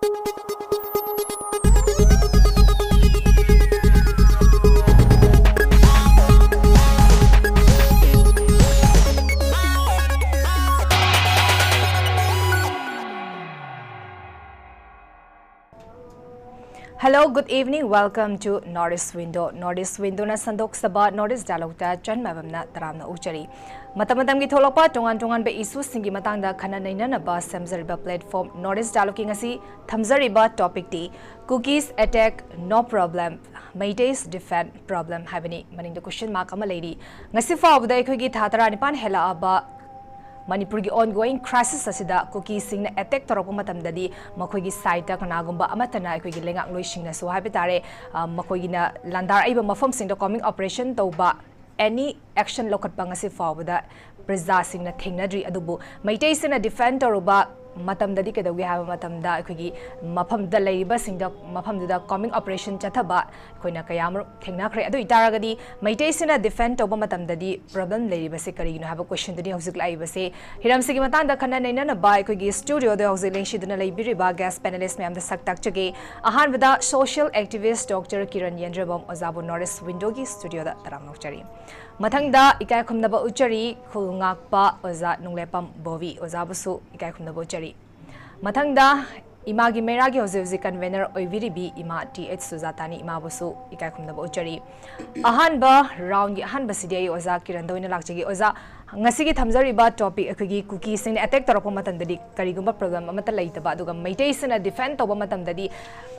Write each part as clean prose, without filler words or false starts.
Hello, good evening. Welcome to Northeast Window. Northeast Window na sandok saba Northeast Dialogue ta chan maibam na taram na uchari. Matam gi tholokpa tongan be isu singi matang da khana naina na ba samzariba platform Northeast Dialogue ngasi thamzariba topic ti Kukis attack no problem. Meiteis defend problem habani maning the question mark ama lady. Ngasi fa obda ekhogi thatara nipan hela aba manipur gi ongoing crisis asida Kukis sing na attack torok matamdadi makhoi side ta kanagumba amatana ekoi gi lengak loising na so habitare makhoi na landar aiba mafam sing da coming operation toba any action lokat pangasi fawda preza sing na thengnadri adubu Meiteis na defend toruba matamdadi kedogi haba matamda ekoi mafam da leiba sing da mafam da coming operation chathaba koina kayam thengna khre adu itaragadi Meiteis na defend toba matamdadi problem leiba se kari no haba question dini hosik laiba se hiram sigi matanda khana naina na ba ekoi studio de hosik lengshi dina leibiri ba guest panelists me am da saktak chage ahan wada social activist Dr. Kiran Yendrembam ozabu Northeast Window gi studio da taram nokchari mathangda ikai khumnaba uchari Khul Ngakpa oza Nunglepam Bobi ozabusu ikai khumnaba uchari mathangda Imagi Meira gi hozi Convenor oiviribi ima th Sujata ni ima busu ikai khumnaba uchari ahanba round gi ahanba sidai oza Kiran doina lakchagi oza ngasi gi thamjari ba topic ekigi Kukis sing attack torop matandadi karigumba problem amata leitaba aduga Meiteis na defend toba matandadi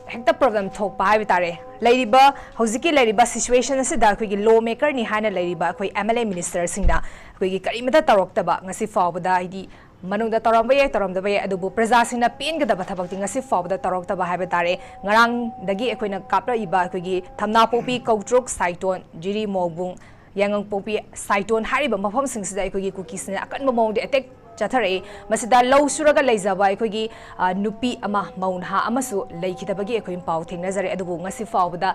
hekta problem thok pa habitare leiriba hoziki leiriba situation asida ekigi lawmaker ni hana leiriba ekoi MLA minister singda ekigi karimata taroktaba ngasi fawda hidi manungda tarambaye taramdabaye adubu praja singna pengada thabakti ngasi fawda taroktaba habitare ngarang dagi ekoina kapra iba ekigi thamna popi kautruk saiton jiri mogbung yangang popi saiton hariba mafam singsida ekigi Kukis na akan mamong de attack chathare masida low suraga leizaba ekigi nupi ama maunha amasu leikhitabagi ekoi pau thengnajare adubu ngasi fawda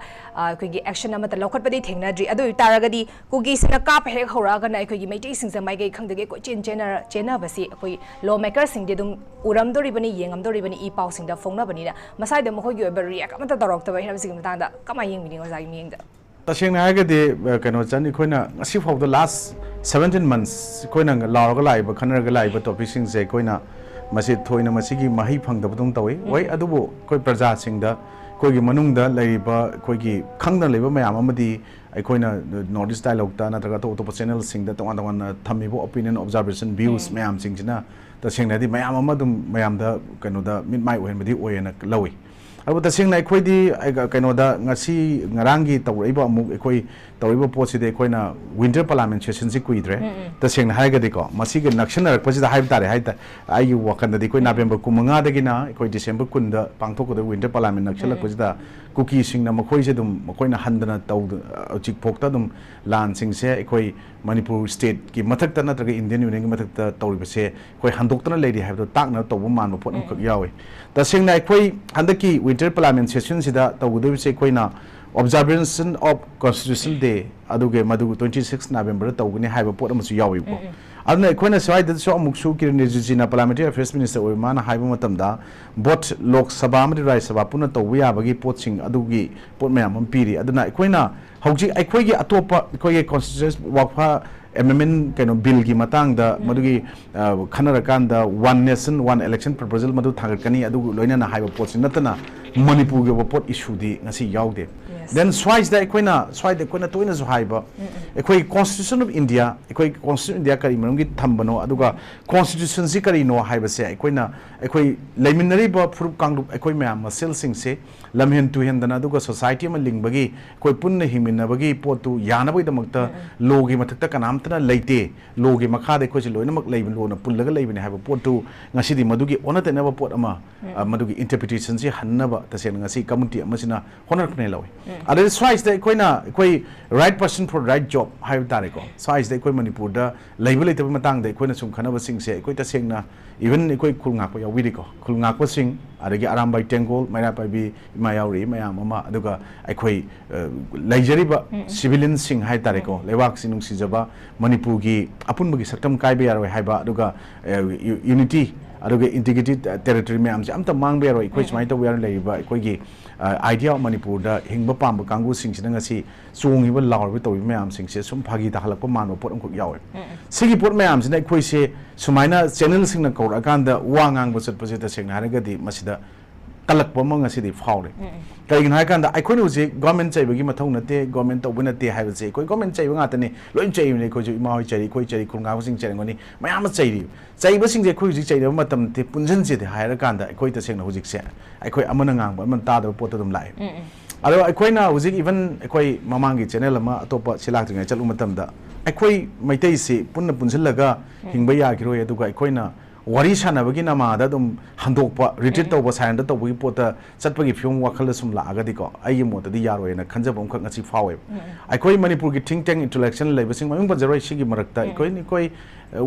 ekigi action ama ta lokhatpadi thengnadri adu taragadi Kukis na kap hek horaga na ekigi Meiteis singsa maigai khangdage ko chena basi ekoi lawmaker singde dum uramdori bani yengamdori bani I pau singda phongna bani na masai de mokhogi oba react ama ta darokta ba hiram sing matangda kama yengmini ozagi miyengda Tashing Nagade Kano Chan Koina, as if of the last 17 months, Koina Laura Live, Kanaka Live, topping say Koina, Masit Toina Masigi, Mahi Pang the Budum Tawi, why Adubo, Koi Praza sing the Kogi Manunda, Laiba, Kogi Kanga Labor Mayamadi, Koina, Northeast Dialogue, Natagato channel sing that one Tamibo opinion, observation, views, Mayam Singina, the Sing Nadi Mayamadum Mayam the Kanoda, mid my way, with the way and a lowy. Abu tasing na ekoi di kanoda ngasi ngarangi tawriba amuk ekoi tawriba posi de ekoi na winter parliament session si kuidre tasing na haiga de ko masi ge nakshan rak posi da haib tare haita ayu wakanda de ekoi November kumanga de gina ekoi December kunda pangthok de winter parliament nakshan posi da Kukis sing na makoi se dum makoi na handana taw chik phokta dum lan sing se ekoi Manipur state ki mathak ta natraga Indian Union ki mathak ta tawriba se ekoi handok ta lady have to tak na taw man bo phot khak yawe tasing na ekoi handaki winter parliament session sida tawudu se koina observation of constitution day aduge madu 26 November tawgni haiba pot amasu yawi ko adna koina swai da so amuksu Kiran Yendrembam parliamentary affairs minister oi mana haiba matamda bot lok sabha amadi rai sabha puna tawya bagi pot sing adugi pot mayam piri adna koina hauji aikoi gi atopa koi constitution wakfa amendment kano bill gi matang da madugi khanara kan da one nation one election proposal madu thagakani adu loina na haiba pot sing natana Manipur ge pot issue di ngasi yaude then swais da ekoina swai de koina toina zo haiba ekoi constitution of India ekoi constitution India kari manung gi thambano aduga constitution si kari no haiba se ekoina ekoi leiminari ba furup kangrup ekoi mayam masel sing se lamhen tu hendana aduga society ma lingbagi koi punna himina bagi potu yana bai damakta logi mathakta kanamtana leite logi makha de koi loina mak leibin lona pullaga leibin haiba potu ngasi di madugi onate na ba pot ama madugi interpretation si hannaba tasen ngasi community amasina honor kne lawi other twice the koi right person for right job haiba tare ko twice the koi Manipur da label ite matang de koina sum khana ba sing se koi ta seng na even koi Khul Ngakpa yawi ri ko Khul Ngakpa sing adagi aram bai tengol Meira pai bi ma yauri mayam ama aduga koi laijari ba civilian sing hai tare ko lewak sinung sijaba Manipur gi apun bagi saktam kai be yaroi haiba aduga unity aduga integrated territory me amse amta mang be roi khoi smai to we are lei ba khoi gi idea of manipur da hingba pam kangu sing sin ngasi chungi ba law bi to me am sing se sum phagi da halak pa man pot am khok yawe sigi pot me am sin khoi se sumaina channel sing na kor akan da wa ngang bu sat pose ta sing na ga di masida kalak pa mang ngasi di phawle kai gin ha kan da ai khoi nu je government chai bagi mathau na te government to buna te ha ba je khoi government chai nga ta ni loi chai ni khoi ju ima hoi chai khoi chai khul nga sing chai ngoni mayam chai ri chai ba sing je khoi ji chai da matam te punjan je de ha ra kan da khoi ta sing na hujik se ai khoi amana ngang ba man ta da pot ta dum lai ado ai khoi na hujik even khoi mamang gi channel ama atopa silak tinga chalu matam da ai khoi maitai se punna punjil laga hingba ya gi roi adu ga ai khoi na wari sana bagi nama da dum handok pa retreat to ba sain da to bagi pota chat bagi film wakhal sum la aga di ko ai mo ta di yaro na khanja bom khak ngasi fawe ai koi manipur gi think tank intellectual level sing maming ba jaroi sigi marakta ai koi ni koi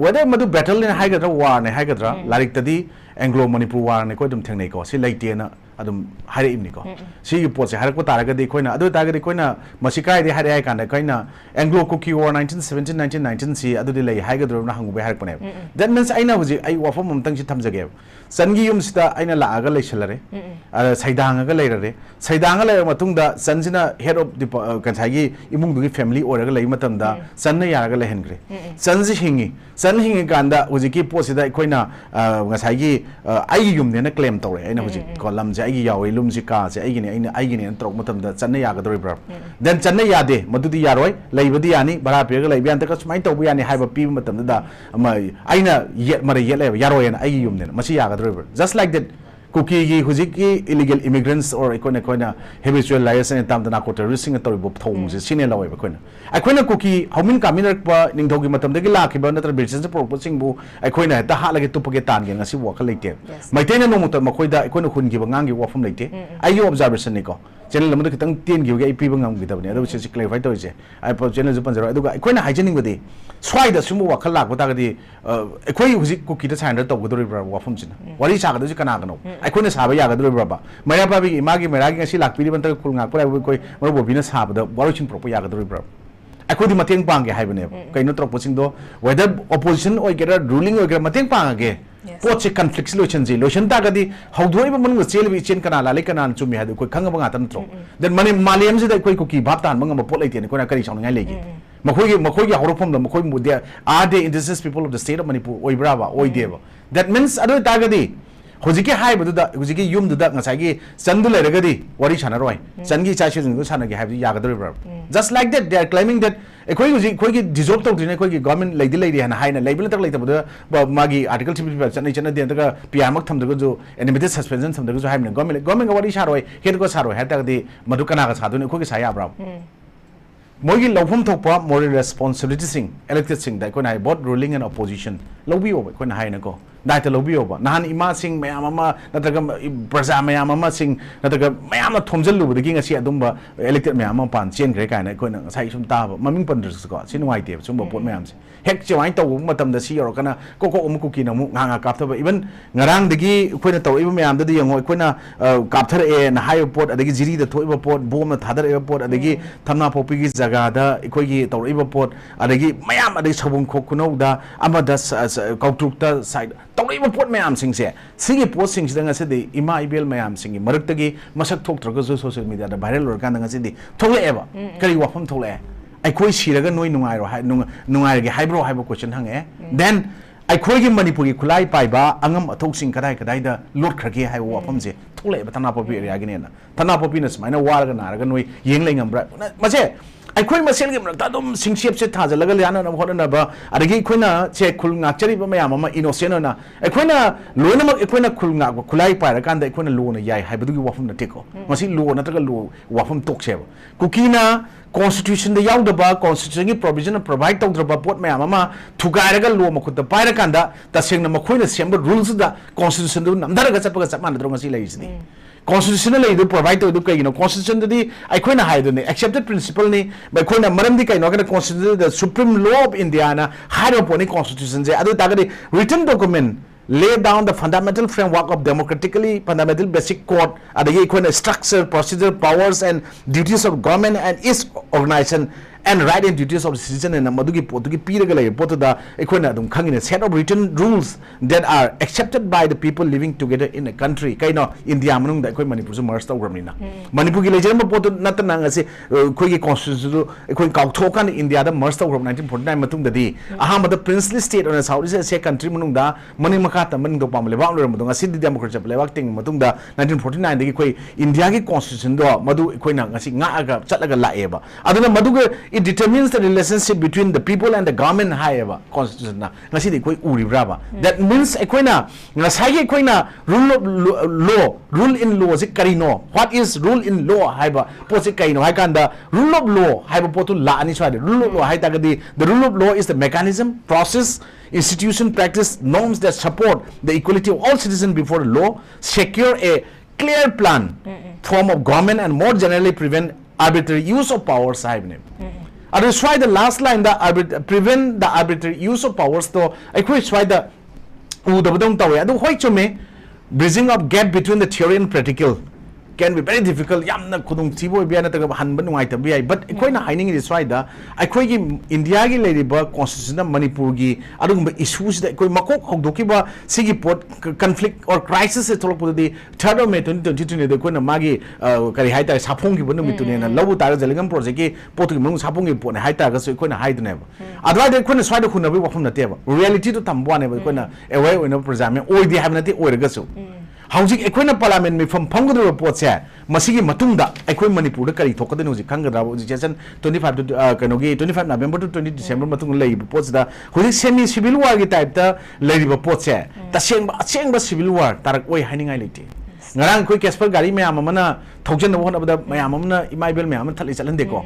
whether madu battle in haigadra war ne haigadra larik tadi anglo manipur war ne koi dum thengnei ko si laite na adum haire imni ko si gi pot se harak pa taraga di koi na adu taraga di koi na masikai di haire ai kan da koi na anglo kuki war 1917 1919 si adu di lai haigadra na hangu be harak pane that means aina huji ai wafam mamtang si thamjage sangi yum sita aina la aga lai chalare saidang aga lai rare saidang lai matung da sansina head of the kansagi imung du gi family or aga lai matam da sanna ya aga lai hengre sanji hingi san hingi ganda huji ki po sida koi na ngasagi ai yum ne na claim tore aina huji kolam ja ai yawi lum ji ka ja ai gi ne ai gi ne trok matam da sanna ya ga doi bra then sanna ya de madudi yaroi laibadi yani bara pe ga lai bian ta ka smai to bu yani haiba pi matam da ma aina yet mare yet lai yaroi na ai yum ne masi ya ga just like that Kuki gi hujiki illegal immigrants or koina habitual liars and tam dana ko terroristing to bob thong je sine lawe ba koina kuki haumin kaminak pa ning thogi matam dagi la khiba natra business proposing bu koina ta ha lagi tupage tan ge ngasi wa khaleite maitena no muta makoida koina khun gi ba ngang gi wa fam leite ai observation ni ko channel lamda kitang ten gi ga ip ba ngam gi da bani adu se clarify to je ai po channel ju panjaro adu ga koina hygienic badi swai da sumu wa khala ko ta ga di koi hujik kuki da sander to godori bra wa fam china wari sa ga du kana ga no aikoina saba ya gadro braba Meira babi Imagi Meira gi ngasi lakpiri ban ta Khul Ngakpa koi mar bobina saba da warochin propo ya gadro braba aikodi mateng pangge haibane kaino troposing do whether opposition or get ruling or get mateng pangge poche conflict lotion ta gadi hawdoi ba man chel bi chen kana la le kana chumi hadu koi khanga banga tan tro then mani maliam se da koi ko ki bap tan banga ma pot leite ne koi kari saung ngai legi makoi gi horofom da makoi mudia are the indigenous people of the state of Manipur oi braba oi deba that means adu ta gadi hojiki hai badu da hojiki yum da ngasagi chandu le ragadi wari chana roi changi cha chu jung chana gi hai ya gadri bra just like that they are claiming that ekoi hoji koi gi dissolve to dine koi gi government leidi leidi hana hai na leibel tak leita badu magi article 3 chana chana de da pm mak tham da jo limited suspension tham da jo hai na government ga wari charoi het ko charoi ha ta di madu kana ga chadu ne koi gi sa ya bra mogi lawfum thokpa moral responsibility sing elected sing da koi na both ruling and opposition lobi over koi na hai na ko dai ta lobi over nahan ima sing mayam ama nataga praja mayam ama sing nataga mayam na thomjal lu de ginga si adumba elected mayam pan chen gre kai na koi na sai sum ta maming pandris ko sin wai te sum bot mayam se hek chewai to matam da si yor kana ko mu ku ki na mu nga kap tha even ngarang degi koi na to iba mayam da yong koi na kap thar e na hayo pot adegi jiri da thoi ba pot bom na thadar e pot adegi thamna popi gi jaga da koi gi to iba pot adegi mayam adegi sabung khok kuno da ama da kautuk da side tawriba pot mayam sing se sigi pot sing sidang ase de ima ibel mayam sing marak tagi masak thok traga zo social media da viral lor kan ngasi de thole eba kari wafam thole ai koi siraga noi nungai ro hai nungai ge haibro haibo question hange then ai koi gi manipuri khulai pai ba angam athok sing kadai da lot khrage hai wafam je thole eba thana popi area gi ne na thana popi na smaina warga naraga noi yeng lei ngam bra mase aikoi masel gi mrakta dum singship se thaja lagal yana na hodna ba adagi khoina che khul ngakchari ba mayam ama innocent na aikoina loina mak aikoina khul ngak khulai pa ra kan da aikoina lo na yai haibu gi wafum na teko masi lo na taga lo wafum tok se kukina constitution da yaw da ba constitution gi provision provide tok dra ba pot mayam ama thugai ra ga lo makut da pai ra kan da taseng na makhoina semba rules da constitution du namdar ga chapa ga chama na dro ngasi lai isni constitutionally do provide to do kaino constitution di aikoina haidu ne accepted principle ni by koina maram di kaino kana constitution the supreme law of India na higher upon constitution je adu tagadi written document lay down the fundamental framework of democratically fundamental basic code adagi koina structure procedure powers and duties of government and its organization and right and duties of the citizen and madugi potugi piragalay potuda equina dum kangin set of written rules that are accepted by the people living together in a country kaino India manung da ekoi Manipur su merge tawramina Manipur gi lejem potu natana ngasi khoi gi constitution ekoi kauthokan India da merge tawram 1949 matung da di aham da princely state on Southeast Asia country manung da mani makha ta maning do pamle ba lo matung asi di democracy lewak ting matung da 1949 da gi khoi India gi constitution do madu ekoi na ngasi nga aga chatlaga laeba aduna madu it determines the relationship between the people and the government haeba constitution na ngasi di khoi uri braba that means ekoi na ngasai gi khoi na rule in law is karino what is rule in law haiba posi kaino hai kanda rule of law haiba potu la ani swade rule of law hai tagadi the rule of law is the mechanism process institution practice norms that support the equality of all citizens before the law secure a clear plan form of government and more generally prevent arbitrary use of powers haibne that's why the last line the prevent the arbitrary use of powers to I try the udabadong tawe adu hoi chume bridging up gap between the theory and practical can be very difficult yamna khudung thibo biana ta hanba nungai ta bi but ekoina haining is why da ekoi gi India gi leriba constitution Manipur gi adum issues da ekoi makok hogdoki ba sigi pot conflict or crisis e tholok pudi 3rd of May 2022 de koina magi kari haita saphong gi bonu mitune na labu ta jalingam project gi potu gi mung saphong gi pot haita ga so ekoina haidne ba adwa de koina swai da khuna bi wakhum na te ba reality to tambwa ne ba koina away oina project oi di have na te oi ga so Housing Equina Parliament may from Pongo report say, Masigi Matunda, Equin Manipur, Kari Toka, the Kanga, Jason 25 to Kanogi, 25 November to 20 December, Matung Lay reports the who is semi civil war type the lady reports say, the same civil war, Tarak way hiding identity. Naran quick as per Gari Mayamana, Tojan one of the Mayamana, Imagi, Mayam, Talisalandeco.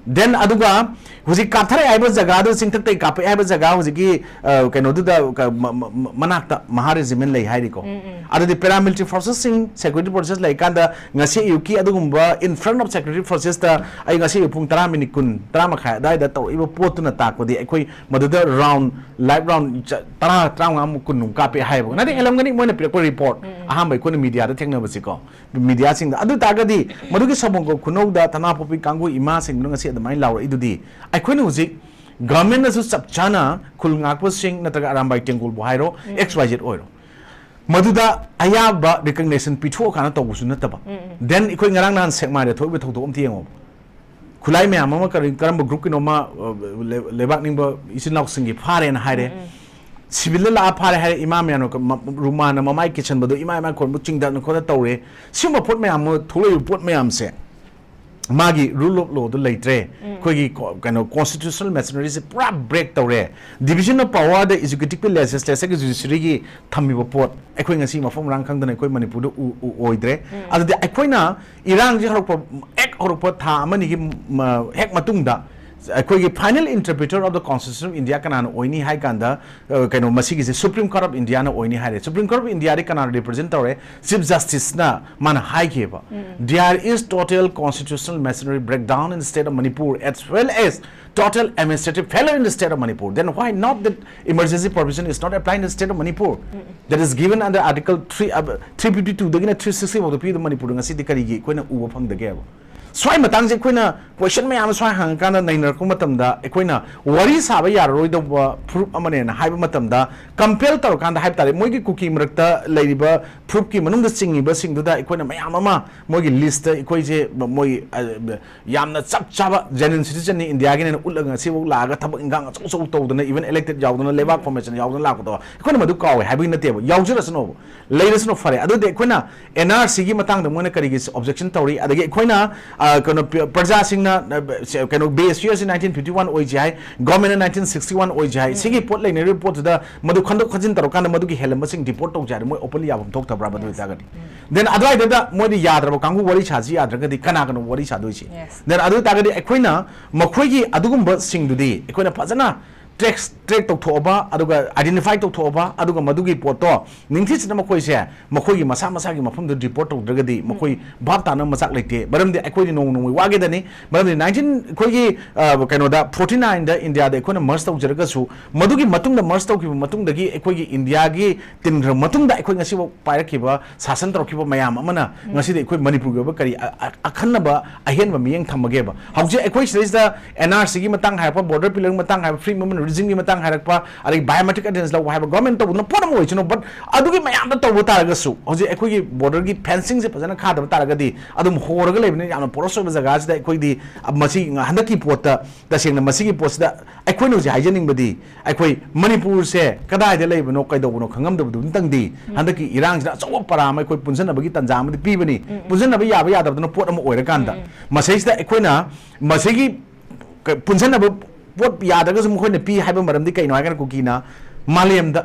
Then aduga husi kathare aiba jaga do sing thakte kape aiba jaga husi ki kano du da manakta mahari jimin lai hairi ko adu the paramilitary forces sing security forces lai kanda ngase yuki adugumba in front of security forces da ai ngase pung 10 minute kun 10 makha dai da to iba potuna takko di ekoi maduda round live round 10 kun kape haiba na de elamgani moina report aham bai kun media da thengna basi ko media sing adu tagadi madugi sabong ko kunog da thana popi kangu ima sing ngase the mind laura idudi aikhoina huji government asu chapchana Khul Ngakpa sing nataga arambai tengul bohairo xyz oiro maduda ayaba recognition pitho kana tobusu nataba then ikoi ngarang nan sekma de thobe thodo om tiengo khulai me amama karamba group kinoma lebak ningba isinlok singi phare na haire civil la phare haire imam yano rumana mamai kitchen badu imam kon bu chingda no khona tawre sima pot me am thole pot me am se Magi rule of law do laitre kogi kano constitutional machinery se pura break tawre division of power the executive legislative judiciary gi thamiba pot ekoi ngasi mafom rang khang dana ekoi Manipur do oidre adu de ekoi na irang ji horok ek horok tha amani gi hek matung da ekoi final interpreter of the constitution of India kanan oini hai kanda kano masigi se Supreme Court of India na oini hai Supreme Court of India ri kanan represent tawre Chief Justice na man hai keba there is total constitutional machinery breakdown in the state of Manipur as well as total administrative failure in the state of Manipur then why not that emergency provision is not applied in the state of Manipur that is given under article 352 dagina 360 of the P the Manipur ngasi dikari gi koina uba phang dage swai matang je koina question me am swai hang kana nainer ko matamda ekoina wari saba yaroi do proof amane na haiba matamda compel tar kanda haib tare moigi cookie mrakta leiba proof ki manung da singi ba sing da ekoina mayam ama moigi list ekoi je moi yamna chap chaba genuine citizen ni India gi ne ulaga sibu laga thab ingang chau chau to dana even elected yaudana leba formation yaudana la ko to ekoina madu kawe haibi na te yaujira no latest no fare adu de ekoina NRC gi matang da mona kari gi objection tawri adagi ekoina kano Praja Singna kano base years in 1951 OIGI government in 1961 OIGI sigi pot like report da madu khando khajin taro kana madu ki helamba sing deport tok jare moi openly yabam tok tabra badu tagadi then adwai da moi di yadra kangu wari chaji yadra gadi kana kano wari chadoi chi then adu tagadi ekoina makhoi gi adugum ba sing dudi ekoina phajana track तौथोबा अदुगा identify तौथोबा अदुगा मदुगी पोतो निंथिसना मखोइसे मखोइगी मसा मसागी मफमदो रिपोर्ट तौद्रगदी मखोइ भाब ताना मसाक लेते बरमदे अखोइदि नोंग नोंग वागेदनी बरमदे 19 खोइगी कनोदा 49 दा इंडिया दे अखोना मर्ज तौजरगसु मदुगी मतुंगदा मर्ज तौखिबा मतुंगदगी अखोइगी इंडिया गी तिनग्र मतुंगदा अखोइ ngasibo पाइरखिबा शासन तौखिबा मयाम अमना ngasiदि अखोइ मणिपुर गबा करी अखन्नबा अहेनबा मियंग थमगेबा हौजे अखोइ सिरिजदा एनआरसी गी मतंग हायपा बॉर्डर पिलर मतंग हायपा फ्री मूवमेंट रिजिम गी मतंग हायरकपा अरे बायोमेट्रिक अटेंडेंस लो हायबा गवर्नमेंट तौबना पोरम होइचनो बट अदुगी मयाम तौबा तारगसु हौजे अखोइगी बॉर्डर गी फेंसिंग से फजना खादबा तारगदी अदुम होरगा लेबने याम पोरसो जगह सिदा अखोइदी मसी हंदकी पोता तसेंगना मसीगी पोसदा अखोइनो जे हाइजनिंगबदी अखोइ मणिपुर से कदाइदा लेबनो कैदौबनो खंगमदबदु तंगदी हंदकी इरांगसिदा चौ पराम अखोइ पुंजनबगी तंजामदि पीबनी पुंजनबा याबा यादबदनो पोट अम ओइरकांदा मसैसिदा अखोइना मसीगी पुंजनबा पोट यादगस मुखोइना पी हाइबा मरमदि कैनो हाइगन कुकीना मालेमदा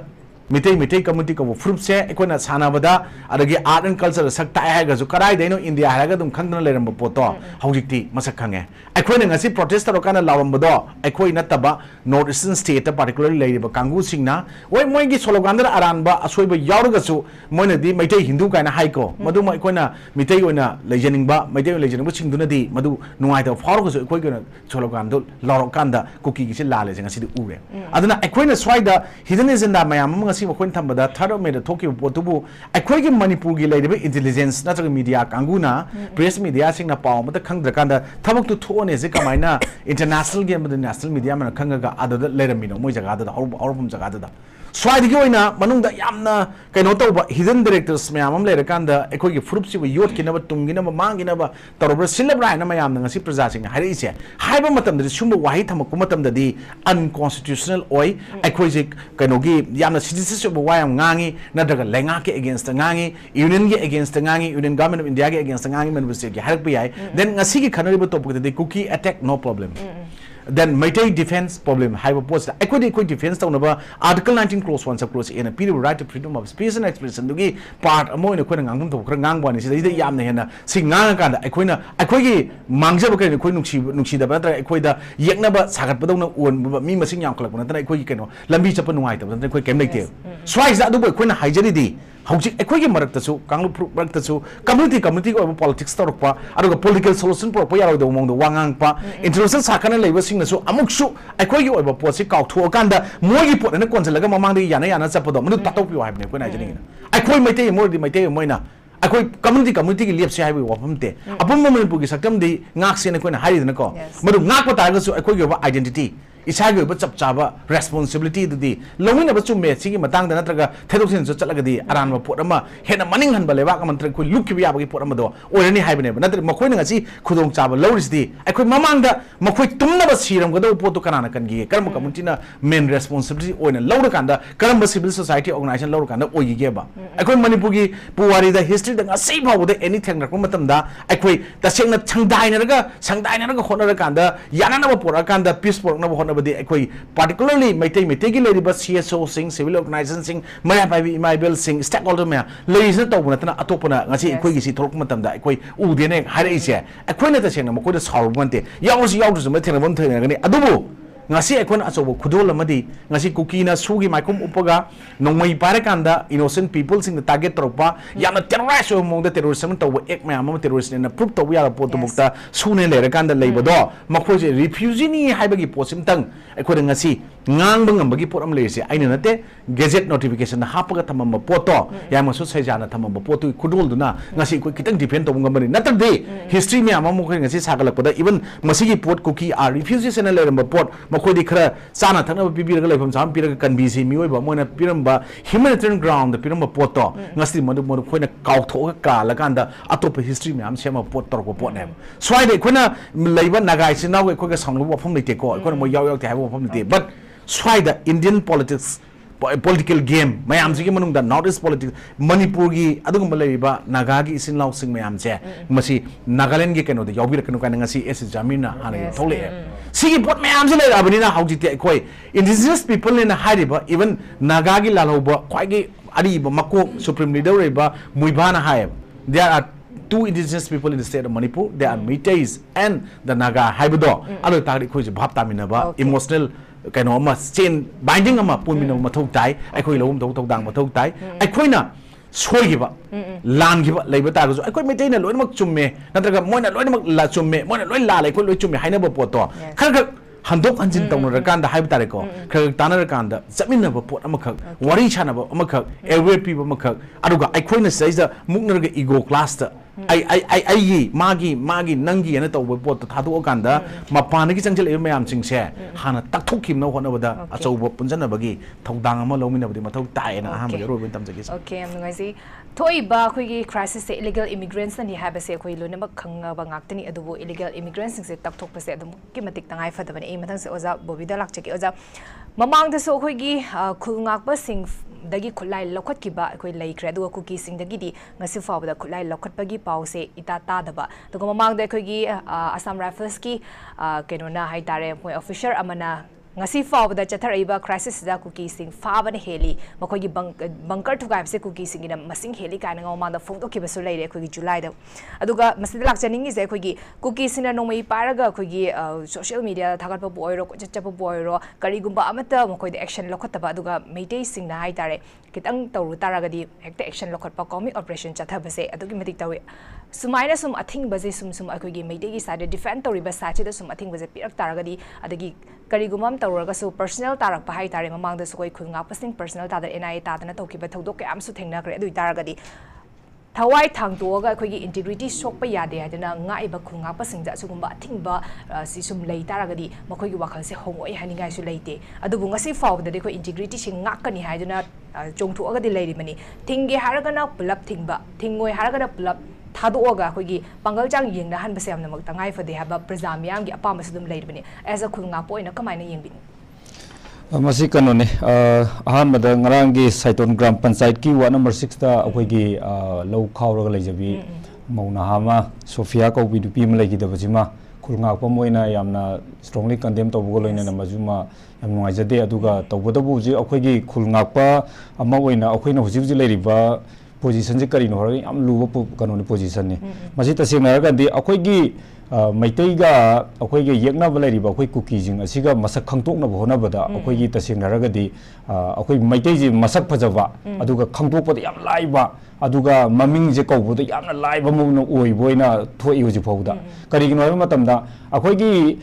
मिटई कम्युनिटी को फ्रूप से अखोना सानाबदा अदगी आर्ट एंड कल्चर सकता है कदाई देनो इंडिया है खंगना लेरम पोतो हौजिक्ति मसक खंगे अखोना ngasi प्रोटेस्ट तरोकाना लावमबदो अखोइ नतबा नॉर्थ ईस्टर्न स्टेट पार्टिकुलरली लेरिबा कांगू सिंगना ओइ मोइगी स्लोगानदर अरानबा असोइबा यावरगसु मोइनदी मैतै हिंदू काना हाइको मदु अखोना मिटै ओइना लेजनिंगबा मैतै लेजनिंगबा सिंगदुनदी मदु नुवाइदा फावरगसु अखोइगना स्लोगानदो लौरकांदा कुकी गिसे लाले ngasi उरे अदना अखोइना स्वाइदा हिडन एजेंडा मयाम मखोइन थम्बदा थर्ड मेड थोकी पोतुबु अखोइगी मणिपुर गी लेरिबा इंटेलिजेंस नत्रग मीडिया कांगुना प्रेस मीडिया सिंगना पाव मत खंगद्रकांदा थबक तु थोने जे कमाइना इंटरनेशनल गेम द नेशनल मीडिया मन खंगगा आददा लेरमिनो मोइ जगह दा औरफम जगह दा स्वाइदगी ओइना मनुंगदा यामना कैनो तौबा हिडन डायरेक्टर्स मयाम लेरकांदा अखोइगी फ्रूप सिबु योट किनबा तुंगिनबा मांगिनबा तौरबा सिलब्रा हाइना मयामना ngasi प्रजा सिंग हाइरिसे हाइबा मतमदि सुंबा वाहि थमकु मतमदि अनकॉन्स्टिट्यूशनल ओइ अखोइजे कैनोगी यामना सिटिजनशिप वायम ngangi नद्रगा लेंगा के अगेंस्ट ngangi यूनियन के against ngangi union government of India के अगेंस्ट ngangi मनबसे के हरक याय देन ngasi की खनरिबा टॉपिक दे Kuki attack no problem then Meitei defense problem have a post equity defense down over article 19 clause 1 sub clause in a period right to freedom of speech and expression dugi part amo in ko ngang to kra ngang bani sida yam na hena sing ngang kan da akoina akoigi mangjaba kai ko nungsi da ba tra akoi da yekna ba sagat ba dong on mi masing yang khalak na ta akoi keno lambi chapa nuai ta ta koi kem leite swai za du ko na haijari di hauji akoigi marak ta su kanglu marak ta su community ko politics torok pa aduga political solution pro pa yaro do mong do wangang pa international sakana leiba sing na su amuksu akoigi oiba pot si kaw thu kanda moigi pot na konjalaga mamang de yana chapodo manu tatop pi haibne ko na jani akoi maitei moina अखोई community की लेप्से highway वफमते appam Manipur की सक्तम दि ngak से नकोना हारिदन को मदु ngak पतारगसु अखोई गबा identity इसागे गबा चपचाबा रेस्पोंसिबिलिटी दुदि लोमिन बचु मेसिगी मतंग द नत्रगा थेदोक्सिन चलगदी अरानबा पोटमा हेना मनिंग हनबा लेबा कमंत्र को लुक्की याबगी पोटमा दो ओरनी हाइबने नत्र मखोइन ngasi खुदोंग चाबा लौरिसदि अखोई ममांगदा मखोई तुमनबा सिरम गदो पोटो कनाना कनगी करम कम्युनिटीना मेन रेस्पोंसिबिलिटी ओइना लौरकांदा करम सिविल सोसाइटी ऑर्गेनाइजेशन लौरकांदा ओइगेबा अखोई मणिपुर की पुवारी द हिस्ट्री द ngasi फावदे एनी थेंगरको मतमदा अखोई तसेंगना संगदाइनरगा होनरकांदा यानानबा पोरकांदा पीस पोरनबा होनबदि अखोई पार्टिकुलरली मैतै की लेरिबा सीएसओ सिंग सिविल ऑर्गेनाइजेशन सिंग मया पाइबी इमाइबल सिंग स्टेक होल्डर में लेरिसना तौबनतना अतोपना ngasi अखोई गिसी थोरक मतमदा अखोई उदेने हाइरइसे अखोइना तसेंगना मकोइदा सावरबनते यावसि यावदुस म थेंगबम थेंगनी अदुबो ngasi अखोन अचोब खुदोल मदि ngasi कुकीना Swiggy माइकुम उपगा नोंमै पारकांदा innocent people sing target तरोपा याना टेररिस्ट मोंग टेररिज्म तब एक मैम टेररिस्ट ने प्रूफ तब या पोत मुक्ता सुने लेरकांदा लेबदो मखोजे रिफ्यूजी नि हाइबगी पोसिम तंग अखोन ngasi ngang bangambagi potam leise aina nate gazette notification na hapaga thamamba poto yamasu saijana thamamba potu khudol duna ngasi koi kitang defend tobunga mari natade history me ama mokoi ngasi sagalakpada even masigi pot cookie are refugees na leramba pot mokoi di khara chana thana bibiraga leifam sam piraga convince mioi ba moina piramba humanitarian ground piramba poto ngasi madu khoina kautho ka laganda atop history me am sema pot torko pot ne swai de khoina leiba nagai sinau ko ga sanglu wafam leite ko ko mo yaw yaw te ha wafam leite but swai the Indian political game mayam ji manung da north east politics manipur gi adugum leiba naga gi isin law sing mayam je masi nagaland gi keno da yawbir keno kan ngasi es jamina hana thole sigi pot mayam je leira bani na hauji te koi indigenous people in hariba even naga gi laloba kwai gi ari ba mako supreme leader reba muibana hai there are two indigenous people in the state of Manipur. They are Meiteis and the Naga Haibudo. Alo tagri khoi bhap tamina ba emotional kano ama chain binding ama pumina mathau tai akhoi lom thau dang mathau tai akhoi na soi giba lan giba leiba ta ga akhoi meitei na loimak chumme natraga moina loimak la chumme moina loi la lai khoi loi chumme haina ba poto khar handok hanjin tawna kan da haib tare ko khar tanar kan da zamin ba pot amakha wari chana ba amakha every people amakha aduga akhoi na saiza muknar ga ego class ta ai magi nangi ana tawba pot ta thadu kan da mapana gi changjel e mayam chingse hana takthokkim na hona bada achauba punjana bagi thodang ama lomina badi mathau tai na aham ga robin tamjagi okay am ngai thoiba khoi gi crisis se illegal immigrants ni ha ba se khoi lo na khanga ba ngaktani adubu illegal immigrants se takthok pa se adum ki matik tangai fadabani e mathang se oza bobi da lakchaki oza mamang da so khoi gi khul ngakpa sing dagi khulai lokhat ki ba khoi lai kre du Kukis sing dagi di ngasi fa ba khulai lokhat pa gi pau se ita ta da ba to mamang da khoi gi Assam Rifles ki keno na hai tare moi officer amana ngasi fa ba chathariba crisis da Kukis sing fa ba ne heli makhoi gi bunker thu gaib se Kukis sing ina masing heli ka na ngoma da phone to ki ba so lai re khoi gi July da aduga masid lak chaning is khoi gi Kukis sing na nomai paraga khoi gi social media thagat pa boy ro cha pa boy ro kari gumba amata makhoi da action lokhat ba aduga Meiteis sing na hai tare kitang tawru taraga di hekta action lokhat pa comic operation chatha ba se adugi matik tawi sumaina sum athing ba je sum akhoi gi Meitei gi side defend tawri ba sa che da sum athing ba je pirak taraga di adagi kari gumam tawraga su personal tarak pa hai tare mamang da su koi Khul Ngakpa sing personal ta da NIA ta da na tawki ba thodok ke am su thengna kre adui taraga di thawai thang to ga khoi gi integrity sok pa yade ha dana ngai ba Khul Ngakpa sing ja su gumba athing ba si sum lei taraga di makhoi gi wakhal se hongoi haningai su leite adu bu ngasi faw da de khoi integrity sing ngakani ha dana chongthu aga di leiri mani thingi haraga na pulap thingba thingoi haraga na pulap thadooga khoi pangal chang yeng na han ba sem namak tangai fa de ha ba prajamyam gi apam su dum leiri bani as a Khul Ngakpa ina kamai na yengbin masi kano ne ahan mada ngarang gi Saiton Gram Panchayat ki wa number 6 ta akhoi gi low khawra ga lejabi mauna hama Sophia ko bi dupi ma legi da bajima Khul Ngakpa moina yamna strongly condemn to bugo loina na majuma yam nuai jade aduga tawboda bu ji akhoi gi Khul Ngakpa ama oina akhoi na huji huji leiri ba position ji kari no hor am lu ba kano ni position ni masi ta sing na ga di akhoi gi Meitei ga akhoi ge yekna ba leiri ba akhoi Kukis jing asiga masak khangtok na bhona bada akhoi gi tasing na raga di akhoi Meitei ji masak phajaba aduga khangtok pa yam lai ba aduga maming je ko bu yamna lai ba mu no oi boina thoi hu ji phauda kari gi no matam da akhoi gi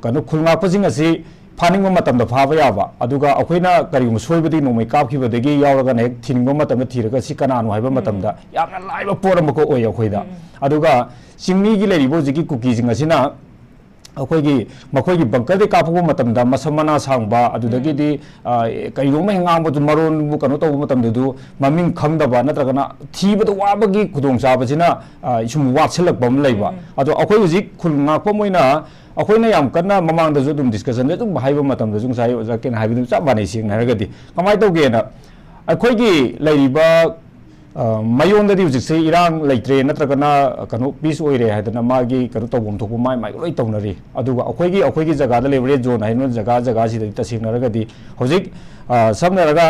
kanu Khul Ngakpa jing asi फानिंग मतम the फाबा याबा अदुगा अखोइना करिगुम सोइबदि नोमै कापखिबदगी यावरगा ने thinning मतम थिरगा सिकनानु हाइबा मतम the यामना Laiba पोरम को ओय अखोइदा अदुगा सिंगमी गी लेरिबो जिगी Kukis जिंग असिना अखोइगी मखोइगी bunker दे कापबो मतम the मसमना सांगबा अदुदगी दि करिगुम हेंगांबो दु मरोन बु कनो तबो मतम दु ममिंग खंगदबा नत्रगना थीबद वाबगी खुदोंग साबजिना इसुम वाछलक बम लैबा अदो अखोइ हुजि Khul Ngakpa मोइना अखोइना याम कन्ना ममांग द जुदुम डिस्कशन दे जुम हाइबा मतम द जुंग साइ जाकेन हाइबदु चा बानै सिंग नारगदि कमाय तौगेना अखोइगी लैरिबा mayon dadi ujik se irang leitre natragana kanu peace oire hadana magi kanu tawum thoku mai mai loi tawnari aduga akhoi gi jaga da lebre zone haino jaga si da singnaraga di hojik samnaraga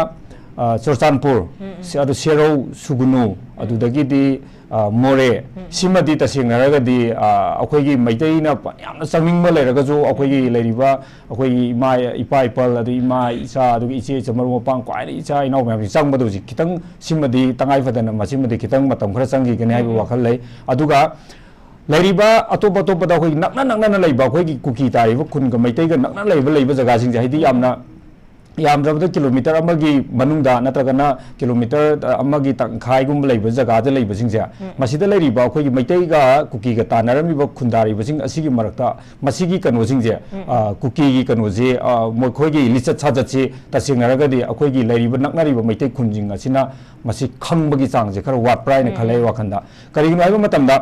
Chorchanpur se adu Serau Sugunu adudagi di more simadi ta singnaraga di akhoi gi Meitei na yamna changmingba leiraga jo akhoi gi leiriba akhoi ima ipa ipal adu ima isa adu iche chamaru mapang kwai isa inau mem changba du ji kitang simadi tangai fadana masimadi kitang matam khara changi gani haiba wakhal lei aduga leiriba atop da akhoi nakna leiba akhoi gi Kukis tariba khun ga Meitei ga nakna leiba jaga sing jahidi yamna यामद्रबद kilometre अमगी मनुंगदा नत्रगना kilometre अमगी तंखाई गुम लेब जगह the लेब सिंग जे मसिद लेरिबा अखोई Meitei ga Kukis ga तानारमिबा खुंदारि बसिंग असिगी मरक्ता मसिगी कनो सिंग जे Kukis gi कनो जे मोखोगी लिचत साजत से तसिंग नरगदि अखोई लेरिबा नकनारिबा Meitei खुंजिंग असिना मसि खंगबगी चांग जे खर वाट प्राइन खलै वाखंदा करिगिनो आइबा मतमदा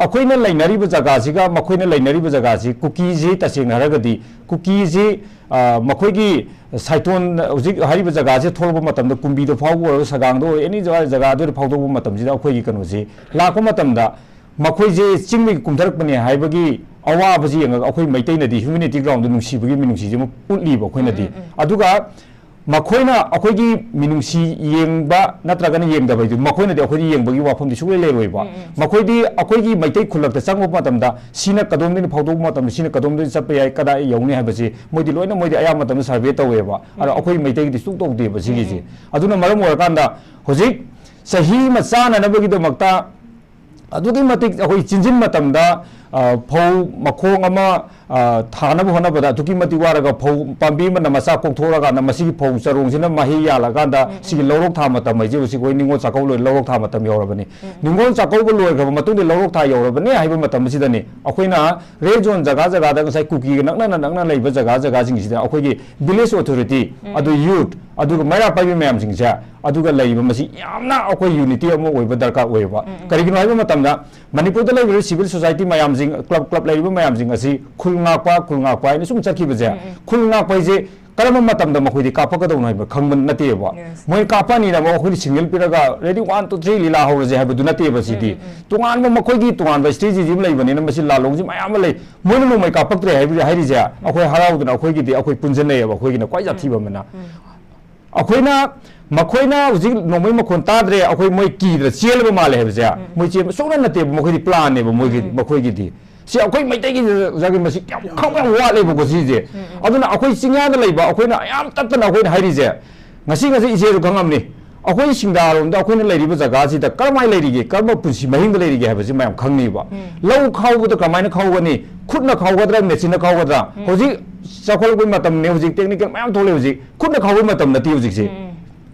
अखोइना लेनरिबा जगह सिगा मखोइना लेनरिबा जगह सि Kukis ji तसिंग नरगदि Kukis ji मखोइगी Saiton उजिक हारिबा जगह से थोलबा मतमदा कुंबी दो फावो सगांग दो एनी जगह दो फावदो मतम जिदा अखोइगी कनो जे लाको मतमदा मखोइ जे चिंगमि कुमथरकपने हाइबगी अवाबजी यंग अखोइ Meitei नदि ह्यूमैनिटी ग्राउंड नुंसीबगी मिनुंसी जे उटलिबा अखोइना दि अदुगा मखोइना अखोइगी मिनुंसी येंबा नत्रगना येंगदबैदु मखोइनादि अखोइदि येंबगी वाफमदि सुले लेरोइबा मखोइदि अखोइगी मैतै खुलकता चंगो मतमदा सिना कदोमदिन फाउदोक मतमदा सिना कदोमदिन चप्पा याय कदा यौनि हाबसि मोइदि लोइना मोइदि अया मतमदा सर्वे तवेबा अर अखोइ मैतैगी सुक तौदेबा सिगिजे अदुना मरम ओरकांदा होजिक सही मचाना नबगिदमक्ता अदुगी मतिक अखोइ चिंजिन मतमदा फौ मखोंग अमा थानब होनबदा अदुगी मति वारगा फौ पांबी मन मसा कोंथोरगा न मसिगी फौ चरोंसिना माहि यालगांदा सिगी लौरोक था मतम मैजे उसी कोइ निंगो चाकौ लो लौरोक था मतम यौरबनी निंगो चाकौ बो लोयग्रब मतुंदि लौरोक था यौरबनी हाइबा मतम सिदनी अखोइना रेड जोन जगा जगा दा गसाइ कुकी नकना लेबा जगा जगा सिंगिसिदा अखोइगी विलेज अथॉरिटी अदु यूथ अदुगा मैरा पाइबि मयाम सिंगसा अदुगा लेबा मसि यामना अखोइ यूनिटी अमो ओइबा दरकार ओइबा करिगिनो हाइबा मतमदा मणिपुरदा लेबा सिविल सोसाइटी मयाम सिंग क्लब लेबा मयाम सिंग असि खुल ngakpa ini sum chakhi baje khul ngakpa je karama matam da makhoi di kapa ka dau nai ba khangban nate ba moi kapa ni na mo khoi single piraga ready 1 2 3 lila ho je ha bu nate ba sidi tungan ma makhoi gi tungan ba stage ji lai bani na masi la long ji mayam lai moi no mai kapa tre hai ri ja akhoi harau da akhoi gi di akhoi punjan nei ba akhoi gi na kwai ja thi ba mana akhoi na मखोइना उजिक नोमै मखोन ताद्रे अखोइ मोइ कीद्र चेलबा माले हेबजा मोइ चे सोना नते मखोइ plan ने मखोइ गी si akhoi maitai gi jagi masi kyam kham wale bo gosi je aduna akhoi singya da leiba akhoi na yam tatna akhoi na hairi je ngasi ise ru khangam ni akhoi singda rom da akhoi na leiri ba jaga si da karmai leiri ge karma punsi mahing da leiri ge ha ba si mayam khangni ba lau khau bu da kamai na khau ga ni khut na khau ga dra machine na khau ga dra hoji sakhol bu matam ne hoji technical mayam thole hoji khut na khau bu matam na ti hoji se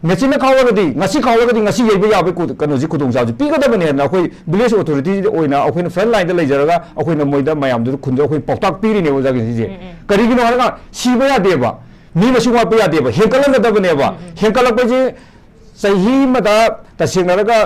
machine na khawagadi ngasi khawagadi ngasi yeba yabe ku kano ji khudong jaw ji pigadabane na akhoi village authority oina akhoi front line da leijaraga akhoi na moida mayam du khunjo akhoi pautak piri ne oja gi ji karigino haraga siba ya deba mi masu wa pa ya deba henkalan da bane ba henkalak ba ji sahi mada tasingaraga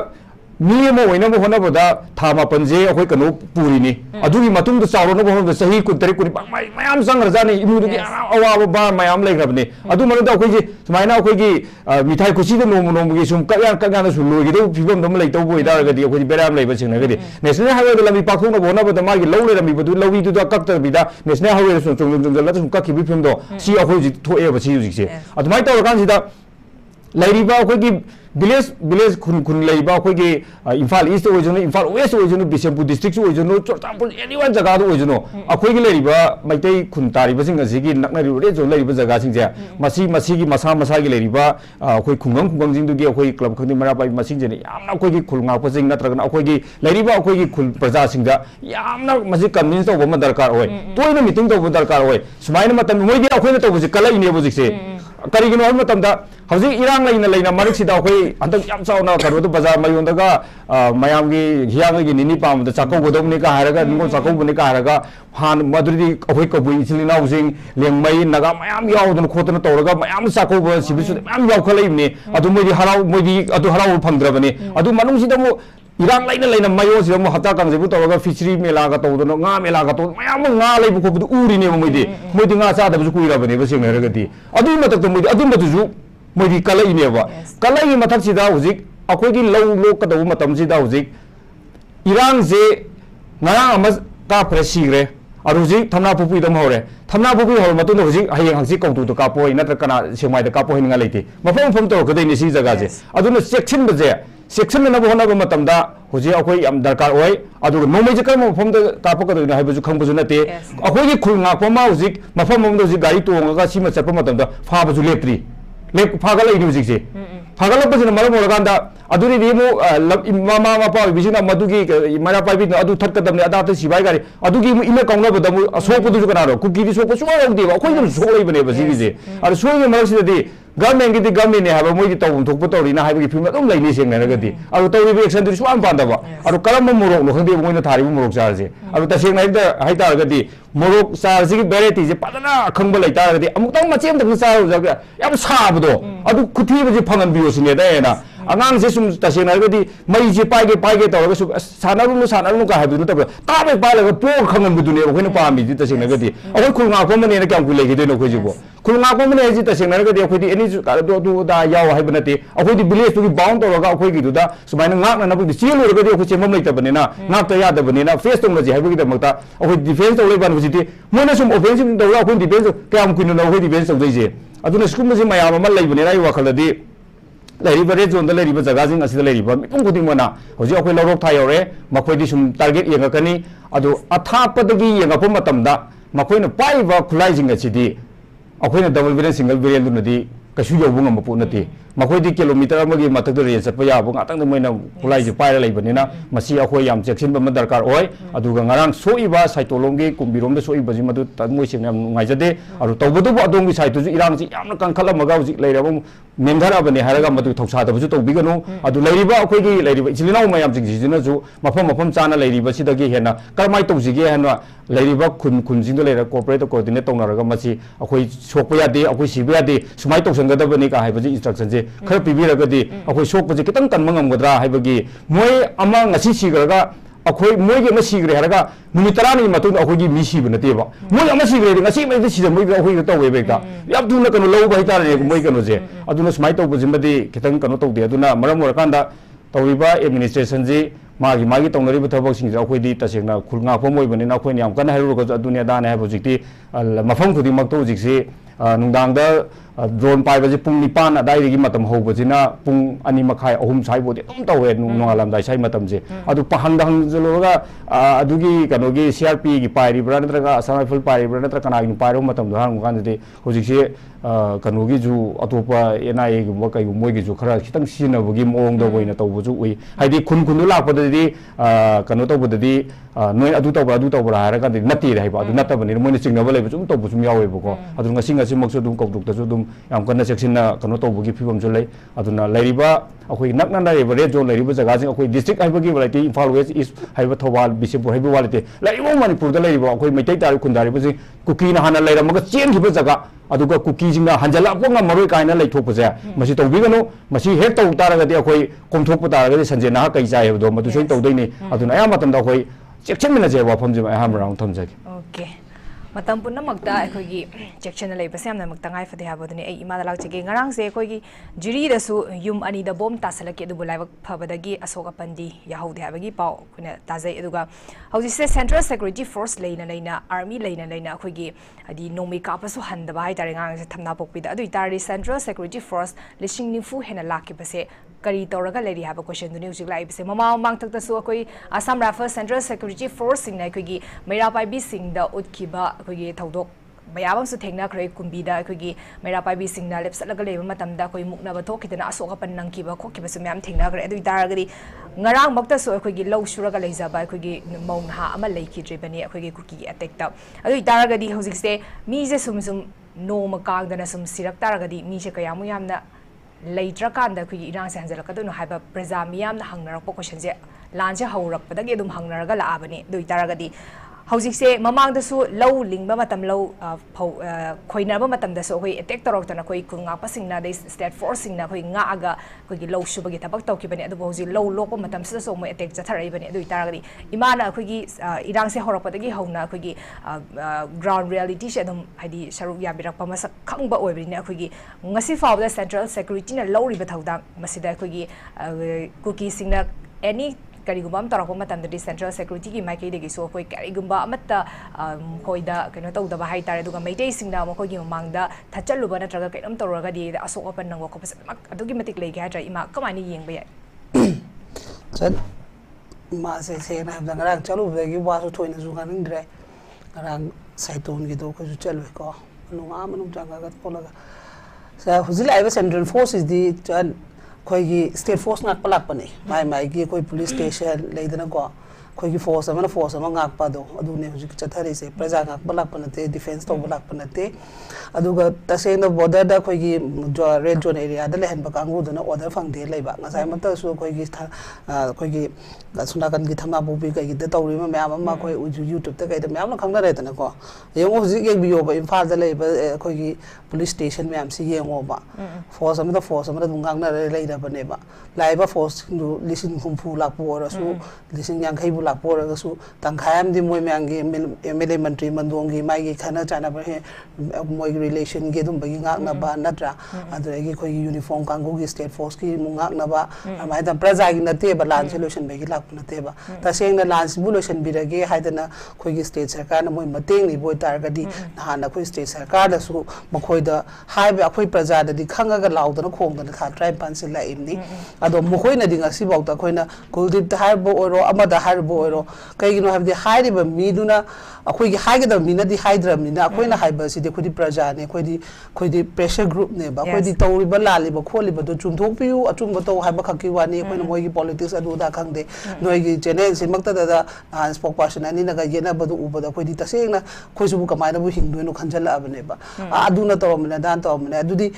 mi mo oina mo hona boda thama panje akhoi kano puri ni adugi matung da chawro no bo sahi kun tari kun mayam sang rajani imu du awa ba mayam legrabne adu manu da akhoi ji sumaina akhoi gi mithai kusi da no gi sum ka ya na su lo gi do phibam dam lai to boi da ga di akhoi beram lai ba sing na ga di national highway da lami pakhong na bona boda ma gi lo le lami bodu lowi du da kak ta bi da national highway da sum la sum ka ki bi phim do si akhoi ji tho e ba si ji se adu mai ta kan si da lairiba akhoi gi village kun leiba akhoi gi Imphal East ojono Imphal West ojono Bishampur district ojono Chortampur anyone jaga do ojono akhoi gi leiba maitai kun tari ba sing asigi nakna ri re jo leiba jaga sing ja masi gi masa gi leiba akhoi khungam jing du gi akhoi club khani mara pai masing je yamna akhoi gi khul ngakpa jing natraga akhoi gi leiba akhoi gi khul praja sing ja yamna masi convince to ba darkar hoy toina meeting to ba darkar hoy sumaina matam moi gi akhoi na to bu kalai ne bu jikse karigino har matam da hauji irang leina marik sida akhoi antak yam chauna karo do bazar mayon daga mayam gi hiang gi nini pam da chakau godom ni ka haraga ningo chakau buni ka haraga han maduri akhoi kabui ichilina using lengmai naga mayam yaw don khotna toraga mayam chakau ba sibisu mayam yaw khalai ni adu moi di adu harau phangdrabani adu manung sida mo irang leina mayo sida mo hata kang jebu toraga fishery mela ga to do nga mela ga to mayam nga leibu ko bu uri ne moi di nga cha da bu kuirabani ba sing haraga di adu matak to moi di adu matu Modi कलई ने बा कलई मथक सिदा हुजिक अखोगी लौ लो कदौ मतम सिदा हुजिक इरांग जे नया अमस का फ्रेसिग्रे और हुजिक थमना पुपी दम होरे थमना पुपी होर मतुन हुजिक हयें हंगसि कौतु तो कापोय नत्र कना सेमाय द कापोय निnga लेते मफम फम तो कदै नि सि जगह जे अदुन सेक्शन बजे सेक्शन न बहना ब मतम दा हुजि अखोय याम दरकार ओय अदु नोमै जे कम फम द कापो कदै न हायबजु खंबजु नते अखोगी खुल ngakpa मा हुजिक मफम मम हुजिक गाड़ी तोंगा सिमा चप मतम दा फाबजु लेप्री ले फागल इनु जिसे फागल पजन मरम ओरगांदा अदुरी दिमु मामा मापा बिसिना मदुगी मरा पाइबि अदु थटकदमने अदा त सिबाय गारी अदुगी मु इमे काउना बदमु सोपदु कनारो कुकी दि सोप सुवा रोगदि अखोय जम सोलै बने बसिगी जे अर सोय मरसिदि गवर्नमेंट की गवर्नमेंट ने हाबा मोइ तौम थोप तौरी ना हाबि फिल्म अदम लैनि सेंगनगदि अरु तौरि एक्शन दि सुवान पांदबा अरु करम मोरोक नो खंदि मोइना थारिबु मोरोक चारजे अरु तसेंग हाइदा हाइतारगदि मोरोक चारजे की वेराइटी जे पदना खंब लैतारगदि अमुतंग मचेम दग चारु जग याम साबदो अदु खुथिबि फंगन बियो सिने देना angang se sum tasena gadi mai je paige tawga su sanaru ka habi ta ta ba la po khangan bu dune ko ne pa mi tasena gadi aw khul nga ko mane ne kyam ku legi de no ko jibo khul nga ko mane ji tasena gadi ko di any ka do da yaw habi nate aw di village to bound tawga ko gi du da sumaina ngak na bu chi lo gadi ko chemam lai ta bane na ngak ta ya da bane na face to ma ji habi gi da makta aw defense to lai ban bu ji mo na sum offensive da ko defense kyam ku no ko defense to ji aduna skum ji mayam ama leibane rai wakhaladi leiriba red zone da leiriba jaga jing asida leiriba mipum khuding mana hoji akhoi lorok tha yore makhoi di sum target yengakani adu athapadagi yengapu matamda makhoi na paiba khulai jing achidi akhoi na double biren single biren dunadi kasu yobu ngam pu nati makhoi di kilometer amagi matak de ren satpa ya bu ngatang de moina khulai ji paira leibanina masi akhoi yam cheksin ba darkar oi aduga ngarang soiba saitolomgi kumbirom de soiba ji madu tamoi sing yam ngaijade aru tawbudu bu adongi saitu ji irang ji yamna kankhala maga ji leirabam memdara bani haraga madu thoksa da bu to biganu adu leiriba akhoi gi leiriba ichilinaw mayam jing jina ju mafam chana leiriba sidagi hena karmai tawjige hena leiriba khun jing do leira corporate coordinate tawnaraga masi akhoi sokpa yade akhoi siba yade sumai tawsangada bani ka haiba ji instruction je khar pibiragadi akhoi sokpa je kitang kan mangamgadra haibagi moi ama ngasi sigraga akhoi moi ge masigre haraga numitarani matu akhoi gi misi banateba moi ama sigre ngasi mai si moi akhoi to we beka yabdu na kanu low bai tar moi kanu je aduna smai to bujimadi kitang kanu to de aduna maram orakanda tawriba administration je magi tongnari buthabak sing akhoi di tasengna khul ngakpa moi bani na akhoi ni am kan hairu ko adunia da na haibu mafam khudi mak to jikse nungdang da drone pai baje pung nipan adai ri matam ho bajina pung ani makhai ahum sai bodi tom tawe nungalam dai sai matam je adu pahang dang jologa adugi kanogi crp gi pai ri brana traga asam rifle pai ri brana tra kana gi pai ro matam da hang kan de hojik se kanogi ju atopa NIA gi mo kai moi gi ju khara khitang sina bogi mong do boina to bu ju ui haidi khun du lak pa de kano to bu de noi adu to bra hara kan de nati dai ba adu nata bani mo ni singna bale bu jum to bu jum yawe bu ko adu ngasi mak su dum kok duk ta su dum yam kana section na kano to bugi phibam ju lei aduna leiriba akhoi nakna na re red zone leiriba jaga jing akhoi district haibagi variety Imphal West East haiba Thobal Bisipur haiba walite leiriba manipur da leiriba akhoi Meitei tar khundari ba ji kuki na hana leira maga chen khiba jaga aduga kuki jing na hanjala ponga maroi kaina leithok pa ja masi tawbiganu masi hek taw taraga de akhoi komthok pa taraga de sanje na kai jai hebdo madu soi tawdoi ni aduna ayam matam da akhoi chekchen mina je wa pham je ayam round tham jage okay matam punna magda akhoi section lei basam na magtangai fade habodni ei ima dalak chege ngarang se akhoi juri da su yum ani da bom tasalaki du bulai phabadagi asoka pandi yahudi habagi pau kuna tazai eduga hauji se central security force leina army leina akhoi adi nomi ka pasu handa bai tare ngang se thamna pokpi da adu itari central security force lishing nifu hena laki base kari toraga leiri haba question du news lai base mama mang tak ta su akhoi Assam Rifle Central Security Force sing na akhoi Meira Paibi sing da utkiba akhoi thaudok mayabam su thengna khre kumbi da akhoi Meira Paibi sing na lepsat laga leba matam da akhoi mukna ba thokidana asoka pan nangki ba khokki su myam thengna khre adu taragadi ngarang makta su akhoi low shuraga leiza ba akhoi maung ha ama leiki drebani akhoi kuki attack ta adu taragadi hojik se mi je sum no makang dana sum sirak taragadi mi je kayamu yamna leitra kanda akhoi irang se hanjala kadunu haiba praja miyam na hangnarak po question je lanje haurak padagi adum hangnaraga la abani dui taragadi hojik se mamang da su low lingba matam low khoina ba matam da su akhoi attack torok tana akhoi Khul Ngakpa singna de state force singna akhoi nga aga akhoi low shubagi tabak tawki bani adu hoji low lokpa matam sa so moi attack jatharai bani dui taragadi imana akhoi irang se horak padagi hauna akhoi ground reality se adum haidi sharu yabirak pa masak khangba oibini akhoi ngasi fawda central security na low riba thawdang masida akhoi Kukis singna any karigumba tarako matam de central security ki maike de so koi karigumba amatta koida keno tawda ba hai tare duga Meitei singna mo kogi mangda thachalu ba natraga kainam tawraga di asok open nang ko mak adugi matik legi ha tra ima kamani yengba ya chan ma se na da ngarang chalu ba gi wa so thoina zu kan ngre ngarang saiton gi do ko ju chalu ko lunga manum janga ga polaga sa huzila iba central forces di chan koi state force ngak palak pani mai gi koi police station leidana ko koi force ama ngak pa do adu ne hujik chathari se praja ngak palak panate defense to palak panate aduga tasena border da koi gi red zone area da lehen ba kangu dana order phang de leiba ngasai mata su koi gi suna kan gi thama bobi kai gi da tawri ma myam ma koi youtube ta kai da myam na khangna re tana ko yeng hujik ek bio ba Imphal da leiba koi gi police station myam si yengo ba force ama dungang na re leida ba ne ba laiba force du lisin humpu lak po ra su lisin yang kai lakpo ra su tangkhayam di moi myang gi MLA mantri mandong gi mai gi khana chana ba he moi relation ge dum ba gi ngak na ba natra adu gi khoi uniform kanggu gi state force ki mu ngak na ba mai da praja gi na te ba lan solution ba gi lak na te ba ta seng na lan solution bi ra ge haidana khoi gi state sarkar na moi mateng ni boi tar ga di na na khoi state sarkar da su makhoi da hai ba khoi praja da di khanga ga law da khong da kha tribe pansil la imni ado makhoi na di ngasi bau ta khoi na kuldip ta har bo oro amada har bo oro kai gi no have the high ba mi duna akhoi gi hai ga da mi na di hydram ni na akhoi na hai ba si de khoi di praja ne khoi di pressure group ne ba khoi di tawri ba lali ba kholi ba do chum thok piu achum ba to hai ba khaki wa ni khoi na moi gi politics adu da khang de noi gi channel se mak ta da spokesperson ani na ga yena ba du u ba da khoi di ta seng na khoi su bu kamai na bu hing do no khanjal la ba ne ba adu na to ma dan to ma adu di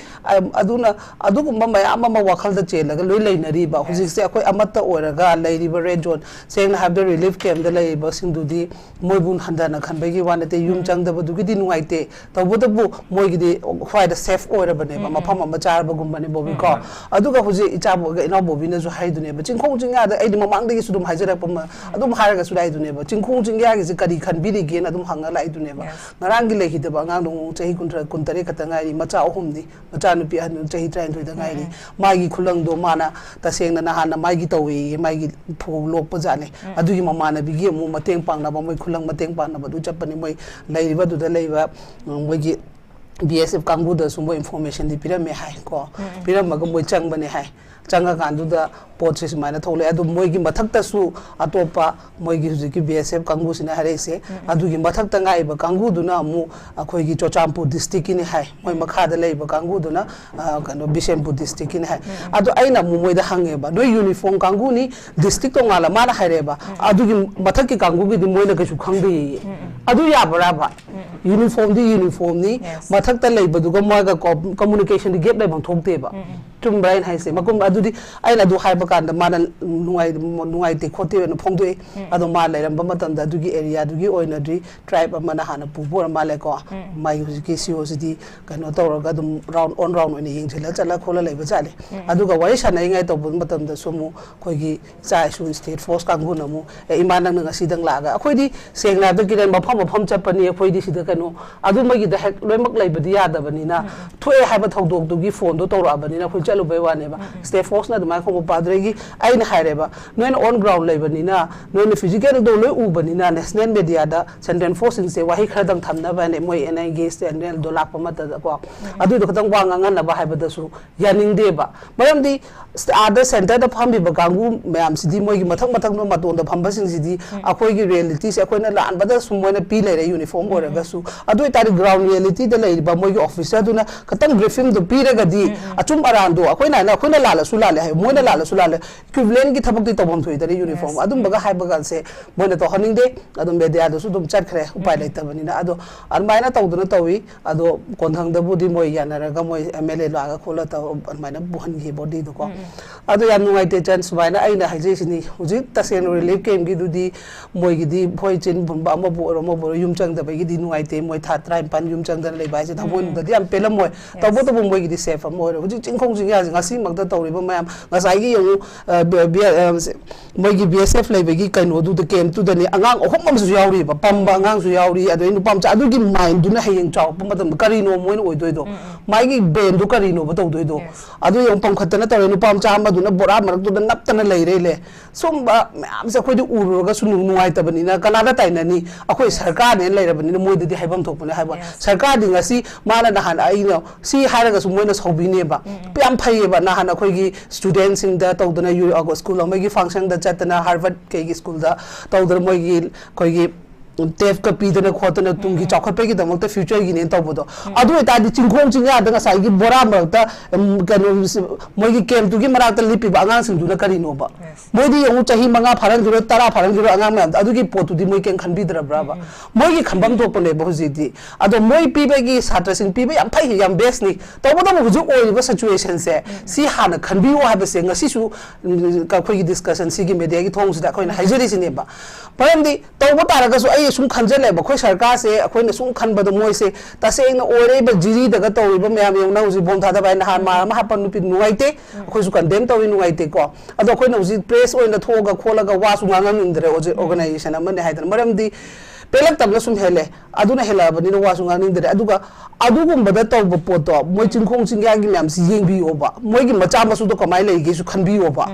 adu na adu kum ba mai ama ma wakhal da chela ga loi lai na ri ba huji se akhoi amata ora ga lai ri ba red zone seng na have the relief camp da lai ba sing du di moi bun handa na khan ba gi wa na te yum chang da ba du gi di nuai te to bu da bu moi gi di khwai da safe ora ba ne ba ma pham ma char ba gum ba ne bobi ko adu ga huji icha bo ga ina bobi na ju hai du ne ba chingkhong jing ya da ai di ma mang de gi su dum hai jara pa ma adum har ga su dai du ne ba chingkhong jing ya gi se kari khan bi ri gen adum hanga lai du ne ba ngarang gi le hi da ba ngang dong chahi kun tare ka ta ngai ri macha ahum ni macha nu pi han chahi train thoi da ngai ri mai gi khulang do mana ta seng na han na mai gi tawi mai gi phu lok pa ja ne adu gi mama na bi gi mu mateng pang na ba moi khulang mateng pang na ba du chap ni moi lai ri ba du da lai ba moi gi BSF kanggu da sumbo information di piram me hai ko piram ma moi chang bane hai changa kan du da pot se mai na thole adu moi gi mathak ta su atopa moi gi huji ki BSF kanggu sina hare se adu gi mathak ta ngai ba kanggu du na mu akhoi gi Chochampur district ni hai moi makha da lei ba kanggu du na kano Bishenpur district ni hai adu aina mu moi da hange ba no uniform kanggu ni district to ngala ma na hare ba adu gi mathak ki kanggu gi di moi na ka su khang de adu ya bara ba uniform ni mathak ta lei ba du ga moi ga communication di gap dai bang thok te ba tum brain hai se makum adu di aina du hai ba kan da mana nungai te khote no phongdoi ado ma leiram ba matam da du gi area du gi oina di tribe amana hana pu bor ma le ko mai hu ki COCD kano to ga dum round on round oni ying thila chala khola lei ba chale adu ga wai sanai ngai to bun matam da sumu khoi gi cha su state force kang gu na mu iman nang nga sidang la ga khoi di seng na ba kiran mafam chapani khoi di sida kano adu ma gi da hek loi mak lei ba di ya da bani na thoe hai ba thodok du gi phone do to ra bani na khoi chalu bai wa ne ba state force na ma ko padre gi ai na hai re ba noin on ground lei bani na noin physical do loi u bani na national media da central force in se wahi khar dang tham na ba ne moi NI ge stand do lak pa ma ta ko adu do khadang wa ngan na ba hai ba da su yaning de ba maram di other center da pham bi ba gangu mayam sidi moi gi mathak no maton da pham ba sing sidi akhoi gi reality se akhoi na lan ba da su moi na pi le re uniform ora ga su adu ta ground reality da lei ba moi gi officer du na khatang briefing do pi re ga di achum aran do akhoi na la la su la le hai moi na la su la le equivalent gi thabak di tobom thoi da uniform adum baga hai baga se moi na to haning de adum media do su dum chat khre upai lai ta bani na ado armai na tawdu na tawi ado konthang da budi moi yana ra ga moi MLA la ga khola ta armai na buhan gi body do ko ado yan nungai te chan subai na aina haije sini huji ta sen relief camp gi du di moi gi di phoi chin bun ba ma bo yum chang da ba gi di nungai te moi tha trai pan yum chang da lai bai se thabon da di am pelam moi to bo to moi gi di safe moi huji chingkhong jing ya ngasi mak da tawri ba mayam ngasai gi yu moi gi BSF lai ba gi kaino du de camp tu da ni angang ohom am su yauri ba pamba angang su yauri ado inu pam cha adu gi mind du na hayeng chau pa matam kari no moi no oi doi do mai gi ben du kari no ba to doi do adu yong pam khatana ta inu pam cha ma du na bora marak du da nap ta na lai re le som ba am se khoi di uru ga su nuai ta bani na kala da tai na ni akhoi sarkar ne lai ra bani na moi di haibam thok bani haiba sarkar di ngasi mana na han ai no si haira ga su moi na sobi ne ba pyam phai ba na han akhoi gi students in da to da na yu ago school ma gi function da chatna Harvard ke gi school da to da moi gi khoi gi tef ka pi dana khotana tungi chokhat pe gi damok ta future gi ne to bodo adu ta di chingkhong chinga da sai gi bora ma ta kanu moi gi kem tu gi mara ta lipi ba angang sing du na kari no ba moi di yong chahi manga pharan gi 10 pharan gi angang ma adu gi potu di moi ken khan bi dra bra ba moi gi khambam to pone bo ji di adu moi pi be gi satra sing pi be yam phai yam best ni to bodo mo ju oi ba situation se si hana khan bi wa ba se ngasi su ka khoi gi discussion si gi media gi thong su da khoi na haijeri sin ne ba param di to bo ta ra ga su ai sum khanjale ba khoi sarkar se akhoi na sum khan ba do moi se taseng na ore ba jiri daga to ba me am yong na uji bom tha da ba na han ma hapan nupi nuai te akhoi su condemn to nuai te ko ado akhoi na uji press oina thoga kholaga wa su ngang indre organization amane haidan maram di pelak tabla sum hele aduna hela bani no wa su ngang indre aduga adugum bada to ba poto moi chingkhong chingya gi myam si yeng bi oba moi gi macha masu to kamai le gi su khan bi oba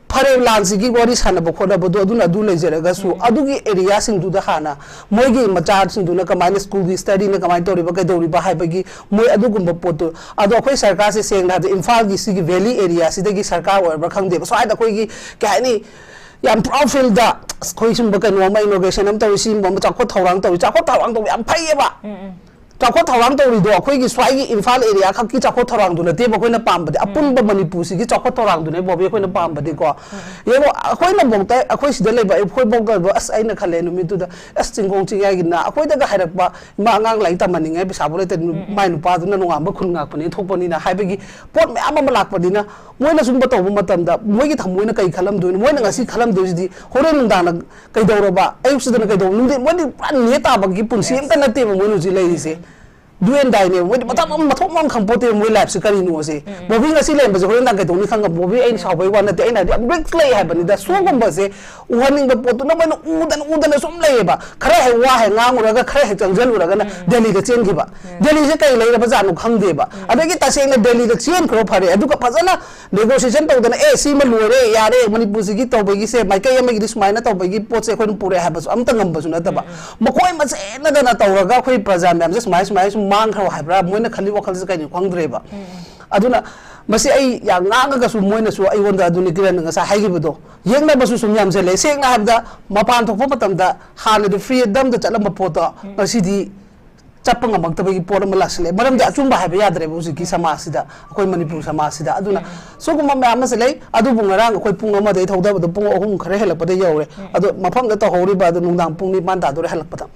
Pare lansi ki wari sana bokhoda bodo aduna du lejeraga su adugi area sing du da hana moigi macha sing du na kamai school gi study na kamai tori ba kai dori ba hai bagi moi adugum ba poto ado khoi sarkar se seng na imphal gi sigi valley area si dagi sarkar or ba khang de so ai da khoi gi ka ni yam proud feel da khoi sum ba kai no ma innovation am tawi sim ba chakho thawang tawi chakho thawang to yam phai ba chakho thawang to ri do khoi gi swai gi imphal area khak ki chakho thawang du na te ba khoi na pam ba apun ba manipur si gi chakho thawang du ne bo be khoi na pam ba de ko yelo khoi na bong tai khoi si de le ba khoi bong ga as ai na khale nu mi tu da as chingong ching ya gi na khoi da ga harak ba ma ngang lai ta maning ai bisa bo le te mai nu pa du na nungam ba khul ngak pa ni thok pa ni na hai ba gi pot me ama lak pa ni na moi na sum ba to ba matam da moi gi thamoi na kai khalam du moi na ngasi khalam du di hore nung da na kai do ro ba ai su da na kai do nung de moi ni ne ta ba gi pun sim ta na te ba moi nu ji lai se Duen dai ne moi matam mathok mam kham pote moi life se kari no se bobi ngasi le ba hore na kai do ni khang bobi ai sa bai wa na te ai na break play hai ba ni da so gom ba se uhaning ba pot na ba no udan som le ba khare hai wa hai ngang ura ga khare hai changjal ura ga na Delhi ga chen gi ba Delhi se kai le ba janu khang de ba adagi ta se na Delhi ga chen khro phare adu ka phajana negotiation to da na e si ma lore ya re manipur si gi to ba gi se mai kai ma gi smai na to ba gi pot se khon pure ha ba am ta ngam ba su na ta ba makoi ma se na da na to ga khoi praja mem se smai mang khro hai bra moi na khali wa khal se kai ni khang dre ba aduna masi ai ya ngang ga su moi na su ai won da aduni kiran nga sa hai gi bodo yeng na ba su sum yam se le se nga habda mapan thok patam da han de freedom da chalam poto masi di chapang amang tabagi pora malasle maram da chumba hai ba yadre bu ki samasida akoi manipur samasida aduna so kuma ma amasle adu bungarang akoi punga ma dei thoda bu punga ohum khare helak pa de yaure adu mafam da to hori ba du nungdang pungni man da do helak pa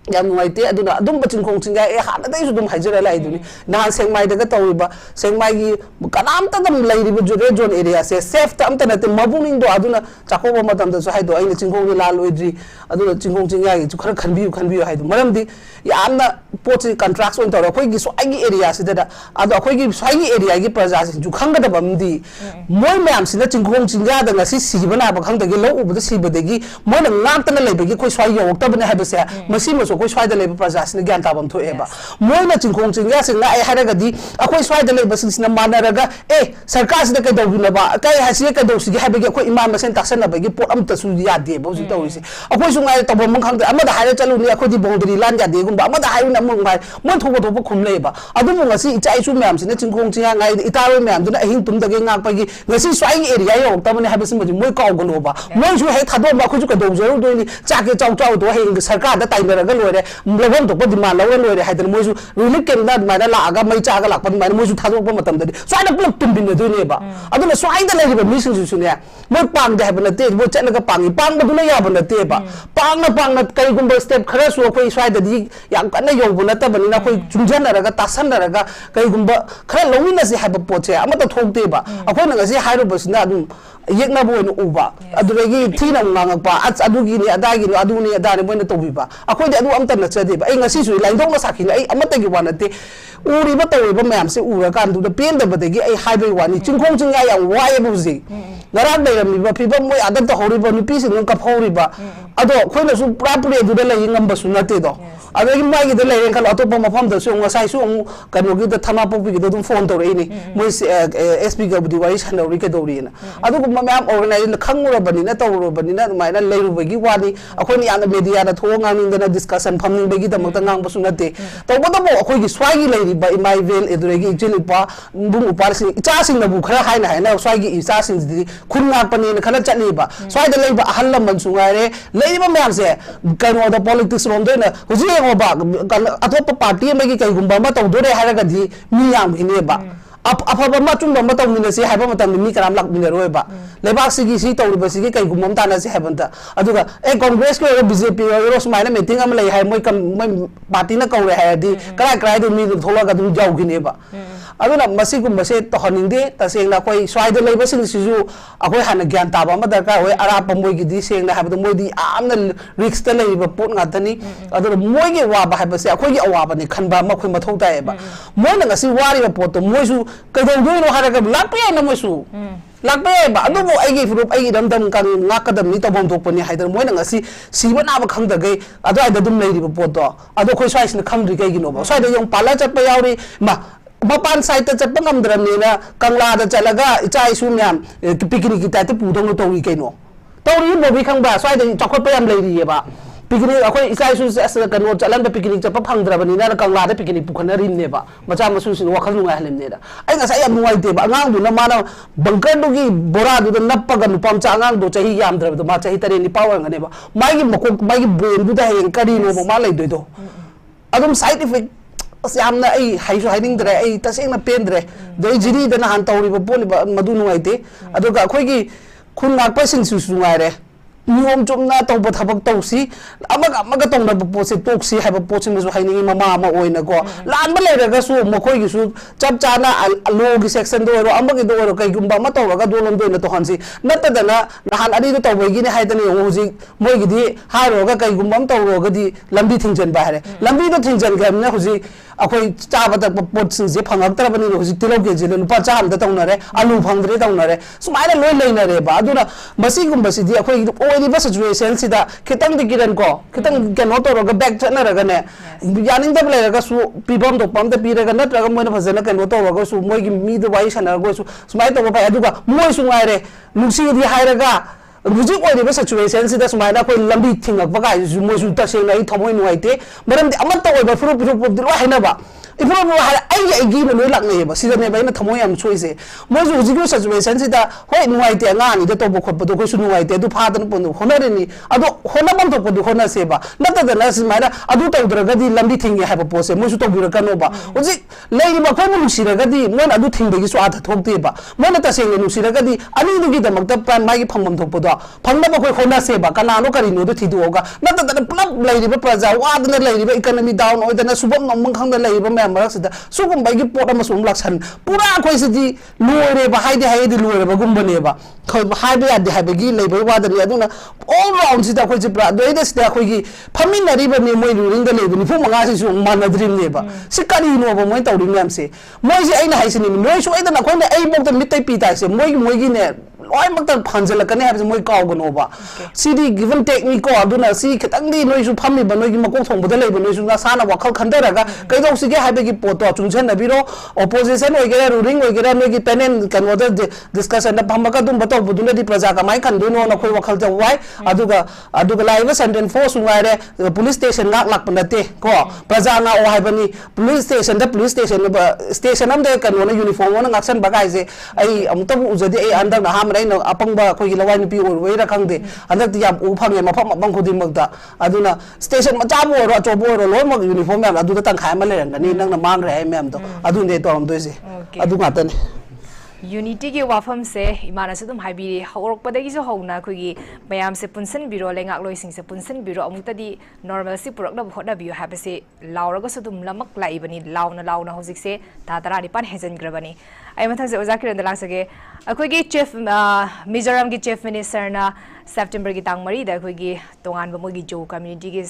yam nuai te aduna adum bachin khong chinga e ha da dai su dum haijera lai duni na sengmai daga tawiba sengmai gi kanam ta dum lai ri bu jore zone area se safe ta amta na te mabuning do aduna chakho ba matam da so hai do ai chingkhong ni la loidri aduna chingkhong chinga gi khara khanbi hai du maram di yamna pochi contracts on to khoi gi so ai gi area se da adu khoi gi sai gi area gi praja sin ju khang da bam di moi myam sin da chingkhong chinga da ngasi si bana ba khang da gi lo u bu si ba de gi moi na ngak ta na lai ba gi khoi swai yo ta bana ha ba se masi ma so khoi swai da lai ba praja sin gyan ta bam tho e ba moi na chingkhong chinga sin na ai ha ga di khoi swai da lai ba sin na mana raga e sarkar sin da kai do na ba kai ha si ka do si gi ha ba gi khoi imam ma sen ta san na ba gi pot am ta su ya de ba ji to ri se khoi su ngai ta bam khang da ama da ha chalu ni khoi di bong dri lan ja de gum ba ama da ha na mung mai mon thoba thoba khum le ba adu mo ngasi ichai su myam sin chingkhong chinga ngai itaro myam du na ahing tum da ge ngak pa gi ngasi swai gi area yo ta mane ha ba sin ma ji moi kaw go ba moi su he thado ba khu ju ka do zo do ni cha ke chaw chaw do he sarkar da tai na ga lo re lobom to di ma lo re ha da moi su relief kem da ma da la ga mai cha ga lak pa ma moi su thado ba matam da swai da pluk tum bin na do ne ba adu na swai da le ba mi su su ne moi pang da ha ba na te mo cha na ga pang ba du na ya ba na te ba pang na kai gum ba step khara su khoi swai da di yang kan na yo bu na ta ba ni na khoi chungjan na ga ta san na ga kai gum ba khara lo na si ha ba po che ama ta thok te ba akhoi na ga si ha ro ba sin da dum yek na bo no uba adu gi thi na ngak pa adu gi ni ada gi adu ni ada ni mo na to bi ba akhoi da adu am ta na cha de ba ai ngasi su lai dong na sa khi ai ama ta gi wa na te uri ba to ba myam se ura kan du da pen da ba de gi ai hai bai wa ni chingkhong chinga yang wa ye bu ji ngaran dai ram ba phi ba moi adam ta hori ba ni pi sin ka phori ba ado khoi na su pra pure du da lai ngam ba su na te do ado gi mai gi da lai kan auto ba ma pham da su nga sai su kan no gi da thama po bi gi da dum phone to re ni moi sp ga bu di wai san ri ke do ri na ado ko ma myam organize khang ro ba ni na to ro ba ni na mai na lai ru ba gi wa ni akhoi ni an media da tho ngang ning da na discussion pham ning ba gi da mak ta ngang ba su na te to ba da bo akhoi gi swai gi lai ri ba imai vel edure gi jili pa bung upar sing cha sing na bu khara hai na swai gi cha sing di Khul Ngakpa ni na khana chani ba swai da lai ba ahal lam man su ngai re lai ba myam se kano da politics rom de na huji ngo ba atop party ma gi kai gum ba ma to do re ha ga di mi yang hi ne ba afaba machumba matawmina si haiba matamni mi karam lakmina roiba lebak sigi si tawriba sigi kai gumam tana si haibanta aduga congress ko bjp ro smaina meeting am lai hai moi party na kaure hai di krai du mi thola ga du jawgine ba aduna masigum base to haningde tasengna koi swaida leiba sing siju akoi hana gyan taba ma darkar hoi ara pamoi gi di sengna haibda moi di amna risk ta leiba pot ngatani aduna moi ge wa ba haibase akoi gi awa ba ni khanba ma khoi mathau ta ba moi na ngasi wari ba pot to moi su kadongdoino haraga lakpe na moi su lakpe ba adu mo ai gi frup ai dam dam kan ngakadam ni tabom thok pani haidar moi na ngasi siba na ba khangda gai adu ai da dum nei ri ba pot to adu khoi swai sin khangri gai gi no ba swai da yong pala chat pa yauri ma mapan site ta chat pangam dram ni na kangla da chalaga ichai su myam picnic ki ta te pu thong to ri kai no to ri bo bi khang ba swai da chakot pa yam lei ri ba picnic akoi isai su kan no chalan da picnic cha pa phangdra bani na kangla da picnic pu khana rin ne ba macha masu sin wakhal nu ngai halim ne da ai nga sai am nuai te ba angang du na mana bangkar du gi bora du da nappa ga nu pam cha angang do chahi yam dra ma chahi tare ni power ngane ba mai gi makok mai gi brain du da heng kari no ma lai doi do adum side effect yamna ai haisu hiding dre ai taseng na pen dre doi jiri da na han tawri ba poli ba madu nuai te aduga khoi gi khul ngakpa sing su su ngai re नियम चुमना तब थबक तौसी तौना पोसे तोक्सी है possessing high mama को लान लेरगसु मखोईसु चप चाना लो की section दो कईगुम तौर दोलों तौहसी नतदना नहान अनी तौबगीने हजिक मोगी कईगुम तौरगदी लंबी थिंजन है लंबी थिंजन हजिक अखोई चाब तक पोसे फंगत्रबनी हजिक तिलो केजी लुपा चाम तौनरे आलू फंग्रे तौनरे सुमायना लोई लेनरेबा अदुना मसीगुम्बसिदी अखोई ओइरिबा सिचुएशन सिदा खितंग दिगिरन को खितंग केनो तौरगा बैक चनरगने यानिंग दब लेरगा सु पीबम तो पम त पीरगा नत्रगा मोइना फजना केनो तौरगा सु मोइगी मीद वाई सनरगो सु सुमाय तौबा पाय अदुगा मोइ सु ngaire नुसिदी हायरगा रुजिक ओइरिबा सिचुएशन सिदा सुमायना कोइ लंबी थिंगक बगा सु मोइ सु तसेना इ थमोइ नुवाइते मरम अमत ओइबा फ्रुप दिलो हाइनाबा इफरो आई लोई लाने सिदने बैना थमो याम सोइसे मोजु हुजिगु सिचुएशन सिदा होय नुवाइते अंगानी द तोबो खोपदो कोइसु नुवाइते अदु फादन पनु होनरेनी अदु होनबम तो पदु होनसेबा नतदना सिमाइना अदु तौद्रगदी लंबी थिंगे हाबो पोसे मोजु तौबिरकनोबा हुजि लेइबा खोन नुसिरगदी मोन अदु थिंबेगी सु आधा थोक्तेबा मोन तसेंगे नुसिरगदी अनिदुगी दमक्ता प्रान मागी फंगम थोपदो फंगबा कोइ होनसेबा कनानो करिनो दु थिदुओगा नतदना पुलप लेइबा प्रजा वादना लेइबा इकोनॉमी डाउन ओइदना सुबम नमंग खंगदा लेइबा मरक्सदा सुगुम्बागी पोट अमसुम लाक्सन पुरा खोइसदी लोइरेबा हाइदे हाइदे लोइरेबा गुम्बनेबा हाइबे यादे हाइबेगी लेबै वादनी अदुना ऑल राउंड सिदा खोइ चिप्रा दोइदा सिदा खोइगी फमिनरिबनि मोइ रुरिंग लेबनि फु मंगा सिसु मानद्रिमनेबा सिकरि नोबा मोइ तौरि म्यामसे मोइसे अइना हाइसनि नोइ सोइदना खोइने अइ बोक्ता मितै पिताइसे मोइगी ने लोय मक्ता फानजलकने हाबसे मोइ काउगनोबा सिदी गिवन टेक्निक को अदुना सि खतंगदी नोइसु फमिबा नोइगी मकों थोंबदा लेबा नोइसु नासाना वखल खंदरगा कैदौसिगे हाइबेगी पोतो चुंसन नबिरो ऑपोजिशन ओइगेरा रूलिंग ओइगेरा नोइगी पेनेन कनवदर डिस्कशन न भमका दुम बतो बुदुनदी प्रजा कमाई खंदुनो नखोइ वखल ज वाई अदुगा लाइव सेंटेन फोर्स उंगारे पुलिस स्टेशन लाक लाक पनते को प्रजा ना ओ हाइबनी पुलिस स्टेशन अमदे कनवना यूनिफॉर्म वन ngaksan bagaise ai amtabu ujadi ai andar na ham rain apangba khoi lawai nupi oi ra khangde andak yam u phange mafam abang khodi magda aduna station macha bo ro chobo ro lo mag uniform yam adu ta khai ma lerangani nang na mang re ai mem to adu ne to am doise adu ngata ne unity के वाफम से इमाना से तुम हाइबी हौरक पदगी जो हौना कोई मयाम से पुनसन बिरो लेंगाक लोइसिंग से पुनसन बिरो अमुतदी नॉर्मल से पुरकना होना बियो हाबे से लाउरगा से तुम लमक लाइबनी लाउना हौजिक से तातरा निपान हेजन ग्रबनी आई मथक से ओजा किरन दलाक सके अखोगी चीफ मिजोरम की चीफ मिनिस्टर ना सेप्टेम्बर की तांग मरी दा अखोगी तोंगान बमोगी जो कम्युनिटी के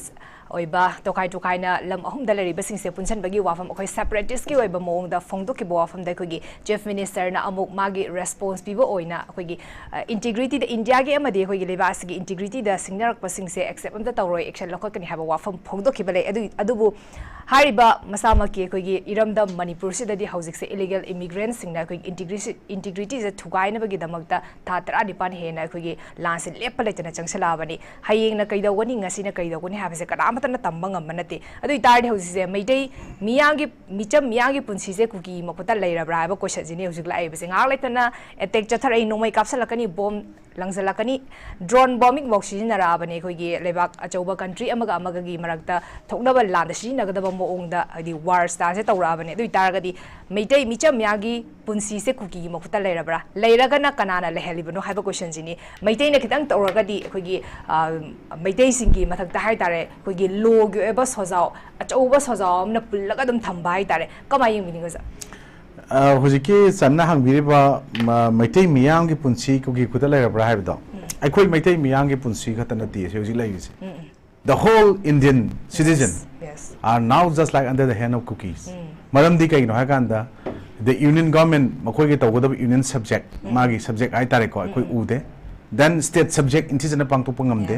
ओइबा तोखाई तोखाइना लम अहुम द लरिबसिंग से पुनसन बगी वाफम अखोई सेपरेटिस्ट की ओइबा मोंग द फोंगदो की वाफम द अखोगी चीफ मिनिस्टर ना अमुक मागी रेस्पॉन्स पिबो ओइना अखोगी इंटीग्रिटी द इंडिया के अमदे अखोगी लेबास की इंटीग्रिटी द सिंगनरक पसिंग से एक्सेप्ट अम द तौरोय एक्शन लखकनी हाबा वाफम फोंगदो की बले अदुबु हारिबा मसामा की अखोगी इरम द मणिपुर से ददी हौजिक से इलीगल इमिग्रेंट सिंग ना अखोगी इंटीग्रिटी से थुगाइना बगी दमकता था तरा निपान हेना अखोगी लान से लेप लेतना चंगसलाबनी हयेंग ना कइदवनी ngasi na कइदवनी हाबसे करा तन तंबंग मनते अदु इतारदे हौसिसे मैदै मियांगी मिचम मियांगी पुंसीसे कुकी मखुता लेरब्रा हाबा क्वेश्चन जिने हौसिक लाइबसे ngar लेतना अटैक चथरै नोमै कापसलकनी बॉम्ब ꯂꯪꯖꯜꯂꯛꯀꯅꯤ ꯗ꯭ꯔꯣꯟ ꯕꯣꯝꯕꯤꯡ ꯃꯣꯛ ꯁꯤꯖꯤꯟꯅꯔꯛꯑꯕꯅꯤ ꯑꯩꯈꯣꯏꯒꯤ ꯂꯩꯕꯥꯛ ꯑꯆꯧꯕ ꯀꯟꯇ꯭ꯔꯤ ꯑꯃꯒ ꯑꯃꯒꯒꯤ ꯃꯔꯛꯇ ꯊꯣꯛꯅꯕ ꯂꯥꯟꯗ ꯁꯤꯖꯤꯟꯅꯒꯗꯕ ꯃꯑꯣꯡꯗ ꯍꯥꯏꯗꯤ ꯋꯥꯔ ꯁ꯭ꯇꯥꯏꯜꯁꯦ ꯇꯧꯔꯛꯑꯕꯅꯤ ꯑꯗꯨ ꯑꯣꯏꯇꯥꯔꯒꯗꯤ ꯃꯩꯇꯩ ꯃꯤꯆꯝ ꯃꯌꯥꯝꯒꯤ ꯄꯨꯟꯁꯤꯁꯦ ꯀꯨꯀꯤꯒꯤ ꯃꯈꯨꯠꯇ ꯂꯩꯔꯕ꯭ꯔꯥ ꯂꯩꯔꯒꯅ ꯀꯅꯥꯅ ꯂꯩꯍꯜꯂꯤꯕꯅꯣ ꯍꯥꯏꯕ ꯀꯣꯏꯁꯟꯁꯤꯅꯤ ꯃꯩꯇꯩꯅ ꯈꯤꯇꯪ ꯇꯧꯔꯒꯗꯤ ꯑꯩꯈꯣꯏꯒꯤ ꯃꯩꯇꯩꯁꯤꯡꯒꯤ ꯃꯊꯛꯇ ꯍꯥꯏꯇꯥꯔꯦ ꯑꯩꯈꯣꯏꯒꯤ ꯂꯣꯒꯤ ꯑꯣꯏꯕ ꯁꯣꯖꯥꯎ ꯑꯆꯧꯕ ꯁꯣꯖꯥꯎ ꯑꯃꯅ ꯄꯨꯜꯂꯒ ꯑꯗꯨꯝ ꯊꯝꯕ ꯍꯥꯏꯇꯥꯔꯦ ꯀꯃꯥꯏ ꯌꯦꯡꯕꯤꯅꯤꯡꯉꯣ ꯍꯧꯖꯤꯛꯀꯤ ꯆꯟꯅ ꯍꯪꯕꯤꯔꯤꯕ ꯃꯩꯇꯩ ꯃꯤꯌꯥꯝꯒꯤ ꯄꯨꯟꯁꯤ ꯀꯨꯀꯤ ꯈꯨꯠꯇ ꯂꯩꯔꯕ꯭ꯔꯥ ꯍꯥꯏꯕꯗꯣ ꯑꯩꯈꯣꯏ ꯃꯩꯇꯩ ꯃꯤꯌꯥꯝꯒꯤ ꯄꯨꯟꯁꯤ ꯈꯛꯇ ꯅꯠꯇꯦ ꯍꯧꯖꯤꯛ ꯂꯩꯔꯤꯁꯦ the whole Indian citizen are now just like under the hand of cookies maramdi kaino ha kanda the union government makoi ge tawgadaba union subject magi subject ai tare ko akoi ude then state subject intisana pangtok pangamde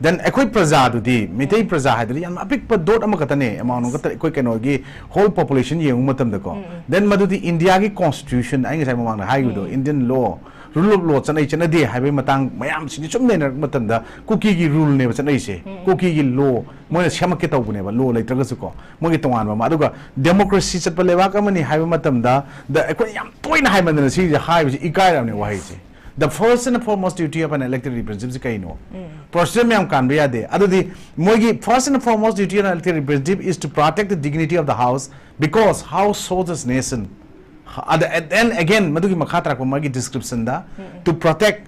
then akoi praja du di mitai praja hadri yam apik pa dot amakatane amount gata akoi kaino gi whole population yeng matam da ko then madu di India gi constitution ai ngai mamang na hayu do Indian law rule of law chanai chana de haibai matang mayam sini chum ne matam da cookie gi rule ne chanai se cookie gi law moi shamake tawbune ba law lai traga su ko moi gi tongan ba aduga democracy chatpa lewa ka mani haibai matam da akoi yam toina haimandana si haibai si ikai ram ne wahai se the first and foremost duty of an elected representative is kaino procedure me am kan be ade adudi mogi first and foremost duty of an elected representative is to protect the dignity of the house because house shows this nation and then again madugi makhatra ko magi description da to protect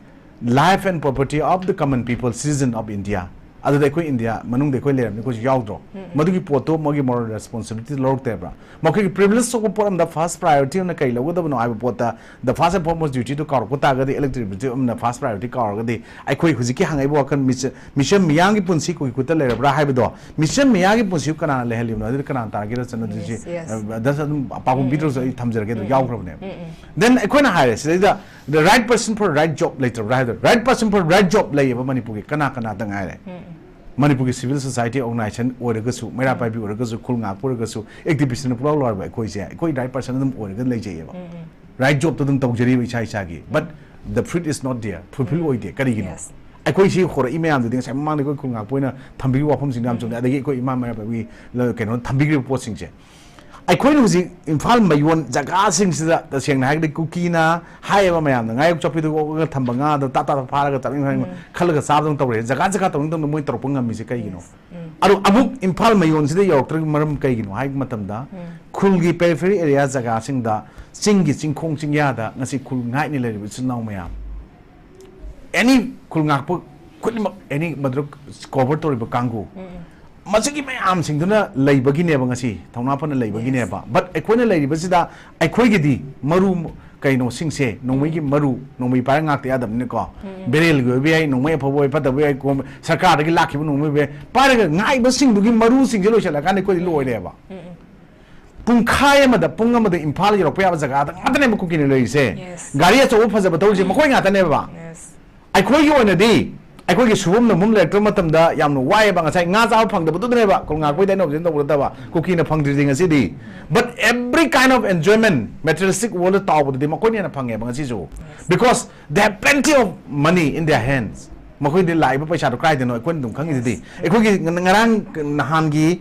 life and property of the common people citizen of India adu de ko India manung de ko leram ko yaudro madugi poto mogi moral responsibility log tebra mogi privilege so ko poram the first priority on kai logo da no ai pota the first and foremost duty to kar ko ta ga de elected representative na first priority kar ga de ai koi huziki hangai bo kan mission miyang gi punsi ko ko ta leram hai do mission miyang gi punsi kana le heli no kana ta gi ra chana ji that's pa ko bidro so thamjar ge do yaw ne then ai ko na hire the right person for right job later right person for right job lay ba manipur gi kana dang ai manipur civil society organization oragasu Meira paibi oragasu Khul Ngakpa oragasu activist na pura lor ba koi se koi right person dum oraga lei jai ba right job to dum tawjari ba chai chagi but the fruit is not there fulfill oi de kari gino ai koi si khora imam de sai mang de koi Khul Ngakpa na thambi wafam sing nam chung adagi koi imam Meira paibi keno thambi gri post sing je ai koi nu ji imphal mayon jaga sing sida ta seng na hagde cookie na hai ba mayam na ngai chopi du ko thamba nga da ta phara ga taring khalaga sab dong tawre jaga tawng dong moi torpung ngam mi se kai gino aru abuk imphal mayon sida yok maram kai gino hai matam da khul gi periphery area jaga sing da sing gi chingkhong chingya da ngasi khul ngai ni le bi chinaw mayam any Khul Ngakpa khutma any madruk cover tori ba kangu masigi mayam singduna leibagi ne bangasi thongna phana leibagi ne ba but ekhoina leiri basida ekhoi gi di maru kaino singse nongmai gi maru nongmai par ngak te adam ne ko berel go bi ai nongmai phoboi phata bi ai ko sarkar gi lakhi nongmai be par ga ngai ba sing du gi maru sing je lo shala kan ko loi ne ba pung khai ma da pung ma da imphal ro pa ba jaga da ngata ne ko ki ne loi se gari a chow phaja ba tau je makoi ngata ne ba ekhoi gi ona di ai gi subum na mum lecture matam da yam no wai ba ngasai nga jaw phang da bu ne ba Khul Ngakpa dai no jin da ba cookie na phang ding asi di but every kind of enjoyment materialistic world taw bu di makoi ne na phang e ba ngasi jo because they have plenty of money in their hands makoi de lai ba paisa do krai de no ekon dum khang di ekoi gi ngarang nahan gi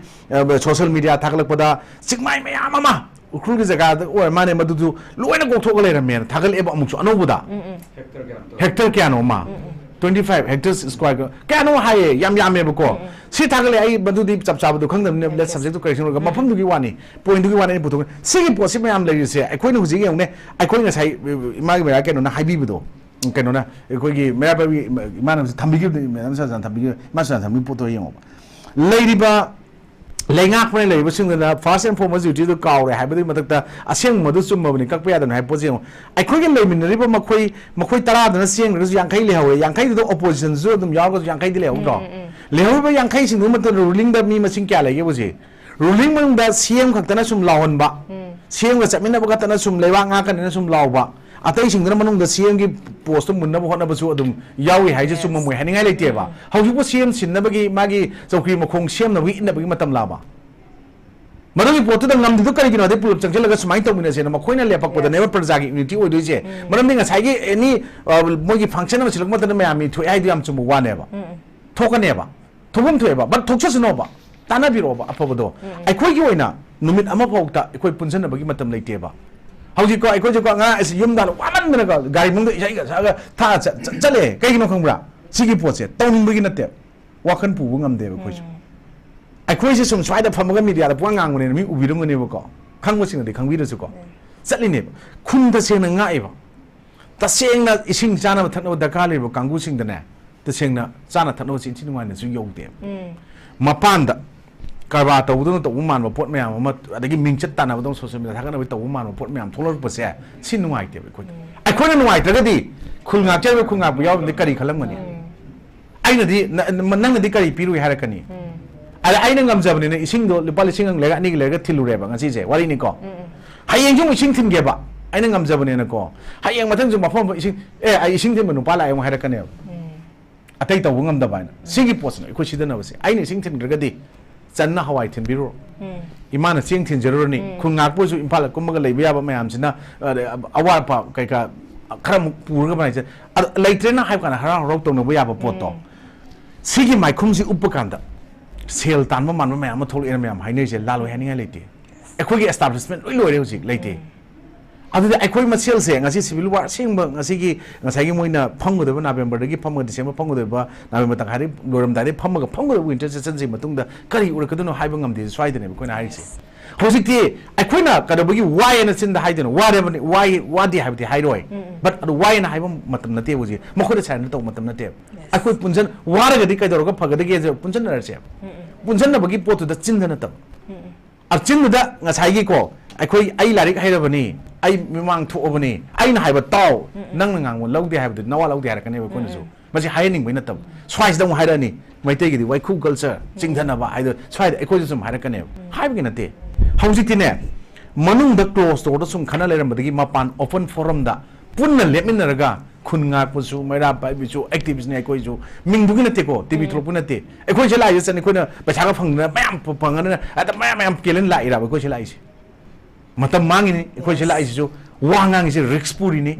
social media thaklak pada sikmai mayam ama ukhul gi jaga da or mane madu du loina gok thok le ra men thagal e ba amuk chu anobu da hectare kya no ma 25 hectares square kya no hai yam me ko si thagale ai badu di chap chap du khangdam ne let subject to correction ga mafam du gi wani point du gi wani putu si gi posi me am le se ai khoi nu ji gi ne ai khoi nga sai Imagi Meira ke no na haibi bu do ke no na khoi gi Meira ba imana thambi gi me sa san thambi gi ma sa thambi putu yeng ba lady ba Lengak pun lagi, bersih dengan first and foremost duty tu kau reh, habis tu macam tu asyik madu cuma begini, kak payah dan hai posisi. Aku kan lagi minat, ribu makoi tara dan asyik terus yang kai lehawe, yang kai tu opposition tu tu yang yang kai tu lehawe tu. Lehawe tu yang kai sih tu macam ruling dah mi macam kya lagi posisi. Ruling macam dah CM kak tanah sum lawan ba, CM kak cakap nak tanah sum lewang akan tanah sum lawan ba. Atai sing dana manung da CM gi post munna bo hona basu adum yawi haije summa moi haningai leite ba hauji bo CM sinna bagi magi chokri mokhong CM na wi inna bagi matam laba marangi potu da ngam du kari gi no de puluk changchela ga sumai tawmina se na makhoina lepak poda neba prja gi unity oi doije maram dinga sai gi any mogi function ma silak mata na mayami thoi ai diam chumu wa ne ba thokane ba thobum thoi ba but thokcha sno ba tana biro ba apobodo ai khoi gi oina numit ama phokta khoi punjana bagi matam leite ba hauji ko ai ko nga is yum da waman na ko gari mung isai ga sa ga tha chale kai no khongbra sigi pose tawning bagi natte wakan pu bu ngam de ba khoi ai khoi se sum swai da phamaga media da puang ngang ne mi ubirum ne ba ko khang mo sing de khang bi da su ko chali ne khun da se na nga ai ba ta seng na ising chana ba thakno da ka le ba kanggu sing da ne ta seng na chana thakno sin chin ngwan ne su yau de mapan da karba tau du to man ba pot myam ma adagi mingchat ta na ba dong social media thakana ba tau man ba pot myam tholor pa se sin nuai te ba ko ai khoi na nuai tra ga di khul ngak che ba khul ngak bu yaw de kari khalam ngani ai na di nang na di kari piru ha ra kani ala ai na ngam jab ne ising do lipa lising ang lega ni lega thilu re ba ngasi je wari ni ko hayeng jung ising thin ge ba ai na ngam jab ne na ko hayeng mathang jung mafam ising ai ising thin manu pa la ai ha ra kani atai tau ngam da ba na sigi pos na ko sida na ba se ai ni ising thin ga di channa hawai thin biro imana ching thin jero ni khul ngak pu su impal kum ga leiba ba mayam sina awa pa kai ka khram pur ga ba se leitre na hai kana hara rok tong no ba ya ba pot to sigi mai khum si upakanda sel tan ma man ma mayam ma thol ena mayam hai nei se la lo hai ni leite ekhoi gi establishment loi loi re husik leite adu de ekhoi ma sel se ngasi civil war sing ba ngasi gi ngasai gi moina phang de ba November de gi phang de December phang de ba November tang hari loram dai phang ga phang de winter season si matung da kari ur ka do no hai ba ngam de swai de ne ko na hai se hosik ti ekhoi na ka da ba gi why na sin da hai de no why why di hai de hai roi but adu why na hai ba matam na te buji mo ko de chan to matam na te ekhoi punjan war ga di kai do ga phag de ge punjan na se punjan na ba gi pot da chin da na tam ar chin da ngasai gi ko ekhoi ai larik hai ra ba ni ai mimang thu obani ai na haiba taw nang na ngang lo de haiba nawa lo de har kane ba ko su ma si hai ning bai na tab swai dong hai ra ni mai te gi di wai khu culture ching thana ba ai do swai de ko sum hai ra kane hai gi na te hauji ti ne manung da close to da sum khana le ram ba gi mapan open forum da punna lemin na raga khun ngak pu su Meira pai bi su activist ne ko su ming bu gi na te ko tv thro pu na te ai ko se la yu san ko na ba cha ga phang na bam phang na ata bam kelen la ira ba ko se la isi matam mangi ni ko se la isi su wangang is risk puri ni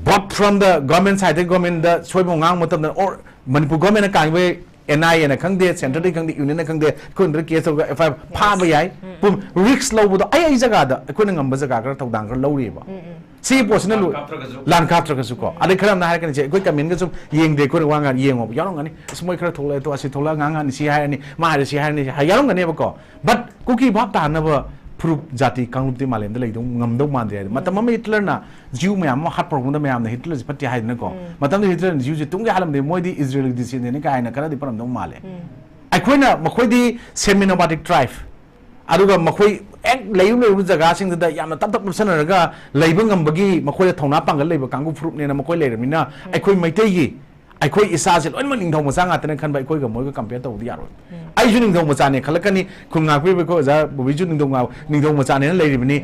but from the government side the government the soibong ngang matam or manipur government ka we NI na khang de central khang de union khang de ko ndre case of if pha ba yai pum risk low bu ai jaga da ko na ngam ba jaga ka thodang ka low ri ba si personal lan kap tra ka su ko ade kharam na ha kan je ko kamin ga sum yeng de ko wangang yeng ob yarong ani smoi khara thole to asi thola ngang ni si ha ni ma ha si ha ni ha yarong ga ne ba ko but kuki bab ta na ba proof jati kangrup ti malem da lai dong ngam dong man de matam ma Hitler na jiu mayam ma hat problem da mayam na Hitler ji patti hai na ko matam da Hitler jiu ji tung ga halam de moi di Israel di sin ne ka ai na kana di param dong male ai khoi na ma khoi di seminomatic tribe aduga ma khoi ek leiu leiu jaga sing da yam na tap tap sana ga leiba ngam bagi ma khoi thona pangal leiba kanggu proof ne na ma khoi leirmina ai khoi maitei gi ai khoi isa se loin ma ning thong ma sanga tan khan bai khoi ga moi ga compare to di yaro ai ju ning thong ma cha ne khalakani khul ngak pe ko za bobi ju ning thong ma cha ne lai ri ni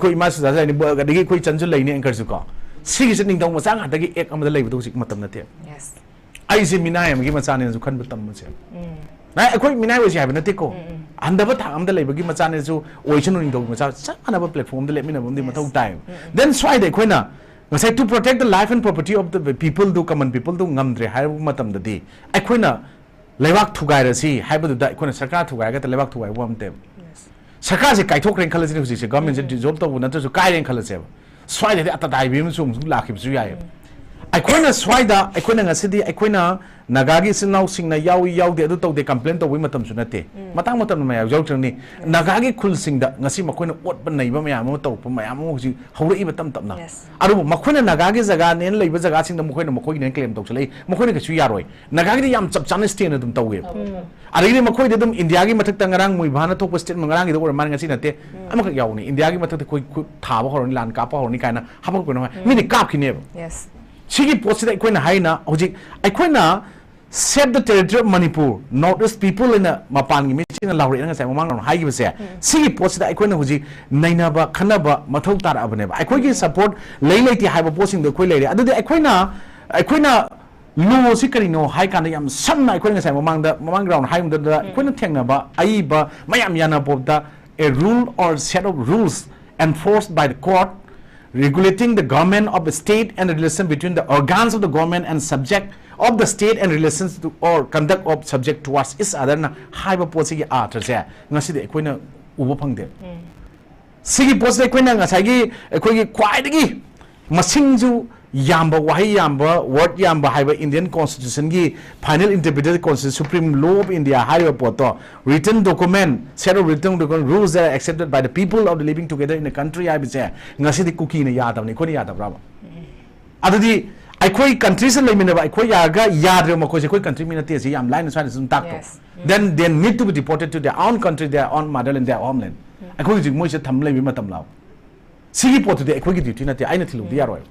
khoi ima su za ni ga digi khoi chan ju lai ni anchor su ko si gi ning thong ma sanga da gi ek am da lai bu sik matam na te yes ai se minai am gi ma cha ne ju khan bu tam ma se na khoi minai wa si ha ba na te ko anda ba thang am da lai ba gi ma cha ne ju oi chen ning thong ma cha sa ana ba platform da le mi na bum di ma thau time then swai de khoi na ngasai to protect the life and property of the people do common people do ngamdre hai matam da di ai khoi na leibak thugai ra si hai ba da khoi na sarkar thugai ga ta leibak thugai wa am te sarkar se kai thok ren khala si se government se job to na to su kai ren khala se swai de ata dai bim sum la khip su ya ai khoi na swai da ai khoi na ngasi di ai khoi na nagagi sinau sing na yawi de adu to de complain to wi matam su na te matang matam ma yaw jok ni nagagi khul sing da ngasi ma khoi na ot ban nei ba ma ya ma to pa ma ya ma ji hawra i matam tam na aru ma khoi na nagagi jaga ne lei ba jaga sing da ma khoi na ma khoi ne claim to chlei ma khoi na ka chu ya roi nagagi di yam chap chan state na dum to we ari ni ma khoi de dum India gi mathak ta ngarang mui bhana thok state ma ngarang gi do or man ngasi na te ama ka yaw ni India gi mathak khoi tha ba hor ni lan ka pa hor ni kaina ha ba ko no mi ni kap ki ne yes sigi post da koina haina hojik ai koina set the territory of Manipur northeast people in mapan gi machine lawri nga sai mamang hai gi se sigi post da ai koina hojik naina ba khana ba mathau tar abane ba ai koi gi support lei ti hai ba posting da koi lei adu ai koina lu si kari no hai kan yam sam na ai koina sai mamang ground hai da koina thengna ba ai ba mayam yana bob da a rule or set of rules enforced by the court regulating the government of the state and the relation between the organs of the government and subject of the state and relations to or conduct of subject towards is other na haiba posi gi art se ngasi de koina ubo phangde sigi post le koina nga sai gi khoi gi khwai gi masing ju yamba wahi yamba word yamba haiba Indian constitution gi final interpreted constitution supreme law of India higher poto written document set of written document rules that are accepted by the people of the living together in the country I bise ngasi di kuki ne yadam ni khoni yadam raba adudi akhoi countries le mina ba akhoi yaga yadre ma khoi se khoi country mina te se yam line so sun tak to then they need to be deported to their own country their own motherland their homeland akhoi ji moi se tham le mi matam lao sigi pot de akhoi gi duty na te aina thilu di yaroi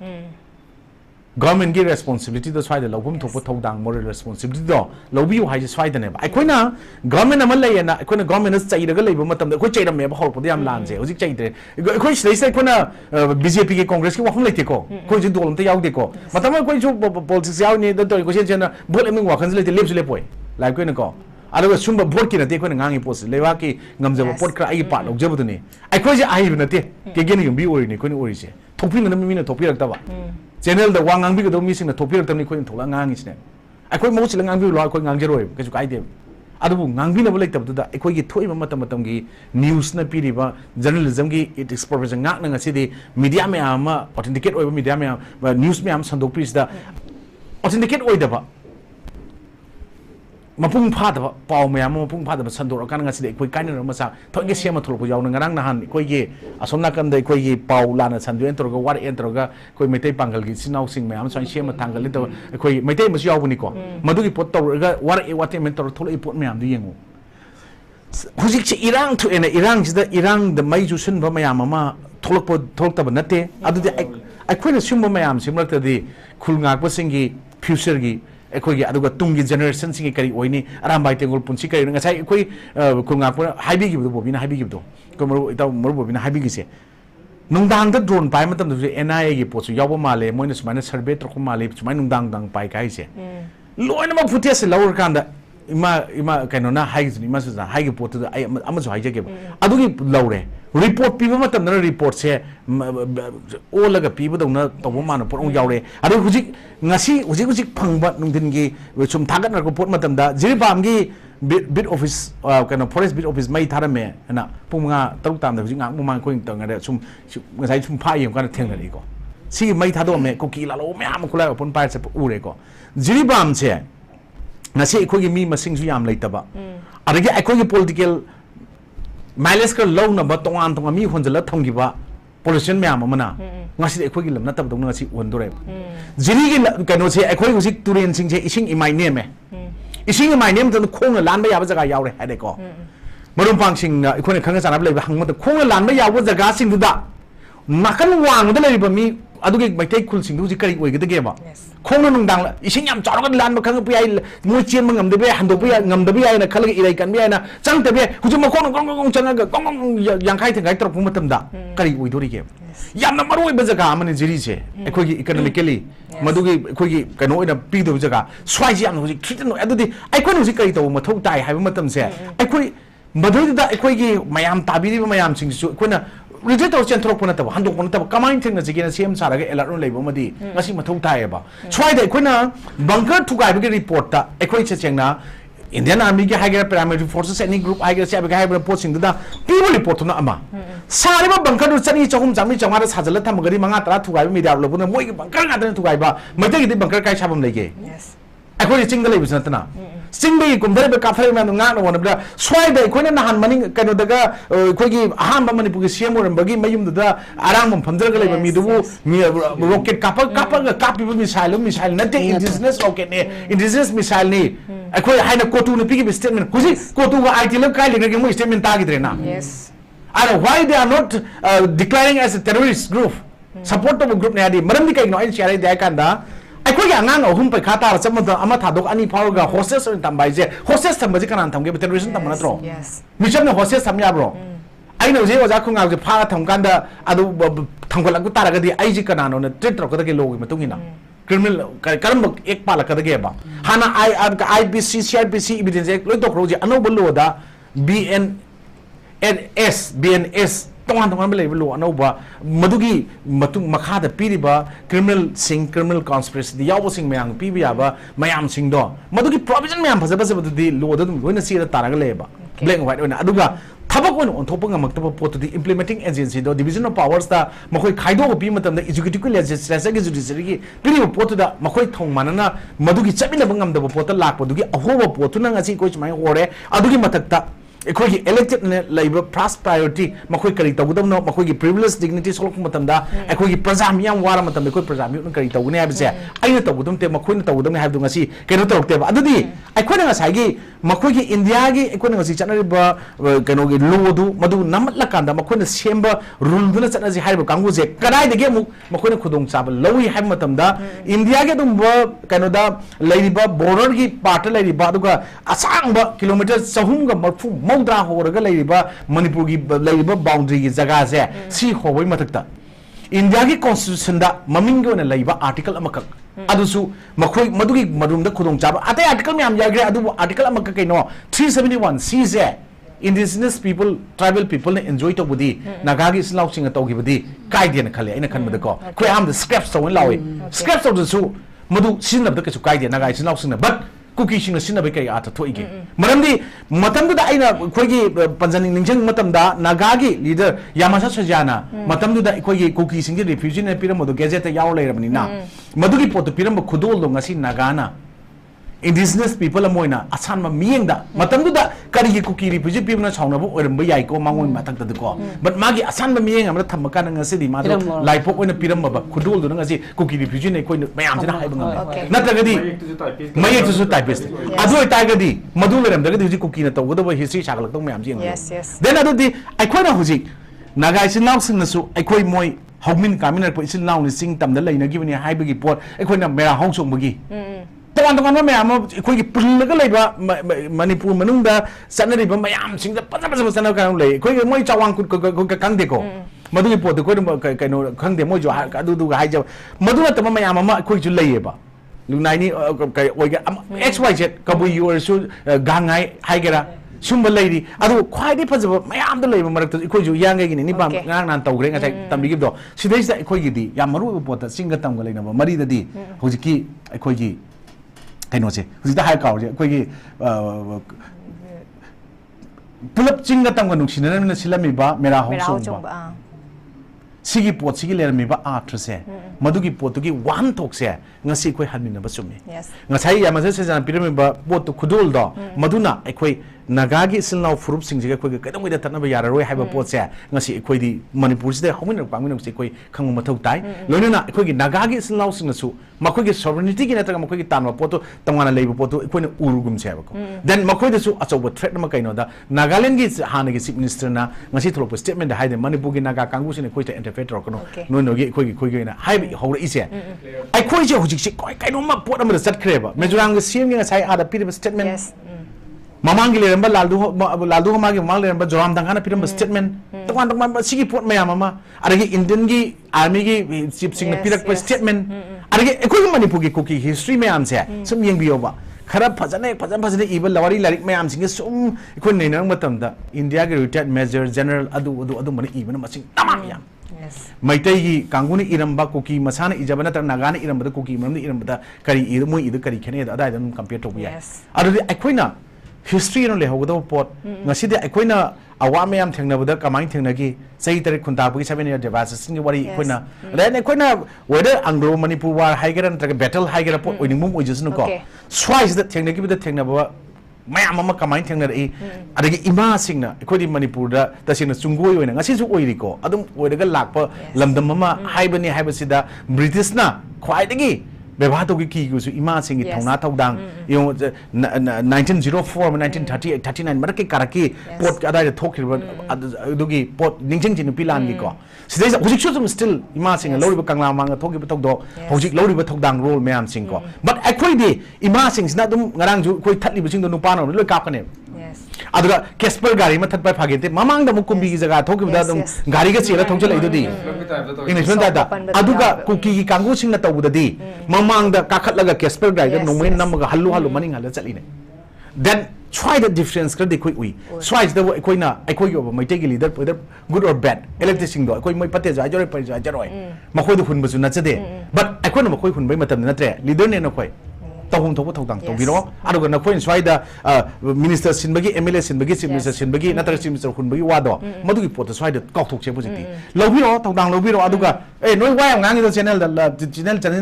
government gi responsibility the swai the lobum thopo thodang moral responsibility do lobi yu hai swai the ne ba akhoi na government amal lai na akhoi na government is chai daga leiba matam da akhoi chai ram me ba hor pod yam lan je hojik chai de akhoi sei sei akhoi na BJP ke congress ki wahang leite ko khoi ji dolom te yaw de ko matam akhoi ju politics yaw ni da to ko chen na bol eming wa khan leite lep le poi lai ko na ko aduga sumba vote ki na te akhoi na ngangi post lewa ki ngamjaba pot kra ai pa lok jaba du ni akhoi ji ai na te ke gen yum bi ori ni ko ni ori se thokpi na mi na thokpi rak ta ba channel the wang ang bi do mi sing na thopir tam ni khoi thola ngang isne akhoi mo chila ngang bi lo akhoi ngang jeroi ke chu kai de adu ngang bi na bolek tab da akhoi gi thoi ma matam gi news na pi ri ba journalism gi it is profession ngak na ngasi di media me ama authenticate oi ba media me news me am sandok pi da authenticate oi da ba mapung pha da pau me am mapung pha da sandor kan ngasi de akhoi kai na ma sa thoge sema thol ko yaw na ngarang na han akhoi gi asomna kan da akhoi gi pau la na sandu en torga war en torga koi meitei pangal gi sinau sing me am sang sema thangal to akhoi meitei mas yaw buni ko madu gi pot torga war e wate men tor thol e pot me am du yengu hujik chi irang thu ena irang ji da irang da mai ju sun ba mayam ama tholok ta ba nate adu de akhoi na sum ba mayam simlak ta di khul ngakpa sing gi future gi akhoi gi aduga tungi generation sing kari oini arambai tengol punchi kari nga sai akhoi khul ngakpa haibi gi bobi na haibi gi do ko mo ita mo bobi na haibi gi se nungdang da drone pai matam du NIA gi pochu yaw ba male moina sumana survey tro ko male sumai nungdang dang pai kai se loina ma futia se lawr kanda ima kaino na hai ni ma sa hai gi pot da ai ama jo hai je ge adugi lawre report piba matam na report se all laga piba dona tobo mana por ong yawre adu hujik ngasi phangba nungdin gi chum thagat na ko pot matam da jiribam gi bit office kind of forest bit office mai tharame na punga taruk tam da hujik ngak mu mang ko ing tang ga chum ngasai chum pha yem kan theng na ko si mai thado me ko ki la lo me am khula pon pa se ure ko jiribam che ngasi khoi gi mi masing su yam leitaba adagi khoi gi political mileage ka low na ba tongan tonga mi honjala thongi ba pollution me am amana ngasi khoi gi lam na tab dong ngasi wondore jiri gi kano se khoi gi turen sing je ising imai ne me ising imai ne mton khong la lan ba ya ba jaga yaw re ha de ko marum pang sing na khoi ne khang sa na ba le ba hang ma khong la lan ba yaw ba jaga sing du da nakan wang da le ba mi adugi maitai khul sing du ji kari oi ga de ba khong nung dang ising yam charo ga lan ba khang pi ai mo chen ma ngam de be han do pi ngam de bi ai na khal ga irai kan bi ai na chang de be hu ma khong gong chang ga gong yang khai thang kai tor pu matam da kari oi do ri ge yam na maru ba jaga man jiri che akhoi gi economically madugi akhoi gi kano ina pi do jaga swai ji am hu ji khitan no adudi akhoi no ji kari to ma thau tai hai ba matam se akhoi madoi da akhoi gi mayam tabiri ba mayam sing su akhoi na reject or central pona ta handok pona ta kamain thing na jigena cm sara ga elarun leibo madi ngasi mathau thai ba swai da koina bunker thugai bi report ta ekoi che chengna Indian Army ki higher paramilitary forces any group higher se ga higher posting da people report na ama sare ba bunker du chani chahum jami chamara sajala tham gari manga tara thugai bi media lo buna moi ki bunker na ta thugai ba mai ta gi bunker kai sabam lege yes ekoi chingda leibo sanatna singbe kumdare be kafare ma nga no wona swai da koina na han maning kano daga koigi aham ba manipur gi cm or bagi mayum da arang mom phamdar ga leba mi du mi rocket kapa kapi ba missile na te indigenous rocket ne indigenous missile ne akoi haina kotu ne pigi statement kuji kotu ga it le kai le ge mo statement ta gi dre na yes and why they are not declaring as a terrorist group support of group ne adi maram di kai no ai share dai kan da akhoi ga ngang ahum pai khata ra cham da ama thadok ani phar ga hostess on tambai je hostess tham baji kanan tham ge terrorism tam na tro yes mission na hostess tham ya bro ai no je oja khunga ge pha tham kan da adu tham ko la ku tara ga di ai ji kanano na treat ro ka ge lo gi matung ina criminal karam ek pala ka ge ba hana IBC CRPC evidence ek loi tok ro je ano bolo da BNS tongan ba level lo ano ba madugi matung makha da piriba criminal conspiracy di yawo sing mayang pi ya ba mayam sing do madugi provision mayam phasa phasa di lo da dum loina sira taraga leba black and white ona aduga ꯊꯕꯛ ꯑꯣꯏꯅ ꯑꯣꯟꯊꯣꯛꯄ ꯉꯝꯃꯛꯇꯕ ꯄꯣꯠꯇꯨꯗꯤ implementing ꯑꯦꯖꯦꯟꯁꯤꯗꯣ division of ꯄꯥꯋꯔꯁꯇ ꯃꯈꯣꯏ ꯈꯥꯏꯗꯣꯛꯑ ꯄꯤꯕ ꯃꯇꯝꯗ ꯑꯦꯛꯖꯤꯀ꯭ꯌꯨꯇꯤꯚꯀꯤ ꯂꯦꯖꯤꯁꯂꯦꯆꯔꯒꯤ ꯖꯨꯗꯤꯁꯤꯌꯔꯤꯒꯤ ꯄꯤꯔꯤꯕ ꯄꯣꯠꯇꯨꯗ ꯃꯈꯣꯏ ꯊꯧ ꯃꯥꯟꯅꯅ ꯃꯗꯨꯒꯤ ꯆꯠꯃꯤꯟꯅꯕ ꯉꯝꯗꯕ ꯄꯣꯠꯇ ꯂꯥꯛꯄꯗꯨꯒꯤ ꯑꯍꯣꯕ ꯄꯣꯠꯇꯨꯅ ꯉꯁꯤ ꯑꯩꯈꯣꯏ ꯁꯨꯃꯥꯏꯅ ꯍꯣꯔꯦ ꯑꯗꯨꯒꯤ ꯃꯊꯛꯇ ꯑꯩꯈꯣꯏꯒꯤ elected ꯂꯩꯕ ꯐꯥꯔꯁ ꯄ꯭ꯔꯥꯏꯌꯣꯔꯤꯇꯤ ꯃꯈꯣꯏ ꯀꯔꯤ ꯇꯧꯒꯗꯕꯅꯣ ꯃꯈꯣꯏꯒꯤ ꯄ꯭ꯔꯤꯚꯤꯂꯦꯖ ꯗꯤꯒꯅꯤꯇꯤ ꯁꯣꯛꯂꯛꯄ ꯃꯇꯝꯗ ꯑꯩꯈꯣꯏꯒꯤ ꯄ꯭ꯔꯖꯥ ꯃꯤꯌꯥꯝ ꯋꯥꯔ ꯃꯇꯝꯗ ꯑꯩꯈꯣꯏ ꯄ꯭ꯔꯖꯥ ꯃꯤꯌꯥꯝꯅ ꯀꯔꯤ ꯇꯧꯒꯅꯤ ꯍꯥꯏꯕꯁꯦ ꯑꯩꯅ ꯇꯧꯒꯗꯕ ꯅꯠꯇꯦ ꯃꯈꯣꯏꯅ ꯇꯧꯒꯗꯕꯅꯤ ꯍꯥꯏꯕꯗꯨ ꯉꯁꯤ ꯀꯩꯅꯣ ꯇꯧꯔꯛꯇꯦꯕ ꯑꯗꯨꯗꯤ ꯑꯩꯈꯣꯏꯅ ꯉꯁꯥꯏꯒꯤ ꯃꯈꯣꯏꯒꯤ ꯏꯟꯗꯤꯌꯥꯒꯤ ꯑꯩꯈꯣꯏꯅ ꯉꯁꯤ ꯆꯠꯅꯔꯤꯕ ꯀꯩꯅꯣꯒꯤ ꯂꯣꯗꯨ ꯃꯗꯨ ꯅꯝꯃꯠꯂꯀꯥꯟꯗ ꯃꯈꯣꯏꯅ ꯁꯦꯝꯕ ꯔꯨꯜꯗꯨꯅ ꯆꯠꯅꯁꯤ ꯍꯥꯏꯔꯤꯕ ꯀꯥꯡꯕꯨꯁꯦ ꯀꯗꯥꯏꯗꯒꯤ ꯑꯃꯨꯛ ꯃꯈꯣꯏꯅ ꯈꯨꯗꯣꯡꯆꯥꯕ ꯂꯧꯏ ꯍꯥꯏꯕ ꯃꯇꯝꯗ ꯏꯟꯗꯤꯌꯥꯒꯤ ꯑꯗꯨꯝꯕ ꯀꯩꯅꯣꯗ ꯂꯩꯔꯤꯕ ꯕꯣꯔꯗꯔꯒꯤ ꯄꯥꯔꯠꯇ ꯂꯩꯔꯤꯕ ꯑꯗꯨꯒ ꯑꯁꯥꯡꯕ ꯀꯤꯂꯣꯃꯤꯇꯔ 330 ꯍꯧꯔꯒ ꯂꯩꯔꯤꯕ ꯃꯅꯤꯄꯨꯔꯒꯤ ꯂꯩꯔꯤꯕ ꯕꯥꯎꯟꯗꯔꯤꯒꯤ ꯖꯒꯥꯁꯦ ꯁꯤ ꯍꯧꯕꯒꯤ ꯃꯊꯛꯇ ꯏꯟꯗꯤꯌꯥꯒꯤ ꯀꯣꯟꯁꯇꯤꯇ꯭ꯌꯨꯁꯟꯗ ꯃꯃꯤꯡꯒꯤ ꯑꯣꯏꯅ ꯂꯩꯕ ꯑꯥꯔꯇꯤꯀꯜ ꯑꯃꯈꯛ ꯑꯗꯨꯁꯨ ꯃꯈꯣꯏ ꯃꯗꯨꯒꯤ ꯃꯔꯨꯝꯗ ꯈꯨꯗꯣꯡꯆꯥꯕ ꯑꯇꯩ ꯑꯥꯔꯇꯤꯀꯜ ꯃꯌꯥꯝ ꯌꯥꯎꯈ꯭ꯔꯦ ꯑꯗꯨꯕꯨ ꯑꯥꯔꯇꯤꯀꯜ ꯑꯃꯈꯛ ꯀꯩꯅꯣ 371 ꯁꯤꯁꯦ indigenous people tribal people na enjoy tawbudi nagagi islaw singa tawgibudi kaide na khale aina khanbada ko khoi am the scraps tawin lawi scraps taw su madu sinabda kesu kaide nagai islaw singa but kuki singa sinabai kai ata thoigi maramdi matamdu da aina khoigi panjani ningjang matamda nagagi leader yamasa sajana matamdu da khoigi kuki singi refugee na piramadu gazette yaw leirabani na madugi potu piram khudol do ngasi nagana indigenous people amoina asanma miyengda matamduda karigi kuki refugee people na chawnabo oiramba yai ko mangoi matakta de ko but magi asanma miyeng amra thamaka na ngasi di madu laipok oina piramba ba khudul do ngasi kuki refugee ne koi mayam jina haiba ngam natragadi mayek tu su typist adu taigadi madu leram dagadi huji kuki na tawgoda ba history chagalak tong mayam jing then adu di ai khoi na huji nagai sin naw sing na su ai khoi moi hogmin kamin po isin naw ni sing tam da leina gibani haibagi pot ai khoi na mera hong song bagi तोन ma'am अखोई पुलग Manpur मनुंग चनरीब ma'am सिंग fudge fudge चन अखोई मोई चावांग कंदेको मधुगी पोत कनो खंदे मोई हाइजब मधु नतब ma'am अखोई लेब लुनाइनी एक्स वाई जेड कबुई गांगाई हाइगेरा सुम लेरी अदु ख्वाइदि फजब मैम लेब मरक अखोई यांगगी निपाम नान तौग्रे तमीगो सिदैस अखोईगी याम मरु पोत सिंग तमग लेनब मरीददी हुजिकी अखोई कहीं हजिदा हाई काउजे अखोई पुलप चिंग तंग नुसिनरमिन सिलमिबा मेरा हौसोंबा सिगी पोत सिगी लेरमिबा आर्थसे मदुगी पोतुगी वान थोकसे ngasi अखोई हनमिनबा चुमी ngасai yamase sejana पिरमिबा पोत खुदोल दो मदुना अखोई नागागी सिलनाव फुरुप सिंगजे अखोई कदमगैदा तनबा याररोय हाइबा पोतसे ngasi अखोईदी मणिपुर सिदे हमिन पांगिन से अखोई खंग मथौ ताई लोइना अखोईगी नागागी सिलनाव सिंगसु मखोईगी सोवरेनिटी की नतगा मखोईगी तानबा पोतो तंगाना लेबा पोतो अखोईना उरुगुम सेबको देन मखोईदसु अचौबा थ्रेट म कइनोदा नागालैंड की हानगी चीफ मिनिस्टर ना ngasi थोलप स्टेटमेंट हाइदे मणिपुर की नागा कांगुसिने अखोईते इंटरफेयर तोरकनो नोनोगी अखोईगी खोईगैना हाइबि हौर इसे अखोईजे हुजिकसे कइनोमा पोट अमदा चटख्रेबा मिजोराम के सीएम के ngасai आदा पिरिबा स्टेटमेंट ममांगी लेरंबा लालदु हमागी ममांग लेरंबा जोराम दंगाना पिरंबा स्टेटमेंट तोकान तोकान सिगी पोट मयाम अमा अरगी इंडियन की आर्मी की चीफ सिंह पिरकपा स्टेटमेंट अरगी अखोई मणिपुर की कुकी हिस्ट्री मयाम से सुम यंगबियोबा खरा फजने इबा लवारी लारिक मयाम सिंगे सुम अखोई नैनंग मतमदा इंडिया के रिटायर्ड मेजर जनरल अदु मने इबना मसिंग तमाम याम Meiteis की कांगुनी इरंबा कुकी मसाना इजबना तर नागाना इरंबदा कुकी मरमदि इरंबदा करी इद मोई इद करी खने अदा इदम कंपेयर तो बिया अदुदि अखोइना हिस्ट्री नो लेहोगदो पोट ngaside अखोइना अवा मयाम थेंगनबदा कमाइन थेंगनगी सही तरे खुंताबगी 7 year devastating wari अखोइना then अखोइना whether anglo manipur war haigera नत्रग battle haigera पोट ओइनिंगमुम ओइजसनु को स्वाइस द थेंगनगी बदा थेंगनबा मैम अमा कमाइन थेंगनरई अदगी इमा सिंगना अखोइदि मणिपुर दा तसिना चुंगोय ओइना ngasisu ओइरिको अदुम ओइरगा लाकपा लमदम अमा हाइबनी हाइबसिदा ब्रिटिशना ख्वाइदगी व्यवहार तो की गुसु इमा सिंगी थौना थौदांग यो 1904 1938 39 मरके कारकी पोट अदाय थोखिरबा अदुगी पोट निंगजिंग जिनु पिलानगी को सिदे हुजिक सु स्टिल इमा सिंग लौरिबा कांगला मांग थोखिबा थौदो हुजिक लौरिबा थौदांग रोल मयाम सिंग को बट अखोई दि इमा सिंग सिना दुम ngarang ju khoi thatliba sing do nupano loi kapkane aduga kesper gari ma thatpai phagete mamang da mukumbi gi jaga thokibda dum gari ga chela thongchela idudi englishman da aduga kuki gi kangu sing na tawudadi mamang da kakhatlaga kesper gari da nomen namaga hallu hallu maning hala chaline then try the difference kar dekoi ui switch da koi na koi yo Meitei gi leader whether good or bad elected sing do koi moi pate ja jore pai ja jaroi makhoi du hun basu na chade but koi na makhoi hun bai matam na tre leader ne na koi tawhum thopa thodang tobiro aduga na khoin swaida minister sinbagi MLA sinbagi chief minister sinbagi natra chief minister hunbagi wado madugi pot swaida kaukthok che bujiti lobiro thodang lobiro aduga noi wa ngangi do channel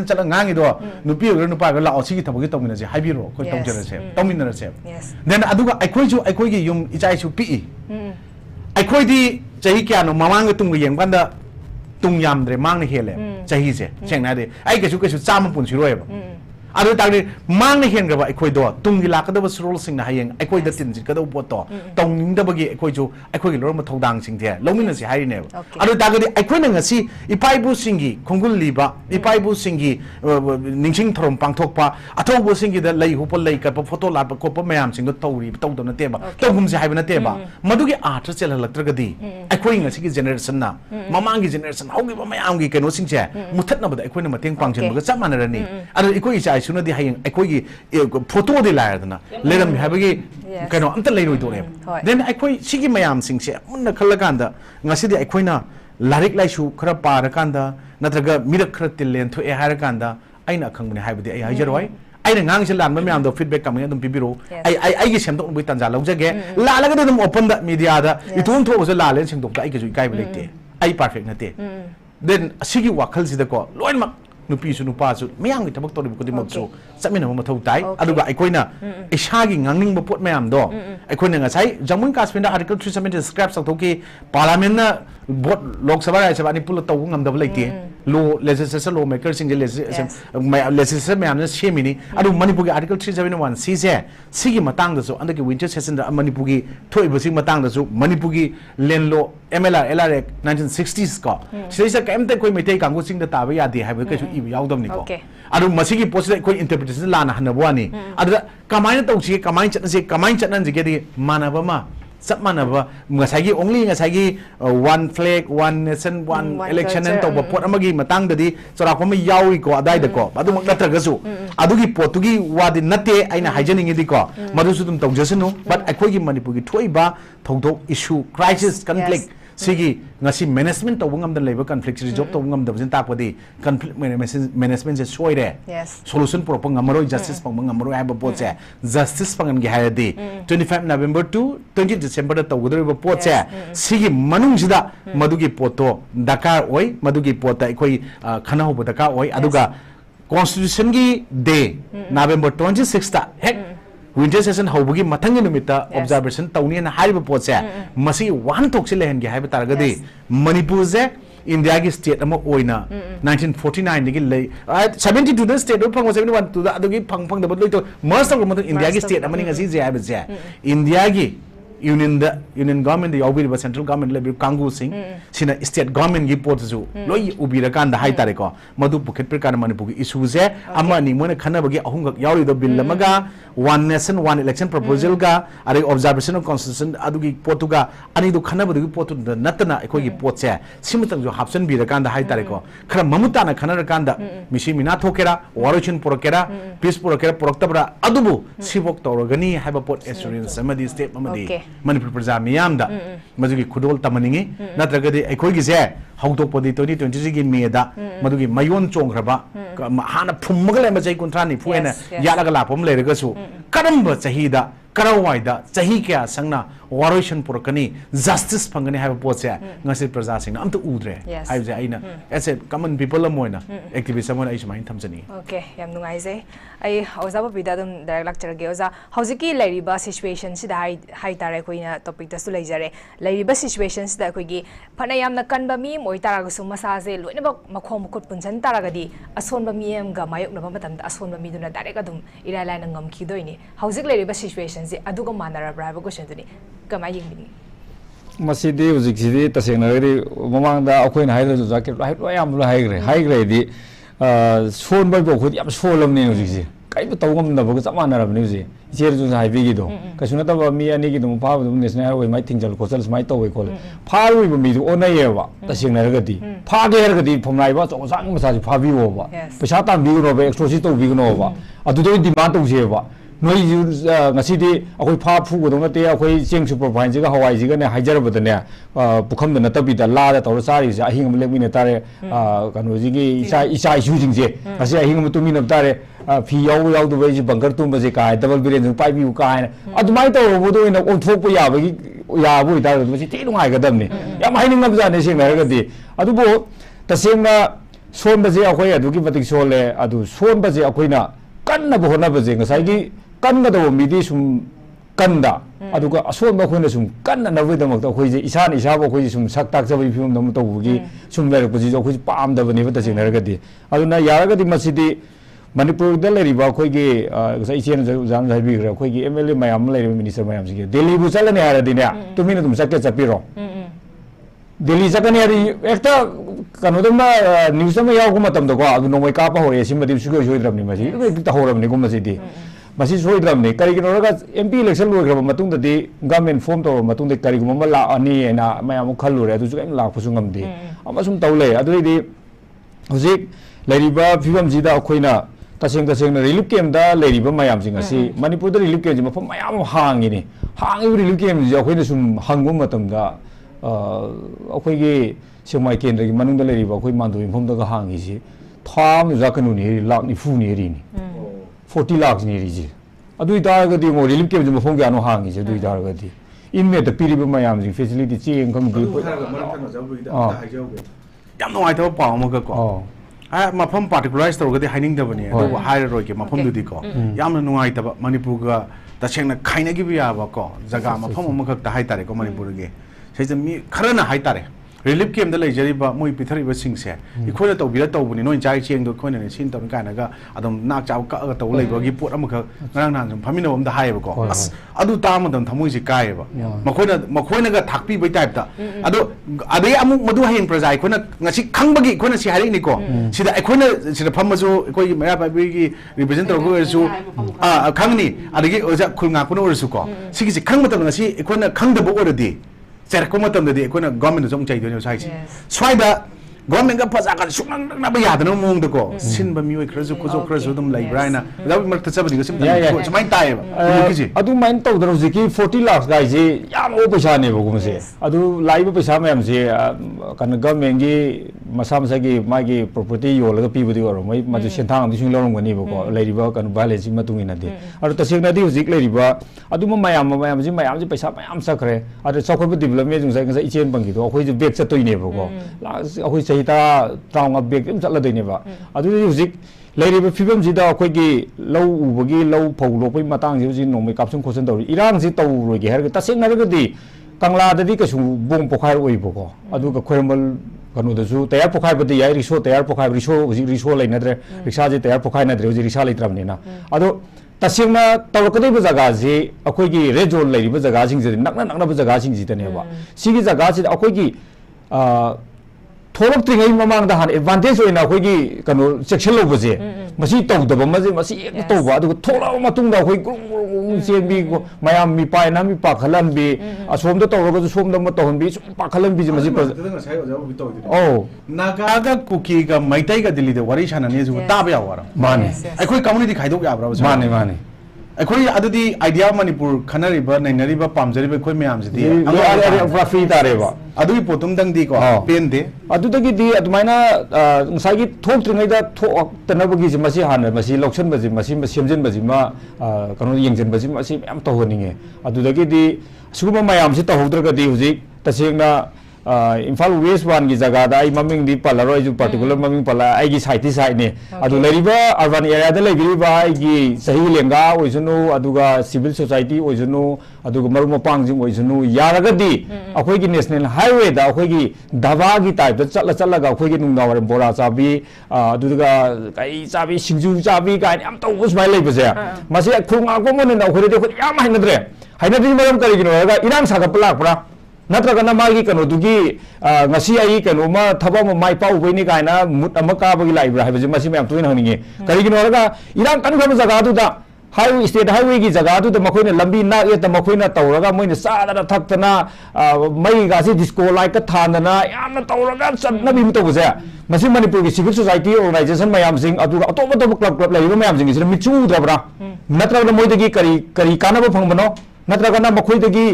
chala ngangi do nupi or nupa ga la osigi thabagi tawmina je haibiro khoi tawjara se tawminara se then aduga aikoi gi yum ichai chu pi aikoi di chahi kya no mamang tung yeng banda tung yamdre mang ne hele chahi se chengna de ai ke chu chama pun chiroi ba adu tagni mang ne hen ga ba aikoi do tung gi lakada ba role sing na hayeng aikoi da tin ji ka do poto tong ning da bagi aikoi chu aikoi gi lor ma thodang sing the lomina si hai ne adu tagni aikoi na ngasi ipai bu singi khongul liba ipai bu singi ningsing thorom pangthok pa atho bu singi da lei hu pol lei ka pa photo la pa ko pa mayam sing do tawri taw do na te ba tawhum si hai na te ba madu gi art chel halak ga di aikoi ngasi gi generation na mamang gi generation hogi ba mayam gi keno sing che muthat na ba aikoi na mateng pangchen ba chap manarani adu aikoi cha suna di hayeng aikoi gi photo de la na leram habagi kano amta lei roi do ne then aikoi sigi mayam sing che mun khal kan da ngasi di aikoi na larik lai shu khara par kan da natraga mirak khara tilen thu e har kan da aina khang ne haibadi ai hajaroi aina ngang se lan mayam do feedback kam dum pibiro ai gi sem tok bui tanja lawjage la la ga dum open da media da itun tho so la len sing tok da ai gi kai ba lekte ai perfect na te then sigi wakhal si da ko loin mak nupi su nupa su mayam gi tabak tori ko di mok su samina ma thau tai aduga aikoina ishagi ngangning bo pot mayam do aikoina ngasai jammun kashmir da article 370 scrap sak thoki parliament na bot lok sabha ai sabani pul taw ngam da leite law legislation law maker sing legislation mayam na shemini adu manipur gi article 371 si je sigi matang da su andaki winter session da manipur gi thoi bo sing matang da su manipur gi len law LR 1960s ko sisa kaimte koi meitei kangu sing da tabe ya de haiba ka su ibi yaudam ni ko adu masigi post koi interpretation lana hanabwani adu kamaina tawchi kamain chatnan je ge manaba ma sab manaba ngasagi only ngasagi one flag one nation one election and to pot amagi matang da di chora ko ma yawi ko adai da ko adu mak natra gasu adu gi potugi wadi nate aina haijaning di ko madu su dum tawjasanu but akoi gi manipur gi thoi ba thongdok issue crisis conflict sigi ngasi management to bungam da labor conflict resolve to bungam da jinta padi conflict management je soire solution pro pang amaro justice pang amaro ha ba pot che justice pang gi ha de 25 November to 20 December da tawgudre ba pot che sigi manung sida madugi poto dakar oi madugi pota ikoi khana ho dakar oi aduga constitution gi day November 26 ta hek winter session haubugi mathangi numita observation tawni na hariba poche masi one toxi lehen gi haiba taragadi manipur je india gi state ama oina 1949 digi lei 72 the state phang 71 to da adugi phang da bodloi to most of the india gi state amani ngasi je haiba je india gi union government the yaubiri central government level kangu sing sina state government gi pot ju loi ubira kan da hai tare ko madu pukhet per kan manipur gi issue je ama ni mona khana bagi ahung gak yauri do bill lamaga one nation one election proposal ga are observation of constitution adu gi potuga ani do khana bagi potu natna ekoi gi pot che simutang jo hapsan bira kan da hai tare ko khara mamuta na khana kan da misi mina thokera warochin porokera peace porokera poroktabra adubu sibok torogani haba pot assurance samadi state mamadi manipur praja miyam da madugi khudol tamaningi natragadi aikoi gi je hawdokpodi 2020 gi me da madugi mayon chonghraba hana phummaga le ma jai kuntrani fuena yalaga la pom le rega su karamba chahi da karawai da chahi kya sangna waroishan porokani justice phangani haiba poche ngasi praja sing amta udre haiba je aina as a common people amoina activist amona is mind thamjani okay yam nungai je ai oza ba bidadum direct lecture ge oza hojiki lairiba situation sida hai tare koina topic da su leijare lairiba situation sida koi gi phana yamna kanba mi moi taraga su masa je loina ba makhom khut punjan taraga di asonba mi em ga mayok na ba matam da asonba mi duna direct adum ira lai na ngam ki doini hojik lairiba situation je aduga manara bra ba question duni kama yingni masidi hojik sidi tasengna ri mamang da akoina haira ju jaket hai yam lo haigre di son ba bo khut yam solam ne hojik si kai ba tawgam da ba ga chamana rab ne ji cher ju hai bi gi do kasuna ta ba mi ani gi dum pa ba national highway mai tingjal ko sal mai tawai ko pharui ba mi du onai ye ba tasengna ga di pha ge ga di phomnai ba so sang ma sa ji pha bi wo ba paisa tam bi no ba extortion to bi no ba adu do demand to je ba noi ngasidi akoi pha phu go dong te akoi cheng supervise ga hawai ji ga ne haijar ba ne pukham da na tabi da la da tor sari ja ahing am le mi ne tare kanu ji gi isa issue jing je asi ahing am tu mi na tare fee Yadav bunker तुम्बे का double villain पाइबू का अदुमाय तौरबदो ओंथोप याबगी याबो इतारदो ती नुंगाइगदबने याम हाइनिंगबजाने सेंगरगदि अदुबो तसेंना सोनबजे अखोय अदुगी मतिक सोले अदु सोनबजे अखोयना कन्नबो होनबजे ngसाइगी कन्गदो मिदि सुम कंदा अदुगा असोनबा अखोयना सुम कन्न नबदमक अखोयजे इसान इसाबो अखोयजे सुम सक्ताक जबि film दम तौबगी सुम लेरपजी अखोय पामदबने बत सेंगरगदि अदुना यारगदि मसिदि मणिपुर लेरिबा अखोयगे इचेन जाम जाबिग्रे अखोयगे एमएलए मयाम लेरिबा मिनिस्टर मयाम सिगे दिल्ली बु चलने हारदिने तुमिना तुम सके चपिरो दिल्ली चकने हरि एकता कनोदमा न्यूज में यागु मतमदको अदु नोमै कापा होरे सिमदि सुगो सोइद्रबनि मसि एकता होरबनि गुमसिदि मसि सोइद्रबनि करिगिनोरगा एमपी इलेक्शन लोइग्रबा मतुंगदि गवर्नमेंट फॉर्म तौर मतुंगदि करिगुममा लाअनि एना मयाम खल्लुरे अदु जुगै लाखपसु ngamदि अमसुम तौले अदुइदि हुजिक लेरिबा फिबम जिदा अखोइना तसेंग रिलीफ कैम्प दा लेरिबा मयाम सिंग असि मणिपुर दा रिलीफ कैम्प मफम मयाम हांगिनि हांगिबि रिलीफ कैम्प जि अखोइना सुम हांगु मतमदा अखोइगे सेमाइ केंद्र की मनुंग लेरिबा अखोइ मांदो इफम दा हांगिसि थाम जाकनुनि लाख निफुनि रिनि 40 लाख नि रिजि अदुइ दारगदि मो रिलीफ कैम्प जि मफम ग्यानो हांगिसि अदुइ दारगदि इनमेट दा पिरिबा मयाम जि फैसिलिटी चेंग खंगदि याम नोंगाइतबा पाव अमगा को मफम पार्टिकुलराइज तौरगदि हाइनिंगदबनि अदु हाइरोइके मफमदुदि को यामना नुंगाइतबा मणिपुरगा तसेंगना खाइनगिबि याबा को जगा मफम अमखक हाइतारे को मणिपुरगे सेजे मी खरना हाइतारे रिलीफ कैम्प लेजरीब मोई पिथरीब सिंगसे इखोना तौबिरा तौबनि नोइ जाय चेंगदो खोना सिन तौन कानागा अदम नाक चाव का तौ लेबगी पोट अमख नरang nan phamiनो अमदा हायबको अस अदु तामदम थमोइसि कायबा मखोइनगा थाकपि बै टाइप ता अदु अदे अमु मदु हाइन प्रजा इखोना ngasi खंगबगी इखोना सि हारिनि को सिदा इखोना सिदा फमजो इखोइ मेरा बाबिगी रिप्रेजेंट तौगसु खंगनि अदगी ओजा खुल ngakpa ओरसु को सिगि सि खंगमतम ngasi इखोना खंगदबो ओरदि चेरको मतमदि अखोना गवर्नमेंट जों चाइदोनि साइसि स्वाइदा गवर्नमेंट का फजाका सुंगनब यादनो मोंगदको सिनबा मियोय खरजु खुजो खरजु दम लाइब्राइना दाबि मरत चबदि गसिम समाइ तायबा किजि अदु माइन तौदरो जिकि 40 लाख गाइजे याम ओ पैसा ने बगुमसे अदु लाइबा पैसा मयाम से कन गवर्नमेंट गी मसा मसा गी मागी प्रॉपर्टी योलगा पिबदि ओरो मै मजु सेंथांग दिसुं लरंगनि बको लाइरिबा कन बालेजि मतुंगिना दि अदु तसेंगनादि हुजिक लाइरिबा अदु मयाम जी पैसा मयाम सखरे अदु सखरबो डेवलपमेंट जुंसाइ गसा इचेन बंगि दो अखोइ जे बेक चतोइने बको अखोइ सहिता त्राउंगा बेक एम चलदोइनेबा अदु हुजिक लेरिबा फिबम जिदा अखोइगी लौ उबगी लौ फौ लोपै मतंग जि नोमै कापसुं खोसन तौरि इरांग जि तौरोइगे हरग तसेंगनागदि कंगलाददि कसु बोंग पोखाइ ओइबको अदुगा खोरमल कनुदसु तयार पोखाइ बदि याइ रिसो तयार पोखाइ रिसो लैनद्रे रिक्शा जे तयार पोखाइ नद्रे जि रिक्शा लैत्रबनिना अदु तसेंगना तौरकदैबा जगा जि अखोइगी रेड जोन लैरिबा जगा सिंग जि नकना जगा सिंग जि तनेबा सिगी जगा जि अखोइगी थोरक त्रिङै ममांगदा हान एडवांटेज होइना अखोइगी कनो सेक्शन लोबजे मसी तौदबा मजे मसी एक तौबा अदु थोरा मतुंगदा अखोइ ग्रुंग चेंबी मयाम मी पायना मी पाखलनबी असोमदा तौरगजु सोमदा म तौहनबी पाखलनबी जे मसी ओ नागागा कुकीगा मैतैगा दिल्लीदा वरि सानने जु ताबा यावरा माने अखोइ कम्युनिटी खाइदोक याब्रा माने अखोइ अदुदी आइडिया मणिपुर खनरिबा नैनरिबा पामजरिबा अखोइ मयाम जदि फ्री तारेबा अदुई पोतुम दंदी को पेन दे अदुदगी दी अदुमाइना ngसाइगी थोक्त्रिङैदा थोक्तनबगी जे मसी हान मसी लौक्सनबजी मसी सेमजनबजी मा कनो यंगजनबजी मसी याम तौहनिङे अदुदगी दी सुगुमा मयाम से तौहद्रगदी हुजिक तसेंगना इम्फाल वेस्ट वन की जगह दा ममिंग दी पलरो जो पर्टिकुलर ममिंग पला आइगी साइटी साइड ने अदु लेरिबा अर्बन एरिया दा लेबिरिबा आइगी सही लेंगा ओइजनु अदुगा सिविल सोसाइटी ओइजनु अदुगा मरुम पांगजिंग ओइजनु यारगदी अखोइगी नेशनल हाईवे दा अखोइगी दबा की टाइप दा चलगा अखोइगी नुंगावर बोरा चाबी अदुगा काई चाबी सिंजु चाबी का याम तौबस माइ लेबजे मसे खुल ngakpa मोन अखोइदे याम हाइनद्रे मरम करिगिनो इरांग सागप लाकप्रा नत्रगना मागी कनोदुगी ngasi ai kanoma thaba ma mai pau boini kaina mut amaka bagi laibra haibje masi मैम तुइन हनिगे करिगिनो रगा इरांग कनखब जगा दुदा हाईवे स्टेट हाईवे की जगह दुदा मखोइना लंबी ना ये त मखोइना तौरगा मोइना सादना थक्तना मई गासी डिस्को लाइक थानना यामना तौरगा चनबि मुतबजे मसी मणिपुर की सिविल सोसाइटी ऑर्गेनाइजेशन मैम सिंग अदुगा अतोप अतोप क्लब लाइबा मैम सिंग इस मिचु द्रबरा नत्रगना मोइदगी करी कानबो फंगबनो नत्रगना मखोइदगी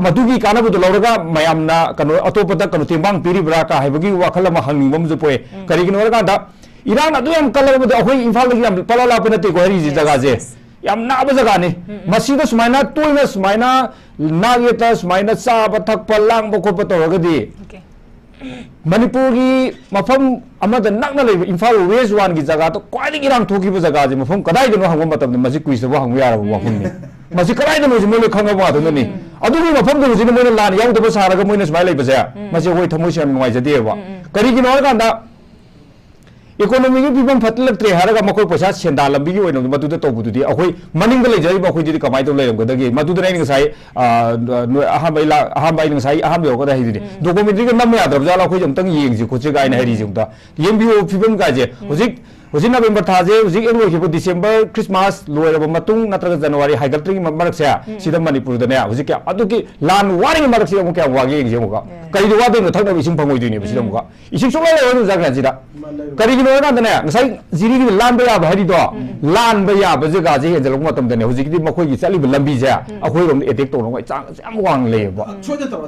मदुगी कानबदु लौरगा मयामना कनो अतोपदा कनो तेंबांग पिरिब्रा का हाइबगी वाखल म हंगिबम जपोए करिगिनो रगा दा Iran adu yam kala ba akhoi imphal gi yam palala pa nate ko ri ji jaga je yam na ba jaga ni masida sumaina toina sumaina nageta sumaina cha ba thak pa lang ba ko pa to ga di manipur gi mafam amada nakna le imphal west one gi jaga to kwai gi rang thoki ba jaga je mafam kadai no hangom matam masi kuis ba hang ya ra wa phun ni masi kadai no mo le khanga ba to ni adu gi mafam do ji mo ne lan yaw da ba sa ra ga mo ne smai le ba ja masi hoi thamoi shan ngai ja de ba kari gi no ga da economy gi bibam phatlak tre haraga makoi paisa senda lambi gi oino madu da to budu di akhoi maning da le jari ba khoi di kamai to le ram ga gi madu da nai ngai aham bai ngai aham yo ga da hi di document gi nam ya dra jala khoi jam tang yeng ji khoche ga ina hari jum da yem bi o bibam ga je hojik November tha je hojik engo ki December Christmas loira ba matung natra January haigatri gi marak sa sida Manipur da ne hojik ya adu ki lan wari marak si mo kya wa gi je mo ga kai do wa do na thakna bi sing phangoi dui ne bi sida mo ga ising so la lo ja ga ji da kari gi no na da ne ngai jiri gi lan ba ya ba hari do lan ba ya ba je ga je he jalo ma tam da ne hojik di ma khoi gi chali ba lambi ja akhoi rom attack to no ngai chang yam wang le ba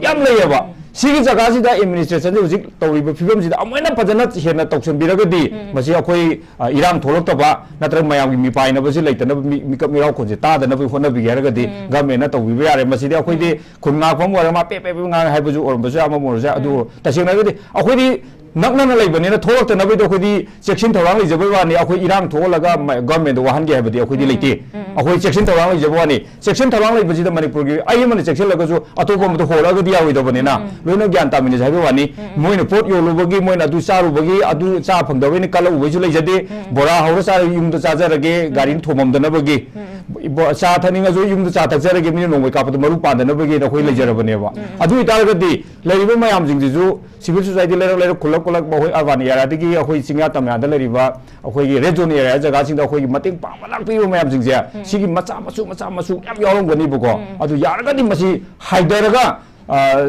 yam le ba sigi jaga si da administration hojik tawri ba phibam si da amoina phajana hena tokson bi ra ga di masi akhoi Iran tholok taba natra mayam gi mi paina ba si leitana mi kap mi raw khonje ta da na bi hona bi ga di government na tawi ba yare masi di akhoi di khul ngakpa mo ma pe nga hai bu ju or ba ja ma mo ja adu ta sing na di akhoi di nakna na leibani na tholok ta na bi do akhoi di section thawang le jabai wa ni akhoi Iran tholaga government do wahan ge hai ba di akhoi di leite akhoi section thawang le jabai ni section thawang le ba ji da Manipur gi ai man section la ga ju atopa mo do hola ga di ya wi do bani na loina gyan ta mi ne jai ba ni moina pot yo lo ba gi moina du saru ba gi adu cha phang da we ni kala u ju le jade bora haura sa yum da cha jara ge garin thomam da na ba gi cha thani nga ju yum da cha thak jara ge mi no ngai ka pa maru pa da na ba gi na khoi le jara ba ne ba adu ita ga di le ba mayam jing ji ju civil society le khulak khulak ba hoi arwan area de gi khoi singa tam ya da le ba khoi gi region area jaga sing da khoi gi mating pa ma lak pi ba mayam jing ja sigi macha masu yam yawong ga ni bu ko adu yar ga di masi haidar ga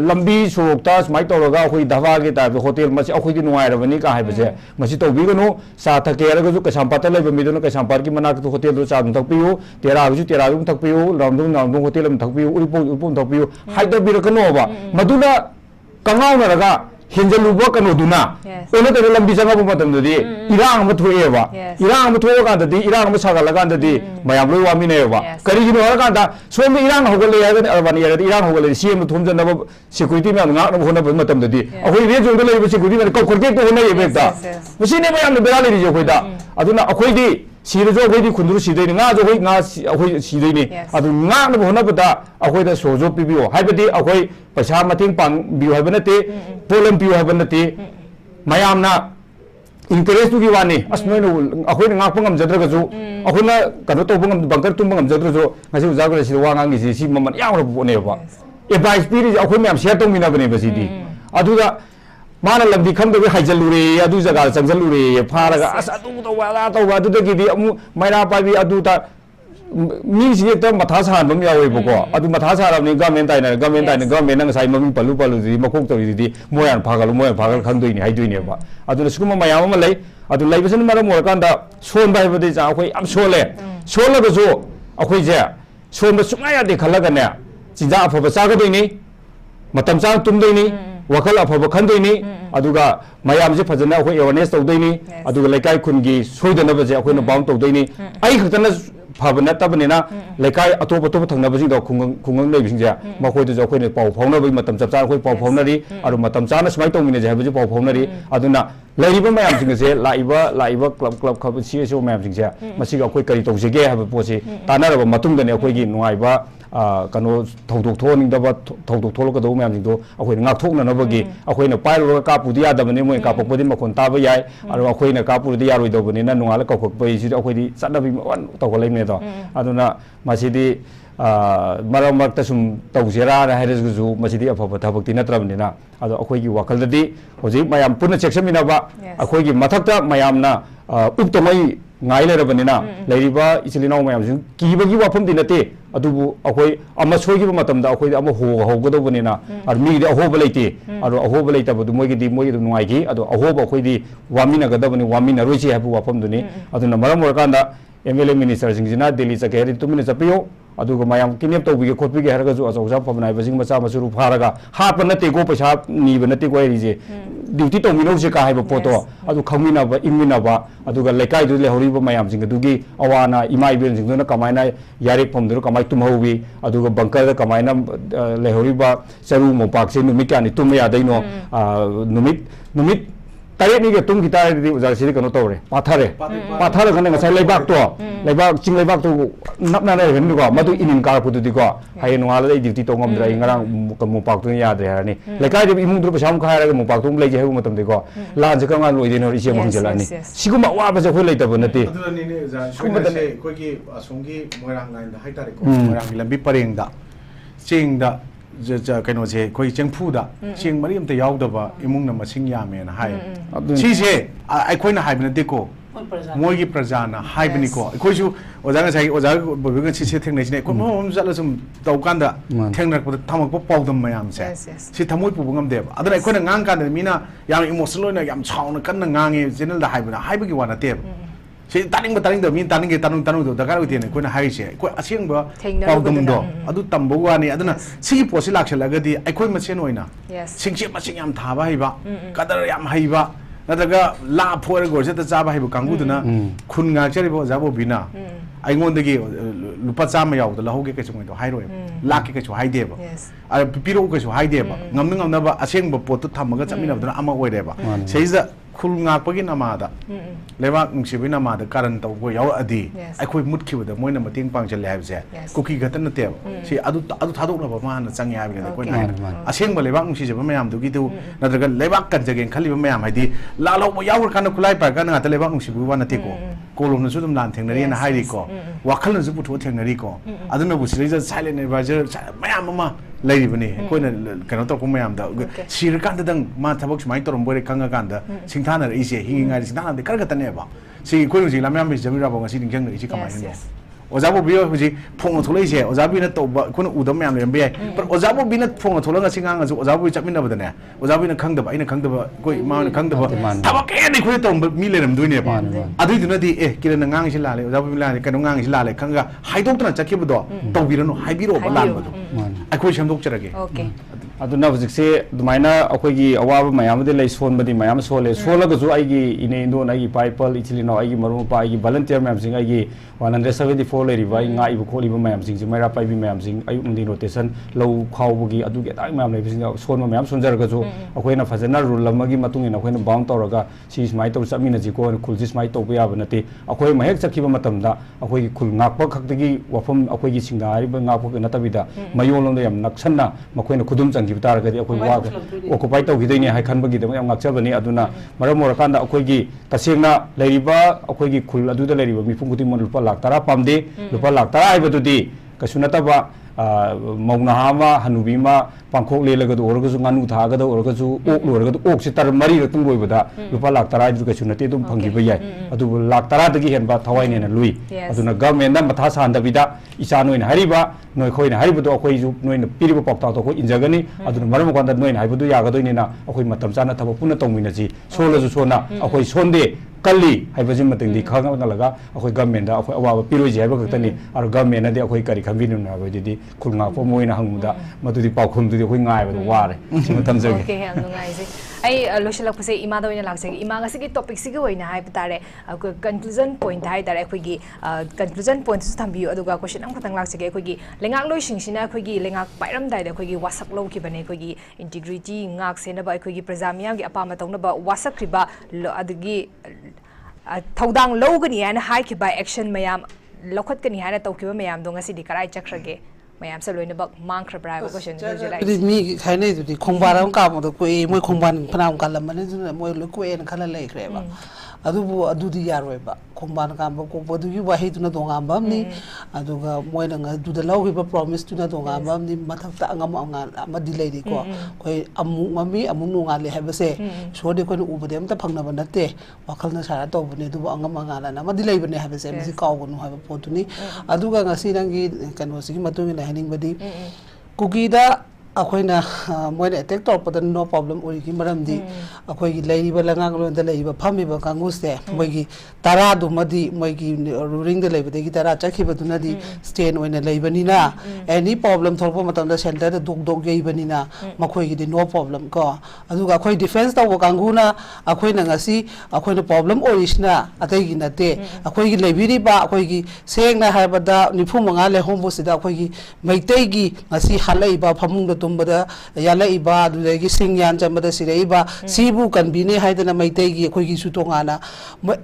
lambi sorokta smai toroga khoi dhawa ge ta hotel masi akhoi di nuai rabani ka hai base masi to bi gano sa thake ra ga ju kasam pata le mi dono kasam par ki mana to hotel do cha thak piu tera rum thak piu ram hotel am thak piu ulpum thak piu haida bi ra kano ba maduna kangau na raga hinjalu ba kano duna ono te lambi janga bu matam di irang ma thoe ba irang ma thoe ga di irang ma saga laga di mayam lo wa mi ne ba kari gi no ga da so mi irang ho gole ya ga arban ya irang ho gole cm thum jan na security ma nga na ho na ba matam di akhoi re jong le ba security ma ko khorke to na ye be da musi ne mayam be ra le ji khoi da aduna akhoi di siru jo khoi di khundru sidai nga jo khoi nga akhoi sidai ni adu nga na ho na ba da akhoi da so jo pi bi hai ba di akhoi paisa mating pang bi hai ba na te polam pi hai ba na te mayam na encourage to gi wani asmoi no akhoi nga pangam jadra ga ju akhoi na kanu to bangam bangkar tum bangam jadra jo ngasi uja ga si wa ngang gi si maman yang ro bo ne ba advice pi akhoi mayam share tong mina bane ba si di adu da mana lambi kham da haijallure adu jaga changjallure phara ga as adu to wala to adu da gi di amu maira pa bi adu ta mi si ekta matha san bam yawe boko adu matha sa ram ni government nang sai mami palu di makok to di moyan phagal khang doi ni hai doi ne ba adu sukuma mayam ma lei adu lai basan mara mor kan da son bai ba de ja akhoi am sole sola ga jo akhoi je son ba sukna ya de khala ga ne jinja apha ba sa ga doi ni matam sang tum doi ni wakal apha ba khan doi ni aduga mayam je phajana akhoi awareness to doi ni aduga laikai khun gi soidana ba je akhoi na bound to doi ni ai khatana fabna tabnina lekai atop thangna bajing do khungang nei bising ja makhoi de jokhoi ne pau phawna bai matam chapcha khoi pau phawna ri aru matam chana smai tong mine ja baji pau phawna ri aduna lairiba mayam sing se laiba club khab si so mayam sing ja masi ga khoi kari tong jege ha ba posi tanaraba matung da ne khoi gi nuai ba kano thawdok thoning da ba thawdok tholok do mayam sing do akhoi ngak thokna na bagi akhoi na pailo ka pu dia da bane moi ka pok podi makhon ta ba yai aru akhoi na ka pu di yaroi do bane na nungala ka khok pai si akhoi di satna bi wan to ko leime do aduna masidi maram marta sum tawjera ra haires guju masidi afa thabakti natrabnina ado akhoi gi wakal dadi hoji mayam punna cheksamina ba akhoi gi mathakta mayam na uptomai ngai le rabnina leiriba ichilinaw mayam jing kibagi wafam dinate adubu akhoi ama soigi ba matamda akhoi ama ho godo banina armi di ahoba leite aro ahoba leita bu moigi di nungai gi ado ahoba akhoi di wamina gadabani wamina roichi habu wafam duni aduna maram warkanda MLA minister singina Delhi chakeri tumina chapiyo aduga mayam kinep to bi khot bi har ga ju ajo ja pamnai bajing macha masuru pharaga ha pa na te go paisa ni ba na te ko ri je duty to mino je ka hai ba poto adu khangmina ba imina ba aduga lekai du le hori ba mayam jing du gi awana imai ben jing na kamaina yari pom du kamai tum hobi aduga bankar da kamaina le hori ba saru mo pak se numit ka ni tum ya dai no numit tare ni ke tum ki tare di ujar siri kano tore pathare kan ngai sai leibak to leibak ching leibak to nap na re hen ko matu inin kar pu di ko hai no ala duty to ngom drai ngarang mo pak tu ya de ha ni lekai de imung du pasam kha ra mo pak tu le je hu matam de ko lan je ka ngal loi de no ri se mong jela ni siguma wa ba je khoi lai ta ba na te adu ni ne ujar siguma de koi ki asongi moirang line da hai tare ko moirang lambi pareng da ching da kano je koi chengphu da ching mari am te yaw da ba imung na masing ya me na hai chi je ai khoi na hai bna de ko moi gi prajana hai bni ko khoi ju oja ga sai oja bo ga chi theng nei ne ko mo jala sum tau kan da theng na ko thamak po pau dam mayam se si thamoi pu ngam de ba adana khoi na ngang kan da mina yam emotional na yam chau na kan na ngang e general da hai bna hai bi gi wa na te si taning da min taning ge tanung do da gar utene ko na hai se ko asing ba pau dam do adu tambo wa ni adana si po si lak sela ga di ai khoi ma chen oina sing che ma sing yam tha ba hai ba kadar yam hai ba na daga la phor go se ta cha ba hai ba kangu duna khun nga chari bo ja bo bina ai ngon de ge lupa cha ma yaw da la ho ge ke chung do hai roi la ke chu hai de ba a piro ke chu hai de ba ngam na ba asing ba po tu tham ga chami na da ama oi de ba sei za Khul Ngakpa gi namada lewa ngsibi namada karan taw go yaw adi ai khoi mut khiba da moina mating pang chal have je kuki gatan te si adu thadok na ba ma na chang ya bi ko na aseng ba lewa ngsi je ba mayam du gi du na daga lewa kan je gen khali ba mayam haidi la lo yaw kan khulai pa kan ta lewa ngsibi wa na te ko kolom na su dum lan theng na ri na hai ri ko wakhal na su putho theng na ri ko adu na bu si ja silent advisor mayam ma lady bani ko na kan to ko mayam da sir kan da dang ma thabok smai torom bore kanga kan da singthana ri se hinga ri singthana de kar ka tane ba si ko ji lam yam bi jamira ba ngasi ding ri si kamai ni ozabu bi ji phong tholai se ozabu na to ba ko na udam yam le be par ozabu bi na phong thola nga singa nga ozabu chapmin na ba ne ozabu na khang da ba ina khang da ba ko ma na khang da ba thabok ke ni ko to mi le ram du ne ba adu du na di kiran na ngang si la le ozabu la le kan ngang si la le khang ga hai dok na chakhi ba do to bi no hai bi ro ba lan ba do ai ko sham dok charage okay aduna hojikse dumaina akoigi awaba mayam de lei son badi mayam sole sola ga ju aigi ine indo na gi paipal ichilino aigi maru pa aigi volunteer mayam sing aigi 174 le rivai nga ibu kholi ba mayam sing Meira pai bi mayam sing ayu ndi rotation low khaw gi adu ge dai mayam le sing son mayam sonjar ga ju akoina fajana rule lamagi matung ina akoina bound toraga si smai to chamina ji ko khul ji smai to ba ya banate akoi mahek chakhiba matam da akoi khul ngakpa khaktagi wafam akoi gi singari ba ngakpa na tabida mayolom da yam naksanna makoina khudum changi tar ga akoi wa occupy to gi dei ne hai khan ba gi da yam ngakchabani aduna maram morakan da akoi gi tasengna leiriba akoi gi khul adu da leiriba mifung guti mon lupa lak tara pamde lupa lak tara ai badudi kasunata ba mauna hama hanubi ma pangkhok le laga do orga su nganu tha ga do orga su ok lo orga do ok sitar mari ga tung boi bada lupa lak tara ju kasunate dum phangi ba yai adu lak tara dagi hen ba thawai ne na lui aduna government na matha san da bida isa noi na hariba noi khoi na hariba do akoi ju noi na piri ba pakta to ko injagani aduna maram kon da noi na haibu do ya ga do ne na akoi matam chana thaba puna tongmina ji sola ju sona akoi sonde kali haibaji mating di khang na laga akoi government da akoi awa piroi je ba khaktani ar government na de akoi kari khambinu na ba di Khul Ngakpa moina hangmuda madudi paukhum du akoi ngai ba ware sima tamjage okay ham ngai ji ai loshilak pase ima da oina lakse ima ga sigi topic sigi oina hai patare akoi conclusion point hai tare akoi gi conclusion point su thambiu aduga question am khatang lakse ge akoi gi lengak loi singsina akoi gi lengak pairam dai da akoi gi wasak lo ki bane akoi gi integrity ngak sena ba akoi gi prajamiam gi apama tongna ba wasak kriba adugi thawdang logani ana hai ki by action mayam lokhat kani hana tawkiba mayam do ngasi di karai chakrage mayam sa loina bak mangkhra bra ba question ju lai mi khainai du di khongbaram ka mo do ko moi khongban phanam kalam mane ju moi lo ko en khala lai kreba adubu adudi yaroi ba khongban ka ba ko bodu yu ba heitu na donga bam ni aduga moi na nga du da law ba promise tu na donga bam ni mathak ta ngam anga ma delay di ko koi amu mami amu nu nga le ha ba se so de ko nu bu dem ta phangna ba na te wakhal na sara to bu ne du angam anga na ma delay ba ne ha ba se mi kaw ko nu ha ba potu ni aduga nga si nang gi kan was gi matu ni haning ba di kuki da अखोइना मोइना attack तौरपद no problem ओरिगी मरमदी अखोइगी लेरिबा लंगांगलोंदा लेरिबा फामिबा कांगुसे मोइगी तारा दुमदी मोइगी रूलिंग द लेबदेगी तारा चखिबदुनादी स्टेन ओइना लेबनिना एनी प्रॉब्लम थोरपो मतमदा सेंटर द दोग दोग गेइबनिना मखोइगी दि नो प्रॉब्लम को अदुगा अखोइ डिफेंस तौबो कांगुना अखोइना ngasi अखोइना प्रॉब्लम ओरिसना अतैगी नते अखोइगी लेबिरिबा अखोइगी सेंगना हाबदा निफुमंगा लेहोंबोसिदा अखोइगी मैतैगी ngasi हालैबा फमुंग तुंबदा यालैबा दुदैगी सिंगयान चंबदा सिरैबा सिबु कन्बीने हाइदना मैतैगी अखोइगी सुतोंगाना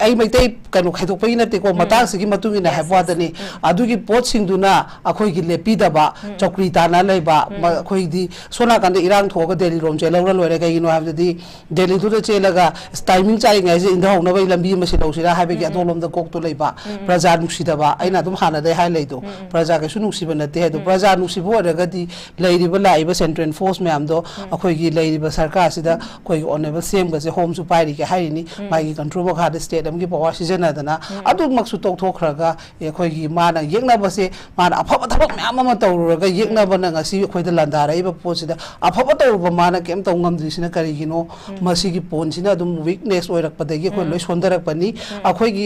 आई मैतै कनो खाइदोपै नतेको मतांगसिगी मतुंगिना हाबवादनी अदुगी पोट सिंगदुना अखोइगी लेपिदबा चौकरी ताना लैबा अखोइदी सोना कांदे इरांग थोगा दिल्ली रोम चेलौरा लोरे कइनो हाबदि दिल्ली दुदा चेलगा टाइमिंग चाइङाइजे इंधौनबै लंबी मसि लौसिरा हाबेगी अदोलमदा कोकतो लैबा प्रजा नुसिदबा आइना दुम हानादै हाइ लैदो प्रजा के सुनुसिबा नते हेदो प्रजा नुसिबो अरगदी लैरिबा लाइबा सेंट्रल फोर्स मैमदो अखोइगी लैरिबा सरकार सिदा कोइ ऑनेबल सेमगसे होम सु पाइरि के हाइरिनी माइगी कंट्रोल बखा द स्टेट अमगी पावर सिजनदना अदु मक्सु तौथोखरगा एखोइगी माना येंगनाबसे माना अफब थबक म्याम अमा तौरगा येंगनाबना ngasi अखोइदा लंदाराइबा पोसिदा अफब तौरबा माना केम तौंगमद्रिसिना करिगिनो मसिगी पोनसिना दुम वीकनेस ओइरकपदगी अखोइ लोइ सोंदरकपनी अखोइगी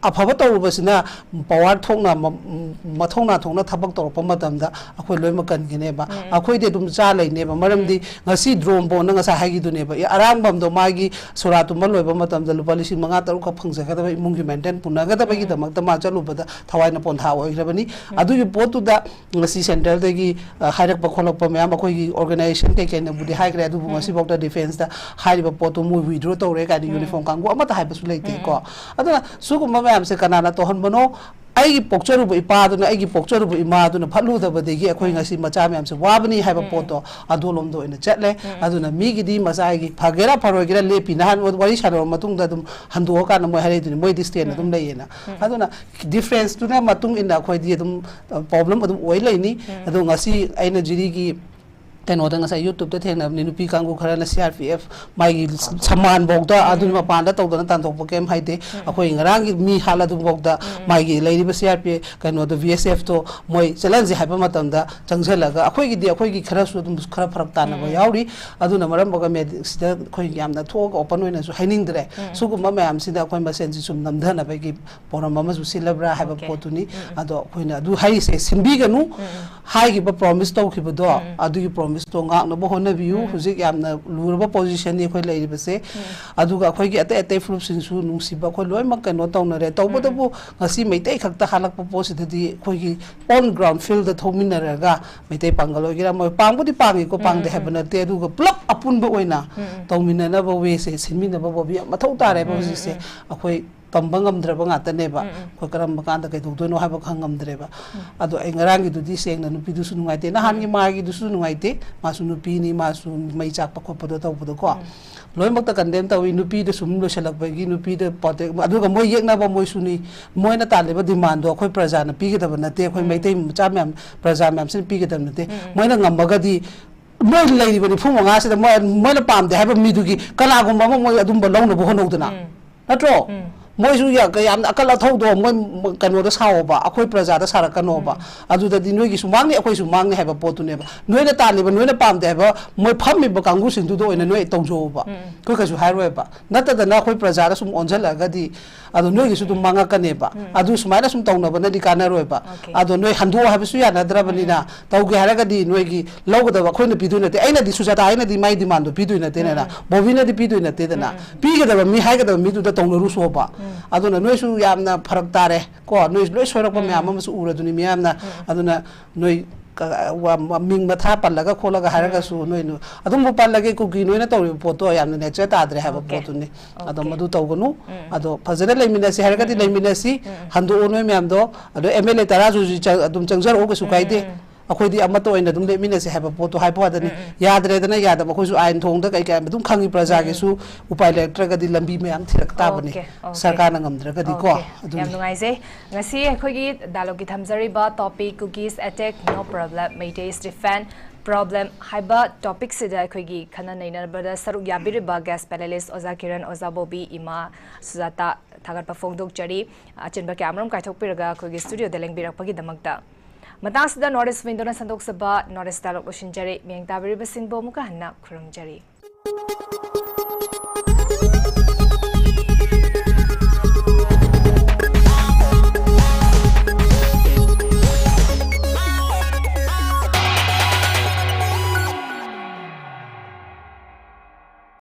अफब तौरबसिना पावर थोंना मथौना थोंना थबक तौरप मतमदा अखोइ लोइ मकनगिनेबा अखोइदे दुम चा लैनेबा मरमदी ngasi ड्रोन बोन ngasa हागिदुनेबा अरांगबमदो मागी सोरातुम लोइबा मतमदा लुपा 5,000 तरुक फंगजगदबा इमुंगी मेंटेन पुनगदबगी दमकता मा चलुबदा थवाइना पोंथा ओइरबनी अदुगी पोतुदा ngasi सेंट्रल दगी हाइरक बखोलप म्याम अखोइगी ऑर्गेनाइजेशन के केने बुदि हाइग्रे अदुबु ngasi बक्ता डिफेंस दा हाइरिबा पोतु मु विड्रॉ तौरे कानि यूनिफॉर्म कांगु अमता हाइबसु लेते को अदुना सुगुम म्याम से कनाना तोहनबनो आई पोक्चरुबु इपादुना आइगी पोक्चरुबु इमादुना फलुदबदेगी अखोइ ngasi मचा म्याम से वाबनी हाइबा पोतो अदोलमदो इन चटले अदुना मीगिदी मसाइगी फगेरा फरोगेरा लेपि नहान वरि सारो मतुंगदा दुम हंदो काना मोय हाइदुनि मोय डिस्टेन दुम लेयेना अदुना डिफरेंस तुना मतुंग इन अखोइदी दुम प्रॉब्लम दुम ओइ लेनी अदु ngasi आइना जिरीगी तेनोदा ngasa YouTube दा थेंगनाबनि नुपी कांगु खराना CRPF माइगी समान बोगदा अदुनि मपानदा तौदना तांथोप केम हाइदे अखोइ ngरांगी मी हाला दुम बोगदा माइगी लेरिबा CRPF कनोदा VSF तो मोय चैलेंज हाइबा मतमदा चंगजलगा अखोइगी अखोइगी खरासु दुम खरा फरक तानबा याउरी अदुना मरम बगा मेदिक्सदा अखोइ यामना थोग ओपन होइना सु हाइनिंगद्रे सुगुम मयाम सिदा अखोइ मसेंसि सुम नमधनबगी पोरम अमसु सिलब्रा हाइबा पोतुनी अदो अखोइना अदु हाइसे सिंबिगनु हाइगिबा प्रॉमिस तौखिबदो अदुगी प्रॉमिस तो ngangnabo honabiu hujik yamna lurba position ni khoi leibase aduga khoi gi ate ate fruit sing su nungsiba khoi loi mak kano tawnare tawbodabu ngasi meitai khakta halakpa posidadi khoi gi on ground field da thominaraga meitai pangalo gira moi pangbudi pangi ko pangde hebana te aduga plop apunba oina tawminana ba we se sinmina ba bobi mathau tare ba hujise akhoi तंबंगम द्रबा ngataneba ko karam bakanda kai dono haba khangam dreba ado ai ngarang gi dudi seng na nupi du su nungaite na han gi magi du su nungaite masu nupi ni masu mai chak pa khopodo tawbodo ko loimak ta condemn tawi nupi de sum lo selak ba gi nupi de pote adu ga moi yekna ba moi suni moi na taleba demand do khoi praja na pi gedaba nate khoi meitai cha myam praja myam sin pi gedaba nate moi na ngamaga di moi lei bani phumanga sida moi na pam de haba mi du gi kala gum ba moi adum ba lawna bo honoduna natro मोइसु या याम अकल थौदो मोइ कनो the साओबा अखोइ प्रजा the सारा कनोबा अदुदा दि नोइ गिसु मांगनि अखोइ सु मांगनि हाबा पोतुनेबा नोइना तालिबा नोइना पामदे हाबा मोइ फम्मि ब कांगु सिंदु दो ओइना नोइ तौजोबा कोइ कसु हाइरोबा नतदा ना अखोइ प्रजा द सुम ओनजलगदि अदु नोइ गिसु दु मांगा कनेबा अदु सुमाइना सुम तौनबा नदि कानारोबा अदु नोइ हंदो हाबसु या नद्रबनिना तौगे हारगदि नोइ गि लौगदबा अखोइना पिदुनते आइना दि सुजाता आइना दि माइ डिमांड दो पिदुनते ना बोबिना दि पिदुनते दना पिगदबा मि हाइगदबा मि दुदा तौनरु सोबा अदुना नोइसु यामना फरक तारे को नोइ लोइ सोरकपा म्याम अमसु उरदुनि म्यामना अदुना नोइ मिंग मथा पल्लगा खोलगा हारगसु नोइ नु अदुम पल्लगे कुकी नोइना तौरि पोतो यामना नेचर ताद्रे हाबा पोतुनि अदो मदु तौगनु अदो फजरा लेमिनासि हारगदि लेमिनासि हंदो नोइ म्यामदो अदो MLA तराजु अदुम चंगजर ओगसु काइदे अखोइदी अमत ओइना दुम लेमिनासि हाबा पोतो हाइपोदनि याद्रेदना यादब अखोइसु आइन थोंगदा कै कै दुम खंगी प्रजागेसु उपाय लेट्रगदि लंबी म्याम थिरक ताबनि सरकारना ngमद्रगदि को याम नुंगाइसे ngasi अखोइगी डायलॉग थमजरिबा topic cookies attack no problem मेटेस डिफेंड प्रॉब्लम हाइबा टॉपिक सिदा अखोइगी खना नैनबदा सरुक याबिरिबा गेस्ट पैनलिस्ट ओजा किरण ओजा बोबी इमा सुजाता थागत फोंगदोक चरी अचिनबा कैमरम काइथोक पिरगा अखोइगी studio देलेंग बिरकपगी दमकता Matang sida Northeast Window na sandok saba Northeast Dialogue Ocean Jari Miang Tabiri Basing Bomuka Hana Kurum Jari.